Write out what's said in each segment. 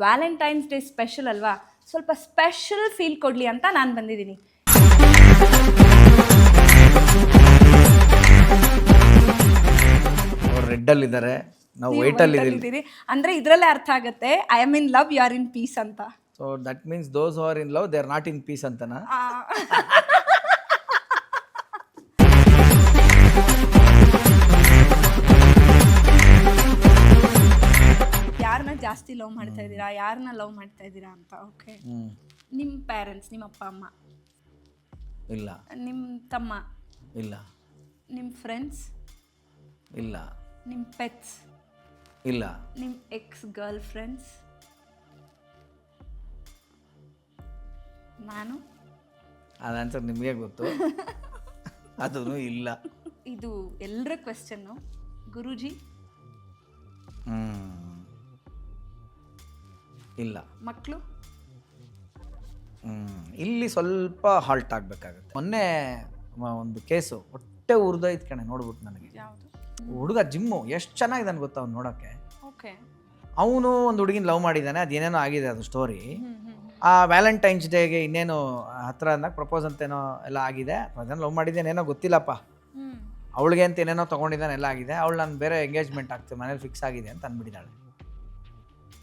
Valentine's Day special ಅಲ್ವಾ, ಸ್ವಲ್ಪ special feel ಕೊಡಲಿ ಅಂತ ನಾನು ಬಂದಿದ್ದೀನಿ. ಅವ್ರು ರೆಡ್ಡಲ್ಲಿದ್ದಾರೆ, ನಾವು ವೈಟಲ್ಲಿ ಇದ್ದೀವಿ. ಅಂದರೆ ಇದರಲ್ಲೇ ಅರ್ಥ ಆಗುತ್ತೆ I am in love, you are in peace ಅಂತ. So that means those are in love they are not in peace ಅಂತನಾ? ಯಾರನ್ನ ಜಾಸ್ತಿ ಲವ್ ಮಾಡ್ತಾ ಇದ್ದೀರಾ, ಯಾರನ್ನ ಲವ್ ಮಾಡ್ತಾ ಇದ್ದೀರಾ ಅಂತ. ಓಕೆ, ನಿಮ್ಮ ಪೇರೆಂಟ್ಸ್, ನಿಮ್ಮ ಅಪ್ಪ ಅಮ್ಮ ಇಲ್ಲ, ನಿಮ್ಮ ತಮ್ಮ ಇಲ್ಲ, ನಿಮ್ಮ ಫ್ರೆಂಡ್ಸ್ ಇಲ್ಲ, ನಿಮ್ಮ ಪೆಟ್ಸ್ ಇಲ್ಲ, ನಿಮ್ಮ ಎಕ್ಸ್ ಗರ್ಲ್ ಫ್ರೆಂಡ್ಸ್, ನಾನು. ಅದು ಆನ್ಸರ್ ನಿಮಗೆ ಗೊತ್ತು. ಅದೂ ಇಲ್ಲ. ಇದು ಎಲ್ಲರ ಕ್ವೆಶ್ಚನ್ನು. ಗುರೂಜಿ ಇಲ್ಲ. ಮಕ್ಕಳು ಇಲ್ಲಿ ಸ್ವಲ್ಪ ಹಾಲ್ಟ್ ಆಗಬೇಕಾಗುತ್ತೆ. ಮೊನ್ನೆ ಒಂದು ಕೇಸು ಹೊಟ್ಟೆ ಉರಿದೋಯ್ತು ಕಣೆ ನೋಡ್ಬಿಟ್ಟು ನನಗೆ. ಯಾವುದು? ಹುಡುಗ ಜಿಮ್ಮು ಎಷ್ಟು ಚೆನ್ನಾಗಿದ್ದಾನೆ ಗೊತ್ತಾ ಅವ್ನು ನೋಡೋಕ್ಕೆ. ಓಕೆ, ಅವನು ಒಂದು ಹುಡುಗಿನ ಲವ್ ಮಾಡಿದ್ದಾನೆ, ಅದೇನೇನೋ ಆಗಿದೆ ಅದು ಸ್ಟೋರಿ. ಆ ವ್ಯಾಲೆಂಟೈನ್ಸ್ ಡೇಗೆ ಇನ್ನೇನು ಹತ್ರ ಅಂದಾಗ ಪ್ರಪೋಸ್ ಅಂತೇನೋ ಎಲ್ಲ ಆಗಿದೆ. ಅದನ್ನು ಲವ್ ಮಾಡಿದ್ದೇನೇನೋ ಗೊತ್ತಿಲ್ಲಪ್ಪ, ಅವಳಿಗೆ ಅಂತ ಏನೇನೋ ತೊಗೊಂಡಿದ್ದಾನೆ, ಎಲ್ಲ ಆಗಿದೆ. ಅವಳು ನಾನು ಬೇರೆ ಎಂಗೇಜ್ಮೆಂಟ್ ಆಗ್ತದೆ, ಮನೇಲಿ ಫಿಕ್ಸ್ ಆಗಿದೆ ಅಂತ ಅಂದ್ಬಿಟ್ಟಿದ್ದಾಳೆ.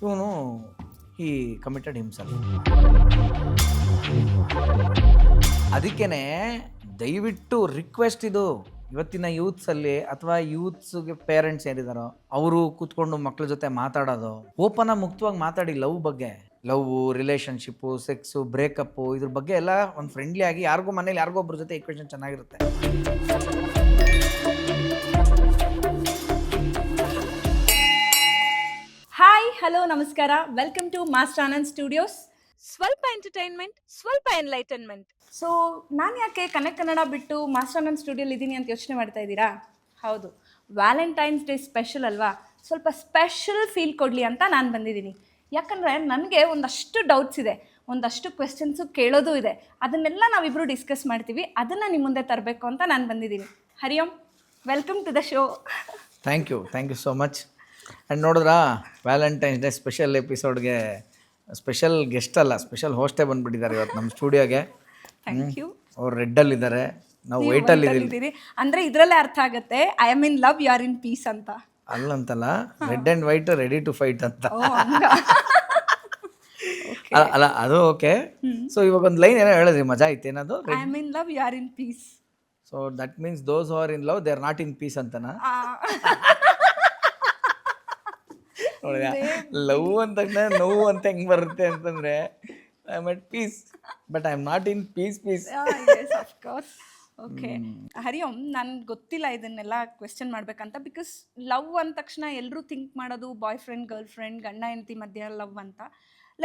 ಇವನು ಈ ಕಮಿಟೆಡ್ ಹಿಮ್ಸೆಲ್ಫ್. ಅದಕ್ಕೇ ದಯವಿಟ್ಟು ರಿಕ್ವೆಸ್ಟ್ ಇದು, ಇವತ್ತಿನ ಯೂತ್ಸಲ್ಲಿ ಅಥವಾ ಯೂತ್ಸ್ಗೆ ಪೇರೆಂಟ್ಸ್ ಏನಿದಾರೋ ಅವರು ಕೂತ್ಕೊಂಡು ಮಕ್ಳ ಜೊತೆ ಮಾತಾಡೋದು, ಓಪನ್ ಆಗಿ ಮುಕ್ತವಾಗಿ ಮಾತಾಡಿ ಲವ್ ಬಗ್ಗೆ. ಲವ್, ರಿಲೇಷನ್ಶಿಪ್ಪು, ಸೆಕ್ಸು, ಬ್ರೇಕಪ್ಪು, ಇದ್ರ ಬಗ್ಗೆ ಎಲ್ಲ ಒಂದು ಫ್ರೆಂಡ್ಲಿ ಆಗಿ ಯಾರಿಗೂ ಮನೇಲಿ ಯಾರಿಗೋ ಒಬ್ಬರ ಜೊತೆ ಈಕ್ವೇಷನ್ ಚೆನ್ನಾಗಿರುತ್ತೆ. ಹಾಯ್, ಹಲೋ, ನಮಸ್ಕಾರ, welcome to master Anand studios. ಸ್ವಲ್ಪ ಎಂಟರ್ಟೈನ್ಮೆಂಟ್, ಸ್ವಲ್ಪ ಎನ್ಲೈಟನ್ಮೆಂಟ್. ಸೊ ನಾನು ಯಾಕೆ ಕನೆಕ್ಟ್ ಕನ್ನಡ ಬಿಟ್ಟು ಮಾಸ್ಟರ್ ಆನಂದ್ ಸ್ಟುಡಿಯೋಲಿ ಇದ್ದೀನಿ ಅಂತ ಯೋಚನೆ ಮಾಡ್ತಾ ಇದ್ದೀರಾ? ಹೌದು, ವ್ಯಾಲೆಂಟೈನ್ಸ್ ಡೇ ಸ್ಪೆಷಲ್ ಅಲ್ವಾ, ಸ್ವಲ್ಪ ಸ್ಪೆಷಲ್ ಫೀಲ್ ಕೊಡಲಿ ಅಂತ ನಾನು ಬಂದಿದ್ದೀನಿ. ಯಾಕಂದರೆ ನನಗೆ ಒಂದಷ್ಟು ಡೌಟ್ಸ್ ಇದೆ, ಒಂದಷ್ಟು ಕ್ವೆಶ್ಚನ್ಸು ಕೇಳೋದು ಇದೆ. ಅದನ್ನೆಲ್ಲ ನಾವಿಬ್ಬರು ಡಿಸ್ಕಸ್ ಮಾಡ್ತೀವಿ, ಅದನ್ನು ನಿಮ್ಮ ಮುಂದೆ ತರಬೇಕು ಅಂತ ನಾನು ಬಂದಿದ್ದೀನಿ. Hari Om, welcome to the show. Thank you so much. And ನೋಡಿದ್ರಾ, ವ್ಯಾಲೆಂಟೈನ್ಸ್ ಡೇ ಸ್ಪೆಷಲ್ ಎಪಿಸೋಡ್ಗೆ ಸ್ಪೆಷಲ್ ಗೆಸ್ಟ್ ಅಲ್ಲ, ಸ್ಪೆಷಲ್ ಹೋಸ್ಟೇ ಬಂದುಬಿಟ್ಟಿದ್ದಾರೆ ಇವತ್ತು ನಮ್ಮ ಸ್ಟುಡಿಯೋಗೆ. Thank you. ಅವ್ರು ರೆಡ್ಡಲ್ಲಿ ಇದ್ದಾರೆ, ನಾವು ವೈಟಲ್ಲಿ ಇದ್ದೀವಿ. ಅಂದರೆ ಇದರಲ್ಲೇ ಅರ್ಥ ಆಗುತ್ತೆ I am in love, you are in peace ಅಂತ. ಅಲ್ಲಂತಲ್ಲ, red and white ready to fight ಅಂತ. ಅಲ್ಲ, ಅದು ಓಕೆ. ಸೊ ಇವಾಗ ಒಂದು ಲೈನ್ ಏನೋ ಹೇಳಿದ್ರಿ, ಮಜಾ ಐತೆ ಏನದು? I am in love, you are in peace. So that means those are in love they are not in peace ಅಂತನಾ? ನೋಡಿದ, ಲವ್ ಅಂದ ತಕ್ಷಣ ನೋವು ಅಂತ ಹೆಂಗೆ ಬರುತ್ತೆ ಅಂತಂದರೆ I am at peace but I am not in peace. Of course. Okay, Hari Om, ನನ್ಗೆ ಗೊತ್ತಿಲ್ಲ ಇದನ್ನೆಲ್ಲ ಕ್ವೆಶ್ಚನ್ ಮಾಡಬೇಕಂತ. ಬಿಕಾಸ್ ಲವ್ ಅಂದ ತಕ್ಷಣ ಎಲ್ಲರೂ ಥಿಂಕ್ ಮಾಡೋದು ಬಾಯ್ ಫ್ರೆಂಡ್, ಗರ್ಲ್ ಫ್ರೆಂಡ್, ಗಂಡ ಹೆಂಡತಿ ಮಧ್ಯೆ ಲವ್ ಅಂತ.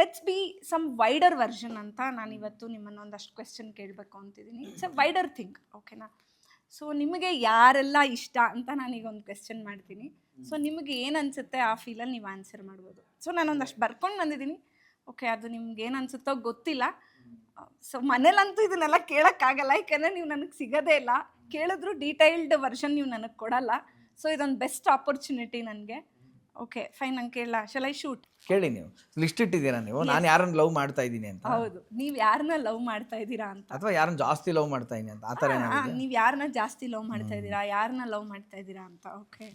Let's be some wider version ಅಂತ ನಾನಿವತ್ತು ನಿಮ್ಮನ್ನು ಒಂದಷ್ಟು ಕ್ವೆಶ್ಚನ್ ಕೇಳಬೇಕು ಅಂತಿದ್ದೀನಿ. ಇಟ್ಸ್ ಅ ವೈಡರ್ ಥಿಂಗ್, ಓಕೆನಾ? ಸೊ ನಿಮಗೆ ಯಾರೆಲ್ಲ ಇಷ್ಟ ಅಂತ ನಾನೀಗ ಒಂದು ಕ್ವೆಶ್ಚನ್ ಮಾಡ್ತೀನಿ. ಸೊ ನಿಮಗೆ ಏನು ಅನಿಸುತ್ತೆ ಆ ಫೀಲಲ್ಲಿ ನೀವು ಆನ್ಸರ್ ಮಾಡ್ಬೋದು. ಸೊ ನಾನೊಂದಷ್ಟು ಬರ್ಕೊಂಡು ಬಂದಿದ್ದೀನಿ. ಓಕೆ, ಅದು ನಿಮ್ಗೆ ಏನು ಅನಿಸುತ್ತೋ ಗೊತ್ತಿಲ್ಲ. ಸೊ ಮನೇಲಂತೂ ಇದನ್ನೆಲ್ಲ ಕೇಳೋಕ್ಕಾಗಲ್ಲ, ಯಾಕಂದರೆ ನೀವು ನನಗೆ ಸಿಗೋದೇ ಇಲ್ಲ. ಕೇಳಿದ್ರು ಡೀಟೈಲ್ಡ್ ವರ್ಷನ್ ನೀವು ನನಗೆ ಕೊಡಲ್ಲ. ಸೊ ಇದೊಂದು ಬೆಸ್ಟ್ ಆಪರ್ಚುನಿಟಿ ನನಗೆ. ಓಕೆ ಫೈನ್, ನಂಗೆ ಕೇಳಲ್ಲ. Shall I shoot? ಕೇಳಿ, ನೀವು ಲಿಸ್ಟ್ ಇಟ್ಟಿದ್ದೀರಾ ನೀವು, ನಾನು ಯಾರನ್ನ ಲವ್ ಮಾಡ್ತಾ ಇದ್ದೀನಿ ಅಂತ? ಹೌದು, ನೀವು ಯಾರನ್ನ ಲವ್ ಮಾಡ್ತಾ ಇದ್ದೀರಾ ಅಂತ, ಅಥವಾ ಯಾರನ್ನ ಜಾಸ್ತಿ ಲವ್ ಮಾಡ್ತಾ ಇದ್ದೀನಿ ಅಂತ, ಆ ಥರ ನೀವು ಯಾರನ್ನ ಜಾಸ್ತಿ ಲವ್ ಮಾಡ್ತಾ ಇದ್ದೀರಾ, ಯಾರನ್ನ ಲವ್ ಮಾಡ್ತಾ ಇದ್ದೀರಾ ಅಂತ. ಓಕೆ,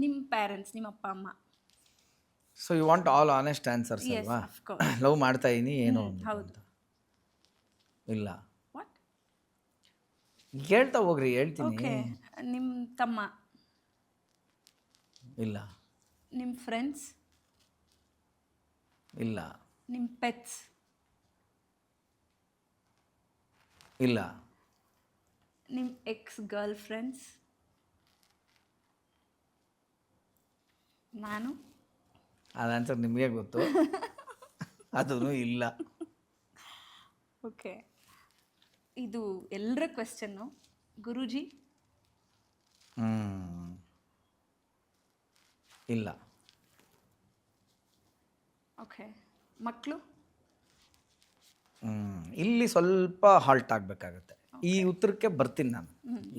ನಿಮ್ಮ ಪೇರೆಂಟ್ಸ್, ನಿಮ್ಮ ಅಪ್ಪ ಅಮ್ಮ. So you want all honest answers ಅಲ್ವಾ? ಲವ್ ಮಾಡ್ತಾ ಇದ್ದೀನಿ ಏನು? ಹೌದು. ಇಲ್ಲ. ವಾಟ್? ಹೇಳ್ತಾ ಹೋಗ್ರಿ, ಹೇಳ್ತೀನಿ. ಓಕೆ, ನಿಮ್ಮ ತಮ್ಮ. ಇಲ್ಲ. ನಿಮ್ಮ ಫ್ರೆಂಡ್ಸ್. ಇಲ್ಲ. ನಿಮ್ಮ ಪೆಟ್ಸ್. ಇಲ್ಲ. ನಿಮ್ಮ ಎಕ್ಸ್ ಗರ್ಲ್ ಫ್ರೆಂಡ್ಸ್. ನಾನು. ಅದು ಆನ್ಸರ್ ನಿಮಗೆ ಗೊತ್ತು. ಅದೂ ಇಲ್ಲ. ಓಕೆ, ಇದು ಎಲ್ಲರ ಕ್ವೆಶ್ಚನ್ನು. ಗುರೂಜಿ ಇಲ್ಲ. ಓಕೆ, ಮಕ್ಕಳು. ಇಲ್ಲಿ ಸ್ವಲ್ಪ ಹಾಲ್ಟ್ ಆಗಬೇಕಾಗತ್ತೆ. ಈ ಉತ್ತರಕ್ಕೆ ಬರ್ತೀನಿ ನಾನು,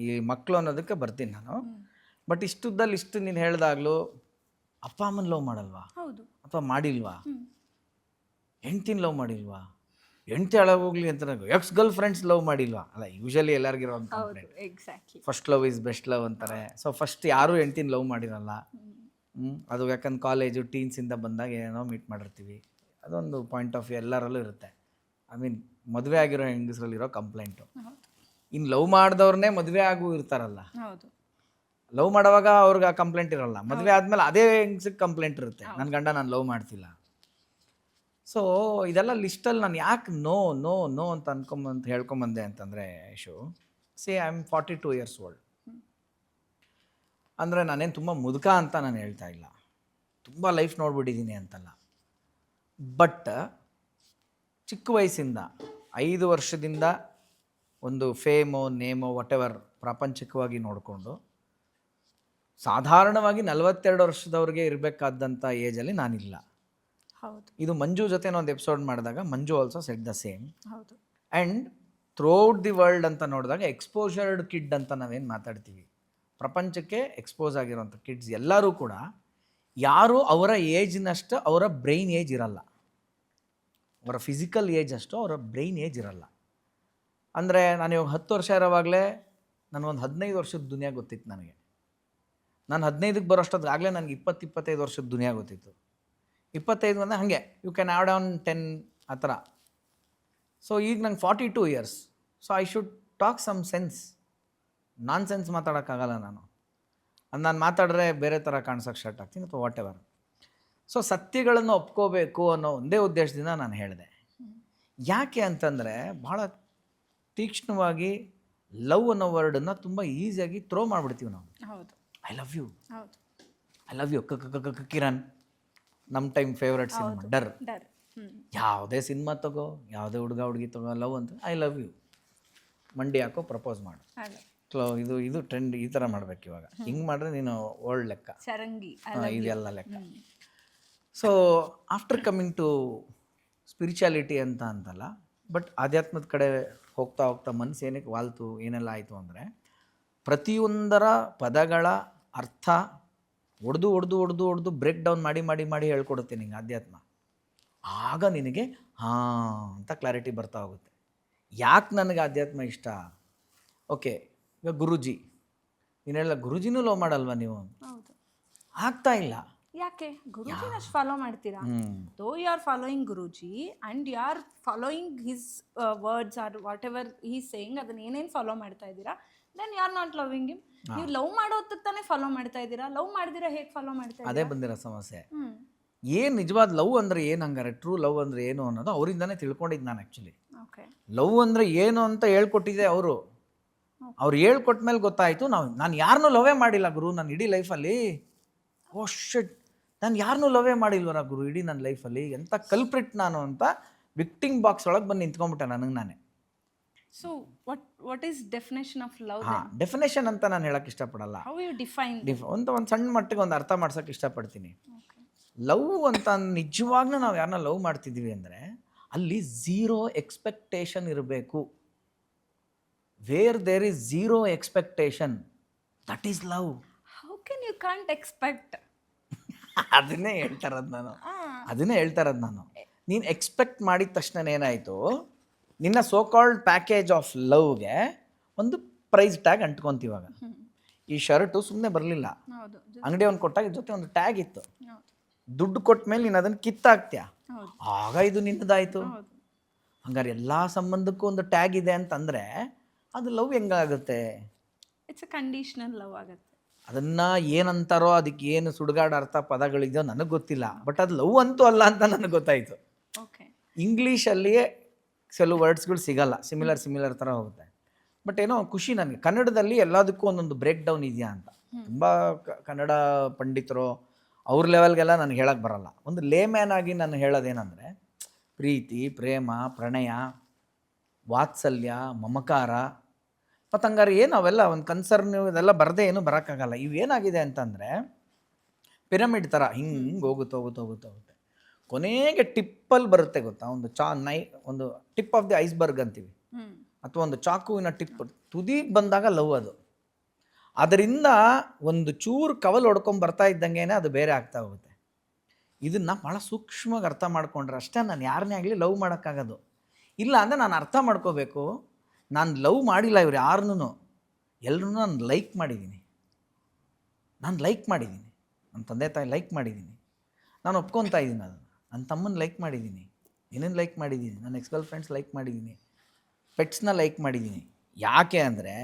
ಈ ಮಕ್ಕಳು ಅನ್ನೋದಕ್ಕೆ ಬರ್ತೀನಿ ನಾನು. ಬಟ್ ಇಷ್ಟುದ್ದಲ್ಲಿ ಇಷ್ಟು ನೀನು ಹೇಳ್ದಾಗ್ಲೂ ಅಪ್ಪ ಅಮ್ಮನ ಲವ್ ಮಾಡಲ್ವಾ ಹೌದು. ಅಥವಾ ಮಾಡಿಲ್ವಾ? ಹೆಂಡ್ತಿನ ಲವ್ ಮಾಡಿಲ್ವಾ? ಹೆಂಡ್ತಿ ಹಾಳಾಗೋಗ್ಲಿ ಅಂತ ಎಕ್ಸ್ ಗರ್ಲ್ ಫ್ರೆಂಡ್ಸ್ ಲವ್ ಮಾಡಿಲ್ವಾ? ಅಲ್ಲ, ಯೂಶಲಿ ಎಲ್ಲರಿಗಿರೋ ಒಂದು complaint. Exactly. First love is best love ಅಂತಾರೆ. ಸೊ ಫಸ್ಟ್ ಯಾರೂ ಹೆಂಡ್ತಿನ ಲವ್ ಮಾಡಿರಲ್ಲ. ಅದು ಯಾಕಂದ್ರೆ ಕಾಲೇಜು ಟೀನ್ಸಿಂದ ಬಂದಾಗ ಏನೋ ಮೀಟ್ ಮಾಡಿರ್ತೀವಿ. ಅದೊಂದು ಪಾಯಿಂಟ್ ಆಫ್ ವ್ಯೂ ಎಲ್ಲರಲ್ಲೂ ಇರುತ್ತೆ. ಐ ಮೀನ್ ಮದುವೆ ಆಗಿರೋ ಹೆಂಗಸರಲ್ಲಿರೋ ಕಂಪ್ಲೇಂಟು. ಇನ್ನು ಲವ್ ಮಾಡಿದವ್ರನ್ನೇ ಮದುವೆ ಆಗು ಇರ್ತಾರಲ್ಲ, ಹೌದು. ಲವ್ ಮಾಡೋವಾಗ ಅವ್ರಿಗೆ ಆ ಕಂಪ್ಲೇಂಟ್ ಇರೋಲ್ಲ. ಮದುವೆ ಆದಮೇಲೆ ಅದೇ ಹೆಂಗಸಿಗೆ ಕಂಪ್ಲೇಂಟ್ ಇರುತ್ತೆ, ನನ್ನ ಗಂಡ ನಾನು ಲವ್ ಮಾಡ್ತಿಲ್ಲ. ಸೊ ಇದೆಲ್ಲ ಲಿಸ್ಟಲ್ಲಿ ನಾನು ಯಾಕೆ ನೋ ನೋ ನೋ ಅಂತ ಹೇಳ್ಕೊಂಬಂದೆ ಅಂತಂದರೆ, Yashu, I am 42 years old. ಅಂದರೆ ನಾನೇನು ತುಂಬ ಮುದುಕ ಅಂತ ನಾನು ಹೇಳ್ತಾ ಇಲ್ಲ, ತುಂಬ ಲೈಫ್ ನೋಡ್ಬಿಟ್ಟಿದ್ದೀನಿ ಅಂತಲ್ಲ. ಬಟ್ ಚಿಕ್ಕ ವಯಸ್ಸಿಂದ 5 ವರ್ಷದಿಂದ ಒಂದು ಫೇಮೋ ನೇಮೋ ವಾಟೆವರ್ ಪ್ರಾಪಂಚಿಕವಾಗಿ ನೋಡಿಕೊಂಡು ಸಾಧಾರಣವಾಗಿ 42 ವರ್ಷದವ್ರಿಗೆ ಇರಬೇಕಾದಂಥ ಏಜಲ್ಲಿ ನಾನಿಲ್ಲ. ಹೌದು. ಇದು ಮಂಜು ಜೊತೆ ಒಂದು ಎಪಿಸೋಡ್ ಮಾಡಿದಾಗ ಮಂಜು ಆಲ್ಸೋ ಸೆಟ್ ದ ಸೇಮ್. ಹೌದು. ಆ್ಯಂಡ್ ಥ್ರೂಔಟ್ ದಿ ವರ್ಲ್ಡ್ ಅಂತ ನೋಡಿದಾಗ ಎಕ್ಸ್ಪೋಜರ್ಡ್ ಕಿಡ್ ಅಂತ ನಾವೇನು ಮಾತಾಡ್ತೀವಿ, ಪ್ರಪಂಚಕ್ಕೆ ಎಕ್ಸ್ಪೋಸ್ ಆಗಿರೋಂಥ ಕಿಡ್ಸ್ ಎಲ್ಲರೂ ಕೂಡ ಯಾರು ಅವರ ಏಜ್ನಷ್ಟು ಅವರ ಬ್ರೈನ್ ಏಜ್ ಇರಲ್ಲ. ಅವರ ಫಿಸಿಕಲ್ ಏಜ್ ಅಷ್ಟು ಅವರ ಬ್ರೈನ್ ಏಜ್ ಇರಲ್ಲ. ಅಂದರೆ ನಾನು ಇವಾಗ 10 ವರ್ಷ ಇರೋವಾಗಲೇ ನನಗೊಂದು 15 ವರ್ಷದ ದುನಿಯಾ ಗೊತ್ತಿತ್ತು ನನಗೆ. ನಾನು 15ಕ್ಕೆ ಬರೋಷ್ಟೊತ್ತಾಗಲೇ ನನಗೆ 20-25 ವರ್ಷದ ದುನಿಯಾ ಗೊತ್ತಿತ್ತು. 25 ಅಂದರೆ ಹಾಗೆ ಯು ಕ್ಯಾನ್ ಆ್ಯಡ್ ಆನ್ 10 ಆ ಥರ. ಸೊ ಈಗ ನಂಗೆ 42 years. So I should talk some sense. Nonsense ಮಾತಾಡೋಕ್ಕಾಗಲ್ಲ ನಾನು. ಅದು ನಾನು ಮಾತಾಡಿದ್ರೆ ಬೇರೆ ಥರ ಕಾಣಿಸೋಕ್ಕೆ ಸ್ಟಾರ್ಟ್ ಆಗ್ತೀನಿ ಅಥವಾ ವಾಟ್ ಎವರ್. ಸೊ ಸತ್ಯಗಳನ್ನು ಒಪ್ಕೋಬೇಕು ಅನ್ನೋ ಒಂದೇ ಉದ್ದೇಶದಿಂದ ನಾನು ಹೇಳಿದೆ. ಯಾಕೆ ಅಂತಂದರೆ ಭಾಳ ತೀಕ್ಷ್ಣವಾಗಿ ಲವ್ ಅನ್ನೋ ವರ್ಡನ್ನು ತುಂಬ ಈಸಿಯಾಗಿ ಥ್ರೋ ಮಾಡಿಬಿಡ್ತೀವಿ ನಾವು. ಹೌದು. ಐ ಲವ್ ಯು, ಹೌದು. I love you Kiran. ನಮ್ಮ ಟೈಮ್ ಫೇವ್ರೆಟ್ ಸಿನಿಮಾ ಡರ್. ಯಾವುದೇ ಸಿನಿಮಾ ತಗೋ, ಯಾವುದೇ ಹುಡುಗಿ ತಗೋ, ಲವ್ ಅಂತ ಐ ಲವ್ ಯು ಮಂಡಿ ಹಾಕೋ ಪ್ರಪೋಸ್ ಮಾಡು. ಇದು ಟ್ರೆಂಡ್. ಈ ಥರ ಮಾಡ್ಬೇಕು ಇವಾಗ. ಹಿಂಗೆ ಮಾಡಿದ್ರೆ ನೀನು ಓಲ್ಡ್ ಲೆಕ್ಕ, ಚರಂಗಿ ಇದೆಲ್ಲ ಲೆಕ್ಕ. So after coming to spirituality ಅಂತಲ್ಲ, ಬಟ್ ಆಧ್ಯಾತ್ಮದ ಕಡೆ ಹೋಗ್ತಾ ಹೋಗ್ತಾ ಮನಸ್ಸು ಏನಕ್ಕೆ ವಾಲ್ತು ಏನೆಲ್ಲ ಆಯಿತು ಅಂದರೆ, ಪ್ರತಿಯೊಂದರ ಪದಗಳ ಅರ್ಥ ಹೊಡೆದು ಬ್ರೇಕ್ ಡೌನ್ ಮಾಡಿ ಹೇಳ್ಕೊಡುತ್ತೆ ನಿಂಗೆ ಆಧ್ಯಾತ್ಮ. ಆಗ ನಿನಗೆ ಹಾಂ ಅಂತ ಕ್ಲಾರಿಟಿ ಬರ್ತಾ ಹೋಗುತ್ತೆ. ಯಾಕೆ ನನಗೆ ಆಧ್ಯಾತ್ಮ ಇಷ್ಟ? ಓಕೆ, ಈಗ ಗುರೂಜಿ, ನೀನು ಹೇಳ ಗುರೂಜಿನೂ ಲವ್ ಮಾಡಲ್ವಾ ನೀವು? ಹೌದು. ಆಗ್ತಾ ಇಲ್ಲ. ಯಾಕೆ? ಗುರೂಜಿನ ಅಷ್ಟು ಫಾಲೋ ಮಾಡ್ತೀರಾ. Though you are following Guruji and you are following his words are whatever he saying, ಅದನ್ನ ಏನೇನು ಫಾಲೋ ಮಾಡ್ತಾ ಇದ್ದೀರಾ, then you are not loving him. ನೀವು ಲವ್ ಮಾಡೋದಕ್ಕೆ ತಾನೇ ಫಾಲೋ ಮಾಡ್ತಾ ಇದ್ದೀರಾ. ಲವ್ ಮಾಡಿದಿರಾ ಹೇಗೆ ಫಾಲೋ ಮಾಡ್ತಾ ಇದ್ದೀರಾ? ಅದೇ ಬಂದಿರೋ ಸಮಸ್ಯೆ. ಏನು ನಿಜವಾದ ಲವ್ ಅಂದರೆ ಏನು, ಹಂಗಾರೆ ಟ್ರೂ ಲವ್ ಅಂದರೆ ಏನು ಅನ್ನೋದು ಅವರಿಂದನೇ ತಿಳ್ಕೊಂಡಿದ್ದು ನಾನು. ಆ್ಯಕ್ಚುಲಿ ಲವ್ ಅಂದರೆ ಏನು ಅಂತ ಹೇಳ್ಕೊಟ್ಟಿದ್ದೆ ಅವರು. ಅವ್ರು ಹೇಳ್ಕೊಟ್ಮೇಲೆ ಗೊತ್ತಾಯಿತು, ನಾನು ಯಾರನ್ನೂ ಲವೇ ಮಾಡಿಲ್ಲ ಗುರು ನನ್ನ ಇಡೀ ಲೈಫಲ್ಲಿ. ಓ ಶಿಟ್, ನಾನು ಯಾರನ್ನೂ ಲವೇ ಮಾಡಿಲ್ವರ ಗುರು ಇಡೀ ನನ್ನ ಲೈಫಲ್ಲಿ, ಎಂಥ ಕಲ್ಪ್ರಿಟ್ ನಾನು ಅಂತ ವಿಕ್ಟಿಂಗ್ ಬಾಕ್ಸ್ ಒಳಗೆ ಬಂದು ನಿಂತ್ಕೊಂಡ್ಬಿಟ್ಟೆ ನನಗೆ ನಾನೇ. So what is definition of love? Definition ಅಂತ ನಾನು ಹೇಳಕ್ಕೆ ಇಷ್ಟಪಡಲ್ಲ. ಹೌ ಯು ಡಿಫೈನ್ ಒಂದು ಸಣ್ಣ ಮಟ್ಟಿಗೆ ಒಂದು ಅರ್ಥ ಮಾಡ್ಸೋಕ್ಕೆ ಇಷ್ಟಪಡ್ತೀನಿ. ಲವ್ ಅಂತ ನಿಜವಾಗ್ಲೂ ನಾವು ಯಾರನ್ನ ಲವ್ ಮಾಡ್ತಿದ್ದೀವಿ ಅಂದರೆ ಅಲ್ಲಿ 0 ಎಕ್ಸ್ಪೆಕ್ಟೇಷನ್ ಇರಬೇಕು. Where there is 0 expectation, that is love. How can you can't expect? ಅದನ್ನೇ ಹೇಳ್ತಾ ಇರೋದು ನಾನು. ನೀನು ಎಕ್ಸ್ಪೆಕ್ಟ್ ಮಾಡಿದ ತಕ್ಷಣ ಏನಾಯಿತು, ನಿನ್ನ ಸೋ ಕಾಲ್ಡ್ ಪ್ಯಾಕೇಜ್ ಆಫ್ ಲವ್ಗೆ ಒಂದು ಪ್ರೈಸ್ ಟ್ಯಾಗ್ ಅಂಟ್ಕೊಂತೀವಾಗ. ಈ ಶರ್ಟು ಸುಮ್ಮನೆ ಬರಲಿಲ್ಲ, ಅಂಗಡಿ ಒಂದು ಕೊಟ್ಟಾಗ ಜೊತೆ ಒಂದು ಟ್ಯಾಗ್ ಇತ್ತು. ದುಡ್ಡು ಕೊಟ್ಟ ಮೇಲೆ ನೀನು ಅದನ್ನು ಕಿತ್ತಾಕ್ತೀಯ, ಆಗ ಇದು ನಿನ್ನದಾಯಿತು. ಹಂಗಾರೆ ಎಲ್ಲ ಸಂಬಂಧಕ್ಕೂ ಒಂದು ಟ್ಯಾಗ್ ಇದೆ ಅಂತಂದರೆ ಅದು ಲವ್ ಹೆಂಗಾಗುತ್ತೆ? ಇಟ್ಸ್ ಅ ಕಂಡೀಷನಲ್ ಲವ್ ಆಗುತ್ತೆ. ಅದನ್ನು ಏನಂತಾರೋ, ಅದಕ್ಕೆ ಏನು ಸುಡುಗಾಡ ಅರ್ಥ ಪದಗಳಿದೆಯೋ ನನಗೆ ಗೊತ್ತಿಲ್ಲ, ಬಟ್ ಅದು ಲವ್ ಅಂತೂ ಅಲ್ಲ ಅಂತ ನನಗೆ ಗೊತ್ತಾಯಿತು. ಇಂಗ್ಲೀಷಲ್ಲಿಯೇ ಕೆಲವು ವರ್ಡ್ಸ್ಗಳು ಸಿಗಲ್ಲ, ಸಿಮಿಲರ್ ಥರ ಹೋಗುತ್ತೆ. ಬಟ್ ಏನೋ ಖುಷಿ ನನಗೆ, ಕನ್ನಡದಲ್ಲಿ ಎಲ್ಲದಕ್ಕೂ ಒಂದೊಂದು ಬ್ರೇಕ್ ಡೌನ್ ಇದೆಯಾ ಅಂತ. ತುಂಬ ಕನ್ನಡ ಪಂಡಿತರು ಅವ್ರ ಲೆವೆಲ್ಗೆಲ್ಲ ನನಗೆ ಹೇಳಕ್ಕೆ ಬರಲ್ಲ. ಒಂದು ಲೇಮ್ಯಾನ್ ಆಗಿ ನಾನು ಹೇಳೋದೇನೆಂದರೆ, ಪ್ರೀತಿ, ಪ್ರೇಮ, ಪ್ರಣಯ, ವಾತ್ಸಲ್ಯ, ಮಮಕಾರ, ಮತ್ತು ಹಂಗಾರೆ ಏನು ಅವೆಲ್ಲ ಒಂದು ಕನ್ಸರ್ನ್ ಇದೆಲ್ಲ ಬರದೇ ಏನು ಬರೋಕ್ಕಾಗಲ್ಲ. ಇವೇನಾಗಿದೆ ಅಂತಂದರೆ ಪಿರಮಿಡ್ ಥರ ಹಿಂಗೆ ಹೋಗುತ್ತೆ. ಕೊನೆಗೆ ಟಿಪ್ಪಲ್ಲಿ ಬರುತ್ತೆ ಗೊತ್ತಾ, ಒಂದು ಟಿಪ್ ಆಫ್ ದಿ ಐಸ್ಬರ್ಗ್ ಅಂತೀವಿ, ಅಥವಾ ಒಂದು ಚಾಕುವಿನ ಟಿಪ್ ತುದಿಗೆ ಬಂದಾಗ ಲವ್ ಅದು. ಅದರಿಂದ ಒಂದು ಚೂರು ಕವಲು ಹೊಡ್ಕೊಂಡು ಬರ್ತಾ ಇದ್ದಂಗೆ ಅದು ಬೇರೆ ಆಗ್ತಾ ಹೋಗುತ್ತೆ. ಇದನ್ನು ಭಾಳ ಸೂಕ್ಷ್ಮವಾಗಿ ಅರ್ಥ ಮಾಡ್ಕೊಂಡ್ರೆ ಅಷ್ಟೇ ನಾನು ಯಾರನ್ನೇ ಆಗಲಿ ಲವ್ ಮಾಡೋಕ್ಕಾಗೋದು. ಇಲ್ಲ ಅಂದರೆ ನಾನು ಅರ್ಥ ಮಾಡ್ಕೋಬೇಕು, ನಾನು ಲವ್ ಮಾಡಿಲ್ಲ ಇವ್ರು ಯಾರನ್ನೂ, ಎಲ್ಲರೂ ನಾನು ಲೈಕ್ ಮಾಡಿದ್ದೀನಿ. ನನ್ನ ತಂದೆ ತಾಯಿ ಲೈಕ್ ಮಾಡಿದ್ದೀನಿ, ನಾನು ಒಪ್ಕೊತಾ ಇದ್ದೀನಿ ಅದನ್ನು. ನನ್ನ ತಮ್ಮನ ಲೈಕ್ ಮಾಡಿದ್ದೀನಿ, ನಿನ್ನನ್ನು ಲೈಕ್ ಮಾಡಿದ್ದೀನಿ, ನನ್ನ ಎಕ್ಸ್ ಗರ್ಲ್ ಫ್ರೆಂಡ್ಸ್ ಲೈಕ್ ಮಾಡಿದ್ದೀನಿ, ಪೆಟ್ಸ್ನ ಲೈಕ್ ಮಾಡಿದ್ದೀನಿ. ಯಾಕೆ ಅಂದರೆ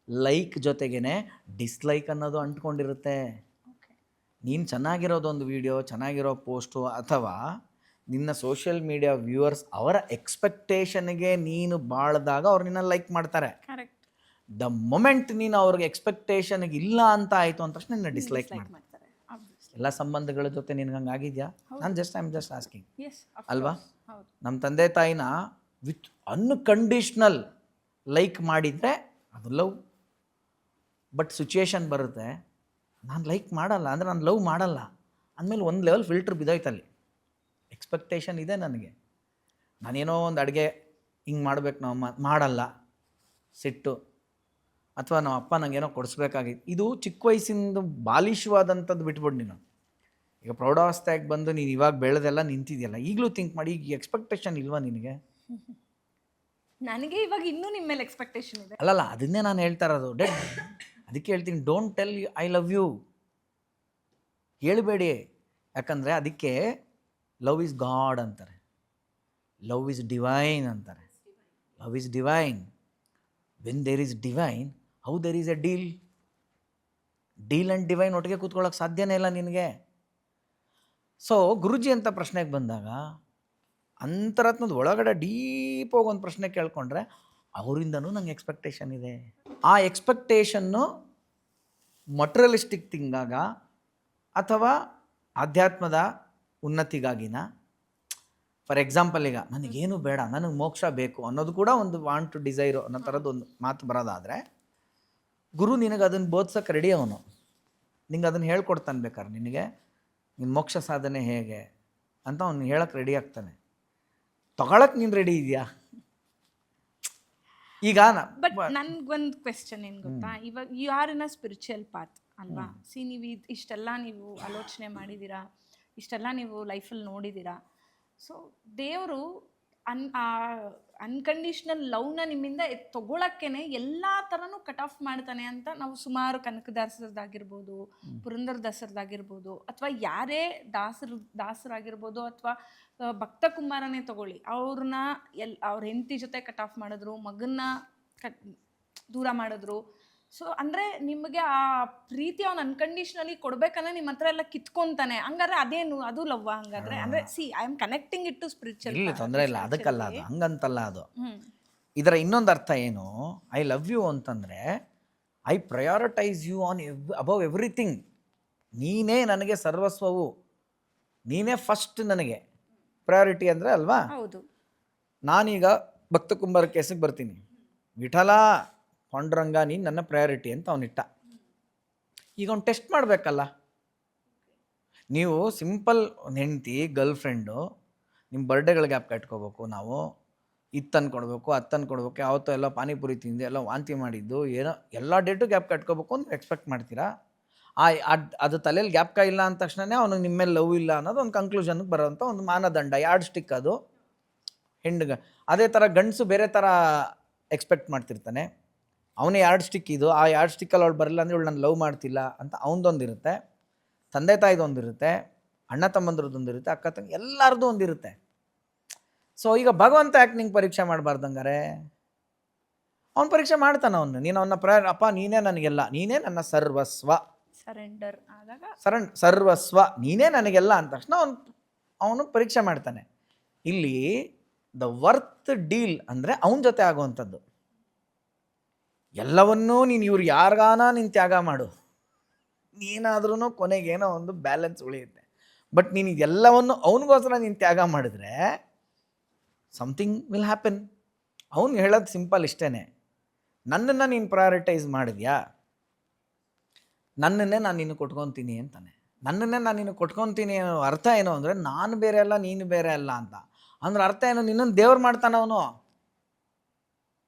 ಲೈಕ್ ಜೊತೆಗೇ ಡಿಸ್ಲೈಕ್ ಅನ್ನೋದು ಅಂಟ್ಕೊಂಡಿರುತ್ತೆ. ನೀನು ಚೆನ್ನಾಗಿರೋದೊಂದು ವಿಡಿಯೋ, ಚೆನ್ನಾಗಿರೋ ಪೋಸ್ಟು, ಅಥವಾ ನಿನ್ನ ಸೋಷಿಯಲ್ ಮೀಡಿಯಾ ವ್ಯೂವರ್ಸ್ ಅವರ ಎಕ್ಸ್ಪೆಕ್ಟೇಷನ್ಗೆ ನೀನು ಬಾಳ್ದಾಗ ಅವ್ರು ನಿನ್ನ ಲೈಕ್ ಮಾಡ್ತಾರೆ. ಕರೆಕ್ಟ್. ದ ಮೊಮೆಂಟ್ ನೀನು ಅವ್ರಿಗೆ ಎಕ್ಸ್ಪೆಕ್ಟೇಷನ್ಗೆ ಇಲ್ಲ ಅಂತ ಆಯಿತು ಅಂದ ತಕ್ಷಣ ನಿನ್ನ ಡಿಸ್ಲೈಕ್ ಮಾಡ್ತಾರೆ. ಎಲ್ಲ ಸಂಬಂಧಗಳ ಜೊತೆ ನಿನ್ಗೆ ಹಂಗೆ ಆಗಿದೆಯಾ? ನಾನು ಐ ಆಮ್ ಜಸ್ಟ್ ಆಸ್ಕಿಂಗ್ ಅಲ್ವಾ? ನಮ್ಮ ತಂದೆ ತಾಯಿನ ವಿತ್ ಅನ್ಕಂಡೀಷ್ನಲ್ ಲೈಕ್ ಮಾಡಿದರೆ ಅದು ಲವ್. ಬಟ್ ಸಿಚುಯೇಷನ್ ಬರುತ್ತೆ, ನಾನು ಲೈಕ್ ಮಾಡಲ್ಲ ಅಂದರೆ ನಾನು ಲವ್ ಮಾಡಲ್ಲ ಅಂದಮೇಲೆ ಒಂದು ಲೆವೆಲ್ ಫಿಲ್ಟ್ರ್ ಬಿದ್ದೋಯ್ತಲ್ಲಿ. ಎಕ್ಸ್ಪೆಕ್ಟೇಷನ್ ಇದೆ ನನಗೆ, ನಾನೇನೋ ಒಂದು ಅಡುಗೆ ಹಿಂಗೆ ಮಾಡ್ಬೇಕು, ನಾವು ಮಾಡಲ್ಲ, ಸಿಟ್ಟು, ಅಥವಾ ನಮ್ಮ ಅಪ್ಪ ನನಗೇನೋ ಕೊಡಿಸ್ಬೇಕಾಗಿತ್ತು. ಇದು ಚಿಕ್ಕ ವಯಸ್ಸಿಂದ ಬಾಲಿಶವಾದಂಥದ್ದು ಬಿಟ್ಬಿಡು. ನೀನು ಈಗ ಪ್ರೌಢಾವಸ್ಥೆಗೆ ಬಂದು ನೀನು ಇವಾಗ ಬೆಳೆದೆಲ್ಲ ನಿಂತಿದೆಯಲ್ಲ, ಈಗಲೂ ಥಿಂಕ್ ಮಾಡಿ, ಈಗ ಎಕ್ಸ್ಪೆಕ್ಟೇಷನ್ ಇಲ್ವಾ ನಿನಗೆ? ನನಗೆ ಇವಾಗ ಇನ್ನೂ ನಿಮ್ಮ ಮೇಲೆ ಎಕ್ಸ್ಪೆಕ್ಟೇಷನ್ ಇದೆ. ಅಲ್ಲಲ್ಲ, ಅದನ್ನೇ ನಾನು ಹೇಳ್ತಾ ಇರೋದು. ಅದಕ್ಕೆ ಹೇಳ್ತೀನಿ, don't tell I love you, ಹೇಳಬೇಡಿ. ಯಾಕಂದರೆ ಅದಕ್ಕೆ ಲವ್ ಈಸ್ ಗಾಡ್ ಅಂತಾರೆ, ಲವ್ ಈಸ್ ಡಿವೈನ್ ಅಂತಾರೆ. Love is divine. When there is divine, how there is a deal. Deal and divine ಒಟ್ಟಿಗೆ ಕೂತ್ಕೊಳ್ಳೋಕೆ ಸಾಧ್ಯನೇ ಇಲ್ಲ ನಿನಗೆ. ಸೊ ಗುರುಜಿ ಅಂತ ಪ್ರಶ್ನೆಗೆ ಬಂದಾಗ ಅಂತರತ್ನದ ಒಳಗಡೆ ಡೀಪ್ ಹೋಗಿ ಒಂದು ಪ್ರಶ್ನೆ ಕೇಳ್ಕೊಂಡ್ರೆ ಅವರಿಂದನೂ ನಂಗೆ ಎಕ್ಸ್ಪೆಕ್ಟೇಷನ್ ಇದೆ. ಆ ಎಕ್ಸ್ಪೆಕ್ಟೇಷನ್ನು ಮಟ್ರಿಯಲಿಸ್ಟಿಕ್ ಥಿಂಗಾಗ ಅಥವಾ ಆಧ್ಯಾತ್ಮದ ಉನ್ನತಿಗಾಗಿನ. ಫಾರ್ ಎಕ್ಸಾಂಪಲ್, ಈಗ ನನಗೇನು ಬೇಡ, ನನಗೆ ಮೋಕ್ಷ ಬೇಕು ಅನ್ನೋದು ಕೂಡ ಒಂದು ವಾಂಟ್ ಟು ಡಿಸೈರು ಅನ್ನೋ ಥರದ್ದು ಒಂದು ಮಾತು ಬರೋದಾದರೆ, ಗುರು ನಿನಗೆ ಅದನ್ನು ಬೋಧಿಸೋಕೆ ರೆಡಿ. ಅವನು ನಿಂಗೆ ಅದನ್ನು ಹೇಳ್ಕೊಡ್ತಾನೆ. ಬೇಕಾದ್ರೆ ನಿನಗೆ ನಿನ್ನ ಮೋಕ್ಷ ಸಾಧನೆ ಹೇಗೆ ಅಂತ ಅವ್ನು ಹೇಳಕ್ಕೆ ರೆಡಿ ಆಗ್ತಾನೆ. ತಗೊಳಕ್ಕೆ ನೀನು ರೆಡಿ ಇದೆಯಾ? ಈಗ ಬಟ್ ನನ್ಗೊಂದು ಕ್ವೆಶ್ಚನ್ ಏನು ಗೊತ್ತಾ, ಇವಾಗ you are in a spiritual path ಅಲ್ವಾ? ಸಿ, ನೀವು ಇಷ್ಟೆಲ್ಲ ನೀವು ಆಲೋಚನೆ ಮಾಡಿದ್ದೀರಾ, ಇಷ್ಟೆಲ್ಲ ನೀವು ಲೈಫಲ್ಲಿ ನೋಡಿದ್ದೀರಾ. ಸೊ ದೇವರು ಅನ್ಕಂಡೀಷ್ನಲ್ ಲವ್ನ ನಿಮ್ಮಿಂದ ತಗೊಳಕ್ಕೇನೆ ಎಲ್ಲ ಥರನೂ ಕಟ್ ಆಫ್ ಮಾಡ್ತಾನೆ ಅಂತ ನಾವು ಸುಮಾರು ಕನಕದಾಸರದಾಗಿರ್ಬೋದು, ಪುರಂದರದಾಸರದಾಗಿರ್ಬೋದು, ಅಥವಾ ಯಾರೇ ದಾಸರಾಗಿರ್ಬೋದು, ಅಥವಾ ಭಕ್ತ ಕುಮಾರನೇ ತಗೊಳ್ಳಿ, ಅವ್ರನ್ನ ಅವ್ರ ಹೆಂಡತಿ ಜೊತೆ ಕಟ್ ಆಫ್ ಮಾಡಿದ್ರು, ಮಗನ್ನ ದೂರ ಮಾಡಿದ್ರು. ಸೊ ಅಂದರೆ ನಿಮಗೆ ಆ ಪ್ರೀತಿ ಅವ್ನು ಅನ್ಕಂಡೀಷ್ನಲಿ ಕೊಡ್ಬೇಕಂದ್ರೆ ನಿಮ್ಮ ಹತ್ರ ಎಲ್ಲ ಕಿತ್ಕೊಂತಾನೆ. ಹಂಗಾದ್ರೆ ಅದೇನು ಅದು ಲವ್ವಾ? ಹಂಗಾದ್ರೆ ಅಂದರೆ see, I am connecting it to spiritual. ಇಲ್ಲ, ತೊಂದರೆ ಇಲ್ಲ, ಅದಕ್ಕಲ್ಲ, ಅದು ಹಂಗಂತಲ್ಲ. ಅದು ಇದರ ಇನ್ನೊಂದು ಅರ್ಥ ಏನು, ಐ ಲವ್ ಯು ಅಂತಂದರೆ I prioritise you on above everything. ನೀನೇ ನನಗೆ ಸರ್ವಸ್ವವು, ನೀನೇ ಫಸ್ಟ್ ನನಗೆ ಪ್ರಯಾರಿಟಿ ಅಂದರೆ ಅಲ್ವಾ? ಹೌದು. ನಾನೀಗ ಭಕ್ತ ಕುಂಬಾರ ಕೇಸಿಗೆ ಬರ್ತೀನಿ, ವಿಠಲ ಪಾಂಡುರಂಗ ನೀನು ನನ್ನ ಪ್ರಯಾರಿಟಿ ಅಂತ ಅವನಿಟ್ಟ. ಈಗ ಅವ್ನು ಟೆಸ್ಟ್ ಮಾಡಬೇಕಲ್ಲ. ನೀವು ಸಿಂಪಲ್ ಹೆಂಡ್ತಿ, ಗರ್ಲ್ ಫ್ರೆಂಡು, ನಿಮ್ಮ ಬರ್ಡೇಗಳಿಗೆ ಗ್ಯಾಪ್ ಕಟ್ಕೋಬೇಕು, ನಾವು ಇದು ತಂದು ಕೊಡಬೇಕು, ಅದು ತಂದು ಕೊಡಬೇಕು, ಯಾವತ್ತೋ ಎಲ್ಲ ಪಾನಿಪುರಿ ತಿಂದು ಎಲ್ಲ ವಾಂತಿ ಮಾಡಿದ್ದು ಏನೋ ಎಲ್ಲ ಡೇಟು ಗ್ಯಾಪ್ ಕಟ್ಕೋಬೇಕು ಅಂತ ಎಕ್ಸ್ಪೆಕ್ಟ್ ಮಾಡ್ತೀರಾ. ಅದು ತಲೆಯಲ್ಲಿ ಗ್ಯಾಪ್ಕ ಇಲ್ಲ ಅಂದ ತಕ್ಷಣ ಅವನಿಗೆ ನಿಮ್ಮ ಮೇಲೆ ಲವ್ ಇಲ್ಲ ಅನ್ನೋದು ಒಂದು ಕನ್ಕ್ಲೂಷನ್ಗೆ ಬರೋಂಥ ಒಂದು ಮಾನದಂಡ, ಯಾರ್ಡ್ ಸ್ಟಿಕ್ ಅದು ಹೆಣ್ಣಿಗೆ. ಅದೇ ಥರ ಗಂಡಸು ಬೇರೆ ಥರ ಎಕ್ಸ್ಪೆಕ್ಟ್ ಮಾಡ್ತಿರ್ತಾನೆ. ಅವನೇ ಯಾರ್ಡ್ ಸ್ಟಿಕ್ ಇದು, ಆ ಯಾರ್ಡ್ ಸ್ಟಿಕ್ಕಲ್ಲಿ ಅವಳು ಬರಲಿಲ್ಲ ಅಂದರೆ ಇವಳು ನಾನು ಲವ್ ಮಾಡ್ತಿಲ್ಲ ಅಂತ ಅವನದೊಂದಿರುತ್ತೆ, ತಂದೆ ತಾಯಿದೊಂದಿರುತ್ತೆ, ಅಣ್ಣ ತಮ್ಮಂದ್ರದ್ದೊಂದಿರುತ್ತೆ, ಅಕ್ಕ ತಂಗಿ ಎಲ್ಲರದ್ದು ಒಂದಿರುತ್ತೆ. ಸೊ ಈಗ ಭಗವಂತ ಯಾಕೆ ನಿಂಗೆ ಪರೀಕ್ಷೆ ಮಾಡಬಾರ್ದಂಗಾರೆ? ಅವ್ನು ಪರೀಕ್ಷೆ ಮಾಡ್ತಾನೆ. ಅವನು ನೀನು ಅವನ ಅಪ್ಪ ನೀನೇ ನನಗೆಲ್ಲ, ನೀನೇ ನನ್ನ ಸರ್ವಸ್ವ, ಸರೆಂಡರ್ ಆದಾಗ ಸರ್ವಸ್ವ ನೀನೇ ನನಗೆಲ್ಲ ಅಂದ ತಕ್ಷಣ ಅವನು ಪರೀಕ್ಷೆ ಮಾಡ್ತಾನೆ. ಇಲ್ಲಿ ದ ವರ್ತ್ ಡೀಲ್ ಅಂದರೆ ಅವನ ಜೊತೆ ಆಗುವಂಥದ್ದು. ಎಲ್ಲವನ್ನೂ ನೀನು ಇವ್ರು ಯಾರಿಗಾನ ನೀನು ತ್ಯಾಗ ಮಾಡು, ನೀನಾದ್ರೂ ಕೊನೆಗೇನೋ ಒಂದು ಬ್ಯಾಲೆನ್ಸ್ ಉಳಿಯುತ್ತೆ. ಬಟ್ ನೀನು ಇದೆಲ್ಲವನ್ನು ಅವನಿಗೋಸ್ಕರ ನೀನು ತ್ಯಾಗ ಮಾಡಿದ್ರೆ ಸಮಥಿಂಗ್ ವಿಲ್ ಹ್ಯಾಪನ್. ಅವನು ಹೇಳೋದು ಸಿಂಪಲ್ ಇಷ್ಟೇ, ನನ್ನನ್ನು ನೀನು ಪ್ರಯಾರಿಟೈಸ್ ಮಾಡಿದ್ಯಾ, ನನ್ನನ್ನೇ ನಾನು ನಿನ್ನ ಕೊಟ್ಕೊತೀನಿ ಅಂತಾನೆ. ನನ್ನನ್ನೇ ನಾನು ನಿನ್ನ ಕೊಟ್ಕೊತೀನಿ ಅನ್ನೋ ಅರ್ಥ ಏನು ಅಂದರೆ ನಾನು ಬೇರೆ ಅಲ್ಲ ನೀನು ಬೇರೆ ಅಲ್ಲ ಅಂತ. ಅಂದ್ರೆ ಅರ್ಥ ಏನು, ನಿನ್ನನ್ನು ದೇವ್ರು ಮಾಡ್ತಾನೆ ಅವನು.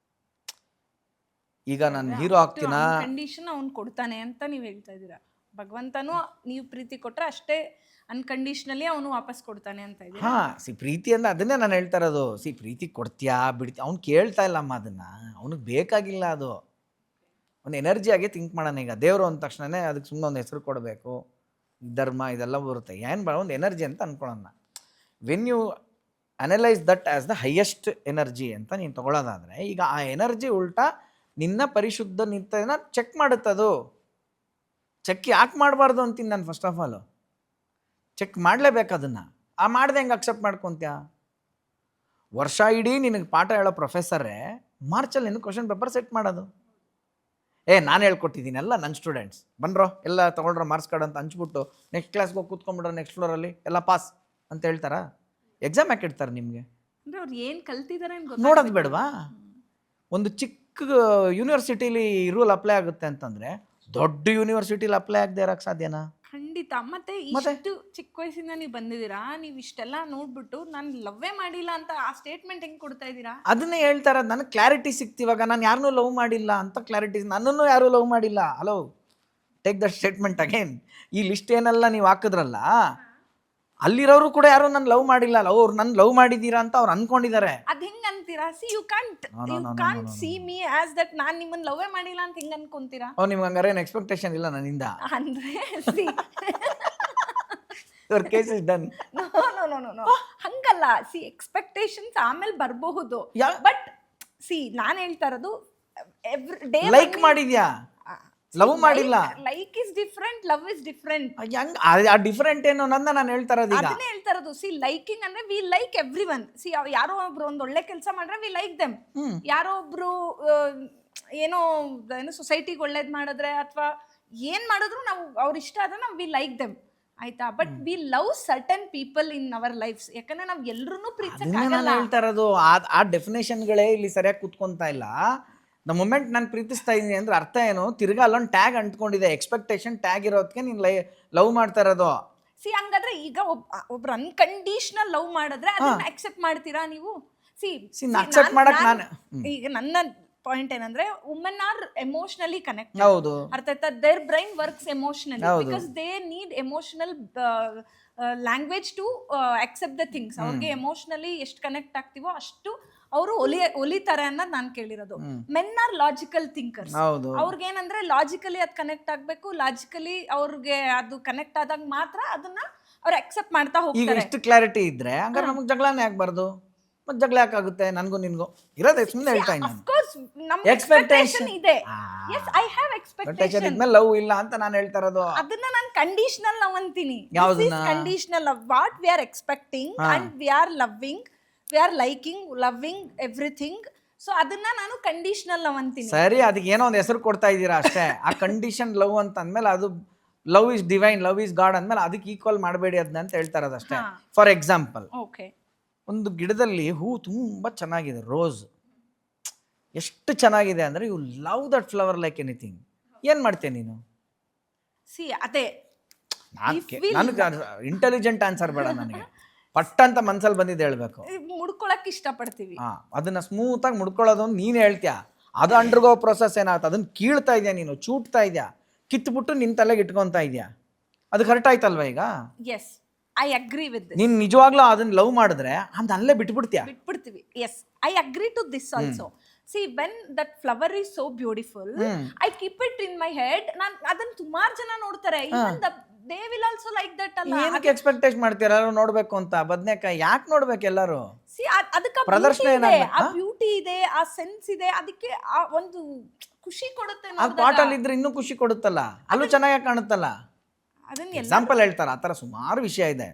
ಈಗ ನಾನು ಹೀರೋ ಆಗ್ತೀನಾ? ಕಂಡೀಷನ್ ಅವ್ನು ಕೊಡ್ತಾನೆ ಅಂತ ನೀವು ಹೇಳ್ತಾ ಇದ್ದೀರಾ. ಭಗವಂತನೂ ನೀವು ಪ್ರೀತಿ ಕೊಟ್ರೆ ಅಷ್ಟೇ ಅನ್ಕಂಡೀಷನಲಿ ಅವನು ವಾಪಸ್ ಕೊಡ್ತಾನೆ ಅಂತ ಇದ್ದೀರಾ. ಹಾಂ, ಪ್ರೀತಿ ಅಂದ್ರೆ ಅದನ್ನೇ ನಾನು ಹೇಳ್ತಾ ಇರೋದು. ಪ್ರೀತಿ ಕೊಡ್ತೀಯಾ ಬಿಡ್ತೀಯ, ಅವ್ನು ಕೇಳ್ತಾ ಇಲ್ಲಮ್ಮ ಅದನ್ನು, ಅವ್ನಿಗೆ ಬೇಕಾಗಿಲ್ಲ ಅದು. ಒಂದು ಎನರ್ಜಿಯಾಗೆ ಥಿಂಕ್ ಮಾಡೋಣ. ಈಗ ದೇವರು ಅಂದ ತಕ್ಷಣನೇ ಅದಕ್ಕೆ ಸುಮ್ಮನೆ ಒಂದು ಹೆಸರು ಕೊಡಬೇಕು, ಧರ್ಮ ಇದೆಲ್ಲ ಬರುತ್ತೆ. ಏನು ಒಂದು ಎನರ್ಜಿ ಅಂತ ಅಂದ್ಕೊಳ್ಳೋಣ. When you analyse that as the highest energy ಅಂತ ನೀನು ತೊಗೊಳ್ಳೋದಾದರೆ, ಈಗ ಆ ಎನರ್ಜಿ ಉಲ್ಟಾ ನಿನ್ನ ಪರಿಶುದ್ಧ ನಿತ್ಯನ ಚೆಕ್ ಮಾಡುತ್ತದು. ಚೆಕ್ ಯಾಕೆ ಮಾಡಬಾರ್ದು ಅಂತೀನಿ ನಾನು. ಫಸ್ಟ್ ಆಫ್ ಆಲು ಚೆಕ್ ಮಾಡಲೇಬೇಕು ಅದನ್ನು. ಮಾಡದೆ ಹೆಂಗೆ ಅಕ್ಸೆಪ್ಟ್ ಮಾಡ್ಕೊತೀಯ? ವರ್ಷ ಇಡೀ ನಿನಗೆ ಪಾಠ ಹೇಳೋ ಪ್ರೊಫೆಸರೇ ಮಾರ್ಚಲ್ಲಿ ನಿನಗೆ ಕ್ವಶನ್ ಪೇಪರ್ ಸೆಟ್ ಮಾಡೋದು. ನಾನು ಹೇಳ್ಕೊಟ್ಟಿದ್ದೀನಿ ಎಲ್ಲ ನನ್ನ ಸ್ಟೂಡೆಂಟ್ಸ್ ಬನ್ರೋ ಎಲ್ಲ ತೊಗೊಳ್ರೋ ಮಾರ್ಕ್ಸ್ ಕಾರ್ಡ್ ಅಂತ ಹಂಚ್ಬಿಟ್ಟು ನೆಕ್ಸ್ಟ್ ಕ್ಲಾಸ್ಗೆ ಹೋಗಿ ಕೂತ್ಕೊಂಡ್ಬಿಡ್ರೋ ನೆಕ್ಸ್ಟ್ ಫ್ಲೋರಲ್ಲಿ ಎಲ್ಲ ಪಾಸ್ ಅಂತ ಹೇಳ್ತಾರಾ? ಎಕ್ಸಾಮ್ ಯಾಕೆ ಇಡ್ತಾರೆ ನಿಮಗೆ? ಅಂದ್ರೆ ಅವ್ರು ಏನು ಕಲ್ತಿದ್ದಾರೆ ನೋಡೋದು ಬೇಡವಾ? ಒಂದು ಚಿಕ್ಕ ಯೂನಿವರ್ಸಿಟಿಲಿ ರೂಲ್ ಅಪ್ಲೈ ಆಗುತ್ತೆ ಅಂತಂದರೆ ದೊಡ್ಡ ಯೂನಿವರ್ಸಿಟಿಲಿ ಅಪ್ಲೈ ಆಗದೆ ಇರೋಕ್ಕೆ ಸಾಧ್ಯನಾ? ಖಂಡಿತ. ಮತ್ತೆ ಇಷ್ಟು ಚಿಕ್ಕ ವಯಸ್ಸಿಂದ ನೀವು ಬಂದಿದ್ದೀರಾ, ನೀವು ಇಷ್ಟೆಲ್ಲ ನೋಡ್ಬಿಟ್ಟು ನಾನು ಲವ್ವೇ ಮಾಡಿಲ್ಲ ಅಂತ ಆ ಸ್ಟೇಟ್ಮೆಂಟ್ ಹೆಂಗೆ ಕೊಡ್ತಾ ಇದ್ದೀರಾ? ಅದನ್ನೇ ಹೇಳ್ತಾ ಇರೋದು. ನನಗೆ ಕ್ಲಾರಿಟಿ ಸಿಕ್ತಿವಾಗ ನಾನು ಯಾರನ್ನೂ ಲವ್ ಮಾಡಿಲ್ಲ ಅಂತ ಕ್ಲಾರಿಟಿ. ನನ್ನನ್ನು ಯಾರೂ ಲವ್ ಮಾಡಿಲ್ಲ. Hello, take that statement again. ಈ ಲಿಸ್ಟ್ ಏನೆಲ್ಲ ನೀವು ಹಾಕಿದ್ರಲ್ಲ, ಅಲ್ಲಿರೋರು ಕೂಡ ಯಾರು ನನ್ನ ಲವ್ ಮಾಡಿಲ್ಲ. ಅವ್ರು ನನ್ನ ಲವ್ ಮಾಡಿದ್ದೀರಾ ಅಂತ ಅವ್ರು ಅನ್ಕೊಂಡಿದ್ದಾರೆ. ಅದು ಹೆಂಗೆ ಅಂತೀರಾ? See you can't see me as that ನಾನು ನಿಮ್ಮನ್ನು ಲವ್ವೇ ಮಾಡಿಲ್ಲ ಅಂತ ಹೆಂಗೆ ಅನ್ಕೊಂತೀರಾ? ನಿಮ್ಗೆ ಹಂಗಾರೆ ಏನು ಎಕ್ಸ್ಪೆಕ್ಟೇಷನ್ ಇಲ್ಲ ನನ್ನಿಂದ ಅಂದ್ರೆ see your case is done. No ಹಂಗಲ್ಲ. ಸಿ ಎಕ್ಸ್ಪೆಕ್ಟೇಷನ್ಸ್ ಆಮೇಲೆ ಬರಬಹುದು. ಬಟ್ ಸಿ ನಾನು ಹೇಳ್ತಾ ಇರೋದು ಎವ್ರಿ ಡೇ ಲೈಕ್ ಮಾಡಿದ್ಯಾ, ಲವ್ ಮಾಡಿಲ್ಲ. Like is different, love is different. ಹೆಂಗ್ ಆ ಡಿಫ್ರೆಂಟ್ ಏನು ಅನ್ನೋದನ್ನ ನಾನು ಹೇಳ್ತಾ ಇರೋದು. ಈಗ ಅದನ್ನೇ ಹೇಳ್ತಾ ಇರೋದು. ಸಿ ಲೈಕಿಂಗ್ ಅಂದ್ರೆ we like every one. C ಯಾರೋ ಒಬ್ರು ಒಂದು ಒಳ್ಳೆ ಕೆಲಸ ಮಾಡ್ರೆ ವಿ ಲೈಕ್ ದೆಮ್. ಯಾರೋ ಒಬ್ರು ಏನೋ ಸೊಸೈಟಿಗೆ ಒಳ್ಳೇದು ಮಾಡಿದ್ರೆ ಅಥವಾ ಏನ್ ಮಾಡಿದ್ರು ನಾವು ಅವ್ರ ಇಷ್ಟ ಆದ್ರೆ ನಾವು ವಿ ಲೈಕ್ ದೆಮ್, ಆಯ್ತಾ? But we love certain people in our lives. ಯಾಕಂದ್ರೆ ನಾವು ಎಲ್ಲರೂ ಪ್ರೀತಿಸಕ್ಕಾಗಲ್ಲ. ಹೇಳ್ತಾ ಇರೋದು ಆ ಡೆಫಿನೇಷನ್ಗಳೇ ಇಲ್ಲಿ ಸರಿಯಾಗಿ ಕುತ್ಕೊಂತಾ ಇಲ್ಲ. ದ ಮೊಮೆಂಟ್ ನಾನು ಪ್ರೀತಿಸ್ತಾ ಇದ್ದೀನಿ ಅಂದ್ರೆ ಅರ್ಥ ಏನು? ತಿರ್ಗಾ ಅಲ್ಲೊಂದು ಟ್ಯಾಗ್ ಅಂಟ್ಕೊಂಡಿದೆ, ಎಕ್ಸ್ಪೆಕ್ಟೇಷನ್ ಟ್ಯಾಗ್ ಇರೋದಕ್ಕೆ ನೀನು ಲವ್ ಮಾಡ್ತಾ ಇರೋದು. ಸಿ ಹಂಗಾದ್ರೆ ಈಗ ಒಬ್ರು ಅನ್ಕಂಡೀಷನಲ್ ಲವ್ ಮಾಡಿದ್ರೆ ಅದನ್ನ ಅಕ್ಸೆಪ್ಟ್ ಮಾಡ್ತೀರಾ ನೀವು? ಅಕ್ಸೆಪ್ಟ್ ಮಾಡಕ್ ನಾನು ಈಗ ನನ್ನ ಪಾಯಿಂಟ್ ಏನಂದ್ರೆ ವುಮೆನ್ ಆರ್ ಎಮೋಷನಲಿ ಕನೆಕ್ಟ್. ಹೌದು, ಅರ್ಥ ಆಯ್ತಾ? Their brain works emotionally because they need emotional language to accept the things. ಅವ್ರಿಗೆ ಎಮೋಷನಲಿ ಎಷ್ಟು ಕನೆಕ್ಟ್ ಆಗ್ತೀವೋ ಅಷ್ಟು ಅವರು ಒಲಿತಾರೆ ಅನ್ನೋದು ನಾನು ಕೇಳಿರೋದು. Men are logical thinkers. ಅವ್ರಿಗೆ ಏನಂದ್ರೆ ಲಾಜಿಕಲಿ ಅದು ಕನೆಕ್ಟ್ ಆಗ್ಬೇಕು, ಲಾಜಿಕಲಿ ಅವ್ರಿಗೆ ಅದು ಕನೆಕ್ಟ್ ಆದಾಗ ಮಾತ್ರ ಅದನ್ನ ಅವ್ರು ಅಕ್ಸೆಪ್ಟ್ ಮಾಡ್ತಾ ಹೋಗ್ತಾರೆ. ಇಷ್ಟು ಕ್ಲಾರಿಟಿ ಇದ್ರೆ ಹಂಗಾರೆ ನಮಗೆ ಜಗಳನೇ ಆಗ್ಬಾರ್ದು. ಮತ್ತೆ ಜಗಳ ಯಾಕಾಗುತ್ತೆ? ನನಗೂ ನಿನ್ಗೂ ಇರೋದೇ ಸುಮ್ಮನೆ ಹೇಳ್ತಾ ಇದ್ದೀನಿ. ಆಫ್ ಕೋರ್ಸ್ ನಮ್ಮ ಎಕ್ಸ್ಪೆಕ್ಟೇಷನ್ ಇದೆ. yes I have expectation. ಇದ್ಮೇಲೆ ಲವ್ ಇಲ್ಲ ಅಂತ ನಾನು ಹೇಳ್ತಾ ಇರೋದು. ಅದನ್ನ ನಾನು ಕಂಡೀಷನಲ್ ಲವ್ ಅಂತೀನಿ. ಯಾವ್ದನ್ನ? Conditional love. What we are expecting and we are loving, we are liking, loving everything. So ಅದನ್ನ ನಾನು ಕಂಡೀಷನಲ್ ಲವ್ ಅಂತೀನಿ. ಸರಿ, ಅದಕ್ಕೆ ಏನೋ ಒಂದು ಹೆಸರು ಕೊಡ್ತಾ ಇದ್ದೀರಾ ಅಷ್ಟೇ. ಆ ಕಂಡೀಷನ್ ಲವ್ ಅಂತ ಅಂದ್ಮೇಲೆ ಅದು love is divine, love is god ಅಂದ್ಮೇಲೆ ಅದಕ್ಕೆ ಈಕ್ವಲ್ ಮಾಡಬೇಡಿ ಅದನ್ನ ಅಂತ ಹೇಳ್ತಾ ಇರೋದು ಅಷ್ಟೇ. ಫಾರ್ ಎಕ್ಸಾಂಪಲ್, ಒಂದು ಗಿಡದಲ್ಲಿ ಹೂ ತುಂಬ ಚೆನ್ನಾಗಿದೆ, ರೋಸ್ ಎಷ್ಟು ಚೆನ್ನಾಗಿದೆ ಅಂದರೆ you love that flower like anything. ಏನು ಮಾಡ್ತೇನೆ ನೀನು? ಸಿ ಅದೇ ನನಗೆ ಇಂಟೆಲಿಜೆಂಟ್ ಆನ್ಸರ್ ಬೇಡ, ನನಗೆ ಪಟ್ಟ ಅಂತ ಮನ್ಸಲ್ಲಿ ಬಂದಿದ್ದು ಹೇಳ್ಬೇಕು. ಮುಡ್ಕೊಳಕ್ ಇಷ್ಟಪಡ್ತೀವಿ. ಅದನ್ನ ಸ್ಮೂತಾಗಿ ಮುಡ್ಕೊಳ್ಳೋದು ನೀನು ಹೇಳ್ತೀಯ. ಅದು ಅಂಡರ್ಗೋ ಪ್ರೊಸೆಸ್ ಏನಾಗುತ್ತೆ, ಅದನ್ನ ಕೀಳ್ತಾ ಇದೆಯಾ ನೀನು, ಚೂಟ್ತಾ ಇದೆಯಾ, ಕಿತ್ಬಿಟ್ಟು ನಿನ್ನ ತಲೆಗೆ ಇಟ್ಕೊತಾ ಇದೆಯಾ? ಅದು ಕರೆಕ್ಟ್ ಆಯ್ತಲ್ವಾ? ಈಗ yes I agree with this. ನೀನು ನಿಜವಾಗ್ಲೂ ಅದನ್ನ ಲವ್ ಮಾಡಿದ್ರೆ ಅಂತ ಅಲ್ಲೇ ಬಿಟ್ಬಿಡ್ತೀವಿ. Yes I agree to this also. See, when that flower is so beautiful, I keep it in my head. ನಾನು ಅದನ್ನ ಸುಮಾರು ಜನ ನೋಡ್ತಾರೆ. Even they will also like that ಅಲ್ಲ. ಏನಕ್ಕೆ ಎಕ್ಸ್ಪೆಕ್ಟೇಷನ್ ಮಾಡ್ತೀರಾ ಎಲ್ಲರೂ ನೋಡ್ಬೇಕು ಅಂತ? ಬದನೆಕಾಯಿ ಯಾಕೆ ನೋಡ್ಬೇಕು ಎಲ್ಲರೂ? See, ಅದಕ್ಕೆ ಪ್ರದರ್ಶನ ಆ ಬ್ಯೂಟಿ ಇದೆ, ಆ ಸೆನ್ಸ್ ಇದೆ, ಅದಕ್ಕೆ ಆ ಒಂದು ಖುಷಿ ಕೊಡುತ್ತೆ. ಆ ಪಾಟಲ್ಲಿ ಇದ್ರೆ ಇನ್ನೂ ಖುಷಿ ಕೊಡುತ್ತಲ್ಲ, ಅಲ್ಲೂ ಚೆನ್ನಾಗಿ ಕಾಣುತ್ತಲ್ಲ. ಎಕ್ಸಾಂಪಲ್ ಹೇಳ್ತಾರೆ, ಆ ಥರ ಸುಮಾರು ವಿಷಯ ಇದೆ.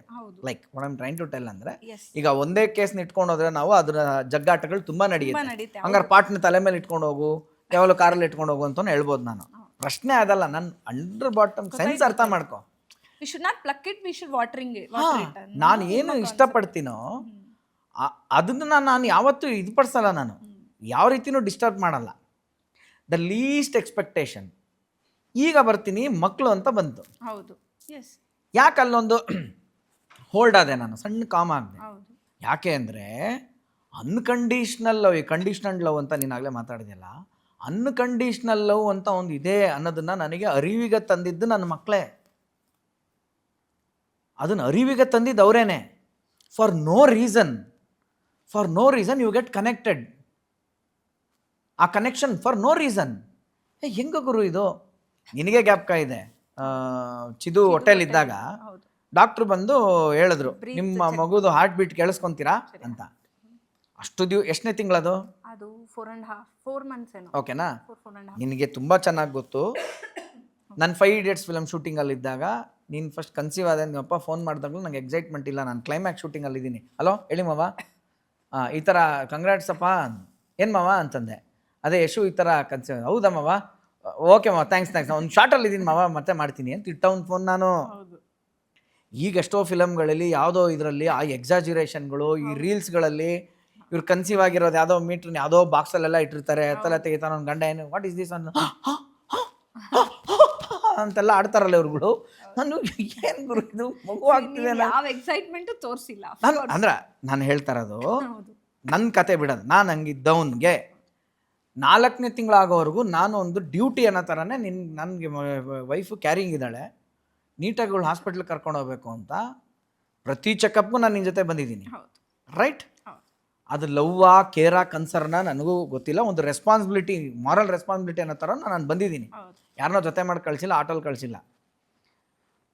Like what I am trying to tell ಅಂದ್ರೆ, ಈಗ ಒಂದೇ ಕೇಸ್ನ ಇಟ್ಕೊಂಡು ಹೋದ್ರೆ ನಾವು ಅದರ ಜಗ್ಗಾಟಗಳು ತುಂಬಾ ನಡೆಯುತ್ತೆ. ಹಂಗಾರೆ ಪಾಟ್ನ ತಲೆ ಮೇಲೆ ಇಟ್ಕೊಂಡು ಹೋಗು, ಯಾವಾಗಲೂ ಕಾರಲ್ಲಿ ಇಟ್ಕೊಂಡು ಹೋಗು ಅಂತ ಹೇಳ್ಬೋದು ನಾನು. ಪ್ರಶ್ನೆ ಅದಲ್ಲ, ನನ್ನ ಅಂಡರ್ ಬಾಟಮ್ ಸೆನ್ಸ್ ಅರ್ಥ ಮಾಡ್ಕೊ. ನಾನು ಏನು ಇಷ್ಟಪಡ್ತೀನೋ ಅದನ್ನ ನಾನು ಯಾವತ್ತೂ ಇದು ಪಡಿಸಲ್ಲ. ನಾನು ಯಾವ ರೀತಿನೂ ಡಿಸ್ಟರ್ಬ್ ಮಾಡಲ್ಲ. The least expectation. ಈಗ ಬರ್ತೀನಿ, ಮಕ್ಕಳು ಅಂತ ಬಂತು. ಹೌದು, ಯಾಕೆ ಅಲ್ಲೊಂದು ಹೋಲ್ಡ್ ಆದೆ, ನಾನು ಸಣ್ಣ ಕಾಮ್ ಆಗಿದೆ. ಯಾಕೆ ಅಂದರೆ ಅನ್ಕಂಡೀಷ್ನಲ್ ಲವ್, ಕಂಡೀಷ್ನಲ್ ಲವ್ ಅಂತ ನೀನಾಗಲೇ ಮಾತಾಡಿದೆಯಲ್ಲ, ಅನ್ಕಂಡೀಷ್ನಲ್ ಲವ್ ಅಂತ ಒಂದು ಇದೆ ಅನ್ನೋದನ್ನು ನನಗೆ ಅರಿವಿಗೆ ತಂದಿದ್ದು ನನ್ನ ಮಕ್ಕಳೇ. ಅದನ್ನು ಅರಿವಿಗೆ ತಂದಿದ್ದು ಅವರೇನೆ. For no reason you get connected. ಆ ಕನೆಕ್ಷನ್ ಫಾರ್ ನೋ ರೀಸನ್. ಹೆಂಗ ಗುರು ಇದು? ನಿನಗೆ ಜ್ಞಾಪಕ ಇದೆ, ಚಿದು ಹೊಟ್ಟೆಲಿದ್ದಾಗ ಡಾಕ್ಟ್ರು ಬಂದು ಹೇಳಿದ್ರು, ನಿಮ್ಮ ಮಗುದು ಹಾರ್ಟ್ ಬೀಟ್ ಕೇಳಿಸ್ಕೊಂತೀರಾ ಅಂತ. ಅಷ್ಟು ಎಷ್ಟನೇ ತಿಂಗಳದು? ಅದು 4 months ಏನೋ. ಓಕೆನಾ? ನಿನಗೆ ತುಂಬ ಚೆನ್ನಾಗಿ ಗೊತ್ತು. ನಾನು 5 Idiots ಫಿಲಮ್ ಶೂಟಿಂಗಲ್ಲಿದ್ದಾಗ ನೀನು ಫಸ್ಟ್ ಕನ್ಸೀವ್ ಆದ ನಿಮ್ಮಪ್ಪ ಫೋನ್ ಮಾಡಿದಾಗಲೂ ನಂಗೆ ಎಕ್ಸೈಟ್ಮೆಂಟ್ ಇಲ್ಲ, ನಾನು ಕ್ಲೈಮ್ಯಾಕ್ಸ್ ಶೂಟಿಂಗಲ್ಲಿದ್ದೀನಿ. ಹಲೋ ಹೇಳಿ ಮಾವ, ಈ ಥರ ಕಂಗ್ರಾಟ್ಸ್ ಅಪ್ಪ. ಏನು ಮಾವ ಅಂತಂದೆ. ಅದೇ ಯಶು ಈ ಥರ ಕನ್ಸೀವ್. ಹೌದಾ ಮಾವ? ಓಕೆ ಮಾವ, ಥ್ಯಾಂಕ್ಸ್ ಒಂದು ಶಾರ್ಟಲ್ಲಿದ್ದೀನಿ ಮಾವ, ಮತ್ತೆ ಮಾಡ್ತೀನಿ ಅಂತ ಇಟ್ಟವ್ನ ಫೋನ್ ನಾನು. ಈಗ ಎಷ್ಟೋ ಫಿಲಮ್ಗಳಲ್ಲಿ ಯಾವುದೋ ಇದರಲ್ಲಿ ಆ ಎಕ್ಸಾಜುರೇಷನ್ಗಳು, ಈ ರೀಲ್ಸ್ಗಳಲ್ಲಿ ಇವ್ರು ಕನ್ಸೀವ್ ಆಗಿರೋದು ಯಾವುದೋ ಮೀಟ್ರ್ ಯಾವುದೋ ಬಾಕ್ಸಲ್ಲೆಲ್ಲ ಇಟ್ಟಿರ್ತಾರೆ, ಎತ್ತಲ ತೆಗಿತಾನೆ ಅವ್ನ ಗಂಡ, ಏನು ವಾಟ್ ಇಸ್ ದಿಸ್ ಅಂತೆಲ್ಲ ಆಡ್ತಾರಲ್ಲ ಇವ್ರುಗಳು. ನಾನು ಏನು ಗುರು ಇದು ಮಗು ಆಗ್ತಿದೆ, ಎಕ್ಸೈಟ್ಮೆಂಟ್ ತೋರಿಸಿಲ್ಲ ನಾನು ಹೇಳ್ತಾ ಇರೋದು. ನನ್ನ ಕತೆ ಬಿಡೋದು, ನಾನು ಹಂಗಿದ್ದವನ್ಗೆ 4ನೇ ತಿಂಗಳಾಗೋವರೆಗೂ ನಾನು ಒಂದು ಡ್ಯೂಟಿ ಅನ್ನೋ ಥರನೇ ನನಗೆ ವೈಫು ಕ್ಯಾರಿಂಗ್ ಇದ್ದಾಳೆ, ನೀಟಾಗಿ ಅವಳು ಹಾಸ್ಪಿಟ್ಲಿಗೆ ಕರ್ಕೊಂಡು ಹೋಗ್ಬೇಕು ಅಂತ ಪ್ರತಿ ಚೆಕಪ್ಗೂ ನಾನು ನಿನ್ನ ಜೊತೆ ಬಂದಿದ್ದೀನಿ. ರೈಟ್? ಅದು ಲವ್ವಾ, ಕೇರಾ, ಕನ್ಸರ್ನ ನನಗೂ ಗೊತ್ತಿಲ್ಲ. ಒಂದು ರೆಸ್ಪಾನ್ಸಿಬಿಲಿಟಿ, ಮಾರಲ್ ರೆಸ್ಪಾನ್ಸಿಬಿಲಿಟಿ ಅನ್ನೋ ಥರ ನಾನು ಬಂದಿದ್ದೀನಿ. ಯಾರನ್ನೋ ಜೊತೆ ಮಾಡಿ ಕಳಿಸಿಲ್ಲ, ಆಟೋಲ್ಲಿ ಕಳಿಸಿಲ್ಲ.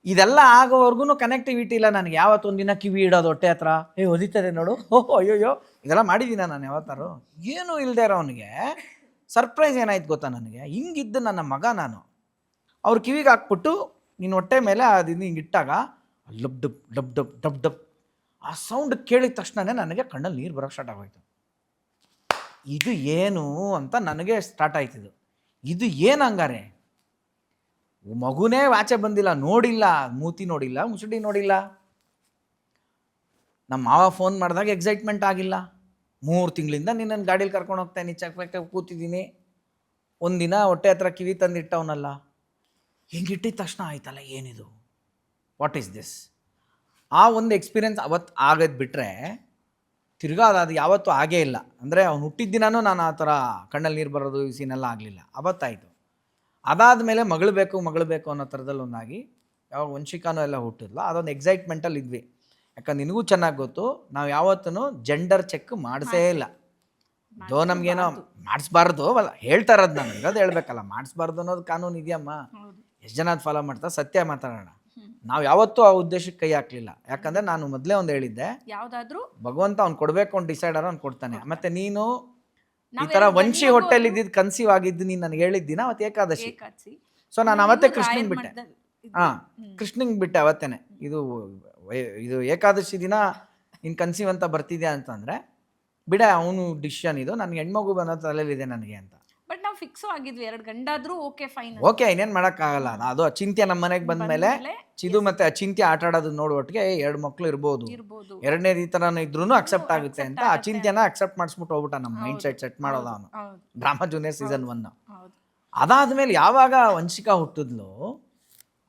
ಇದೆಲ್ಲ ಆಗೋವರೆಗೂ ಕನೆಕ್ಟಿವಿಟಿ ಇಲ್ಲ ನನಗೆ. ಯಾವತ್ತೊಂದಿನ ಕಿವಿ ಇಡೋದು ಹೊಟ್ಟೆ ಹತ್ರ, ಒದಿತದೆ ನೋಡು, ಓಹೋ ಅಯ್ಯೋಯ್ಯೋ, ಇದೆಲ್ಲ ಮಾಡಿದ್ದೀನ ನಾನು ಯಾವತ್ತಾರು. ಏನೂ ಇಲ್ಲದೆ ಇರೋ ಅವನಿಗೆ ಸರ್ಪ್ರೈಸ್ ಏನಾಯ್ತು ಗೊತ್ತಾ ನನಗೆ? ಹಿಂಗಿದ್ದು ನನ್ನ ಮಗ ನಾನು ಅವ್ರ ಕಿವಿಗೆ ಹಾಕ್ಬಿಟ್ಟು ನೀನು ಹೊಟ್ಟೆ ಮೇಲೆ ಅದನ್ನು ಹಿಂಗೆ ಇಟ್ಟಾಗ lub dub dub dub dub dub ಆ ಸೌಂಡ್ ಕೇಳಿದ ತಕ್ಷಣವೇ ನನಗೆ ಕಣ್ಣಲ್ಲಿ ನೀರು ಬರೋಕ್ಕೆ ಸ್ಟಾರ್ಟ್ ಆಗೋಯ್ತು. ಇದು ಏನು ಅಂತ ನನಗೆ ಸ್ಟಾರ್ಟ್ ಆಯ್ತಿದ್ದು. ಇದು ಏನು ಹಂಗಾರೆ? ಮಗುನೇ ಆಚೆ ಬಂದಿಲ್ಲ, ನೋಡಿಲ್ಲ, ಮೂತಿ ನೋಡಿಲ್ಲ, ಮುಸುಡಿ ನೋಡಿಲ್ಲ. ನಮ್ಮ ಮಾವ ಫೋನ್ ಮಾಡಿದಾಗ ಎಕ್ಸೈಟ್ಮೆಂಟ್ ಆಗಿಲ್ಲ. 3 ತಿಂಗಳಿಂದ ನಿನ್ನನ್ನು ಗಾಡೀಲಿ ಕರ್ಕೊಂಡು ಹೋಗ್ತಾನೆ, ಚಕ್ ಕೂತಿದ್ದೀನಿ. ಒಂದಿನ ಹೊಟ್ಟೆ ಹತ್ರ ಕಿವಿ ತಂದಿಟ್ಟವನಲ್ಲ, ಹಿಂಗಿಟ್ಟಿದ ತಕ್ಷಣ ಆಯ್ತಲ್ಲ, ಏನಿದು, ವಾಟ್ ಈಸ್ ದಿಸ್? ಆ ಒಂದು ಎಕ್ಸ್ಪೀರಿಯೆನ್ಸ್ ಅವತ್ತು ಆಗೋದು ಬಿಟ್ಟರೆ ತಿರ್ಗಾ ಅದು ಯಾವತ್ತೂ ಆಗೇ ಇಲ್ಲ. ಅಂದರೆ ಅವ್ನು ಹುಟ್ಟಿದ ದಿನವೂ ನಾನು ಆ ಥರ ಕಣ್ಣಲ್ಲಿ ನೀರು ಬರೋದು ಈ ಸೀನೆಲ್ಲ ಆಗಲಿಲ್ಲ. ಅವತ್ತಾಯಿತು. ಅದಾದಮೇಲೆ ಮಗಳು ಬೇಕು ಅನ್ನೋ ಥರದಲ್ಲಿ ಒಂದಾಗಿ ಯಾವಾಗ ವಂಶಿಕಾನೂ ಎಲ್ಲ ಹುಟ್ಟಿದ್ಲ, ಅದೊಂದು ಎಕ್ಸೈಟ್ಮೆಂಟಲ್ಲಿ ಇದ್ವಿ. ಯಾಕಂದ್ರೆ ನಿನಗೂ ಚೆನ್ನಾಗಿ ಗೊತ್ತು, ನಾವು ಯಾವತ್ತೂ ಜೆಂಡರ್ ಚೆಕ್ ಮಾಡಿಸೇ ಇಲ್ಲ. ದೋ ನಮಗೇನೋ ಮಾಡಿಸ್ಬಾರ್ದು ಅಲ್ಲ, ಹೇಳ್ತಾ ಇರೋದು ನಾನು ಇರೋದು ಹೇಳ್ಬೇಕಲ್ಲ, ಮಾಡಿಸ್ಬಾರ್ದು ಅನ್ನೋದು ಕಾನೂನು ಇದೆಯಮ್ಮ. ಎಷ್ಟು ಜನ ಅದು ಫಾಲೋ ಮಾಡ್ತಾರೆ? ಸತ್ಯ ಮಾತಾಡೋಣ, ನಾವು ಯಾವತ್ತೂ ಆ ಉದ್ದೇಶಕ್ಕೆ ಕೈ ಹಾಕಲಿಲ್ಲ. ಯಾಕಂದರೆ ನಾನು ಮೊದಲೇ ಒಂದು ಹೇಳಿದ್ದೆ, ಯಾವುದಾದ್ರೂ ಭಗವಂತ ಅವ್ನು ಕೊಡಬೇಕು, ಅವ್ನು ಡಿಸೈಡ್ ಆರೋ ಅವ್ನು ಕೊಡ್ತಾನೆ. ಮತ್ತು ನೀನು ಈ ಥರ ವಂಶಿ ಹೊಟ್ಟೆಲಿ ಇದ್ದಿದ್ದು ಕನ್ಸೀವ್ ಆಗಿದ್ದು ನೀನು ನನಗೆ ಹೇಳಿದ್ದಿನ ಅವತ್ತು ಏಕಾದಶಿ. ಸೊ ನಾನು ಅವತ್ತೇ ಕೃಷ್ಣಂಗೆ ಬಿಟ್ಟೆ. ಕೃಷ್ಣಂಗೆ ಬಿಟ್ಟೆ ಅವತ್ತೇನೆ. ಇದು ಏಕಾದಶಿ ದಿನ ನೀನು ಕನ್ಸೀವ್ ಅಂತ ಬರ್ತಿದ್ಯಾ ಅಂತಂದರೆ ಬಿಡ, ಅವನು ಡಿಸಿಷನ್ ಇದು, ನನಗೆ ಹೆಣ್ಮಗು ಬಂದ ತಲೆಯಲ್ಲಿದೆ ನನಗೆ ಅಂತ. ಬಟ್ ನಾವು ಫಿಕ್ಸು ಆಗಿದ್ವಿ, 2 ಗಂಡಾದ್ರೂ ಓಕೆ ಫೈನ್. ಓಕೆ, ಇನ್ನೇನು ಮಾಡೋಕ್ಕಾಗಲ್ಲ. ಅದು ಅಚಿಂತ್ಯ ನಮ್ಮ ಮನೆಗೆ ಬಂದಮೇಲೆ ಚಿದು ಮತ್ತು ಅಚಿಂತ್ಯ ಆಟ ಆಡೋದು ನೋಡುವಟ್ಟಿಗೆ 2 ಮಕ್ಕಳು ಇರ್ಬೋದು, 2ನೇದು ಈ ಥರನೂ ಇದ್ರೂ ಅಕ್ಸೆಪ್ಟ್ ಆಗುತ್ತೆ ಅಂತ ಅಚಿಂತ್ಯನ ಅಕ್ಸೆಪ್ಟ್ ಮಾಡಿಸ್ಬಿಟ್ಟು ಹೋಗ್ಬಿಟ್ಟ. ನಮ್ಮ ಮೈಂಡ್ ಸೆಟ್ ಮಾಡೋದು ಅವನು. Drama junior season 1. ಅದಾದಮೇಲೆ ಯಾವಾಗ ವಂಶಿಕಾ ಹುಟ್ಟಿದ್ಲು,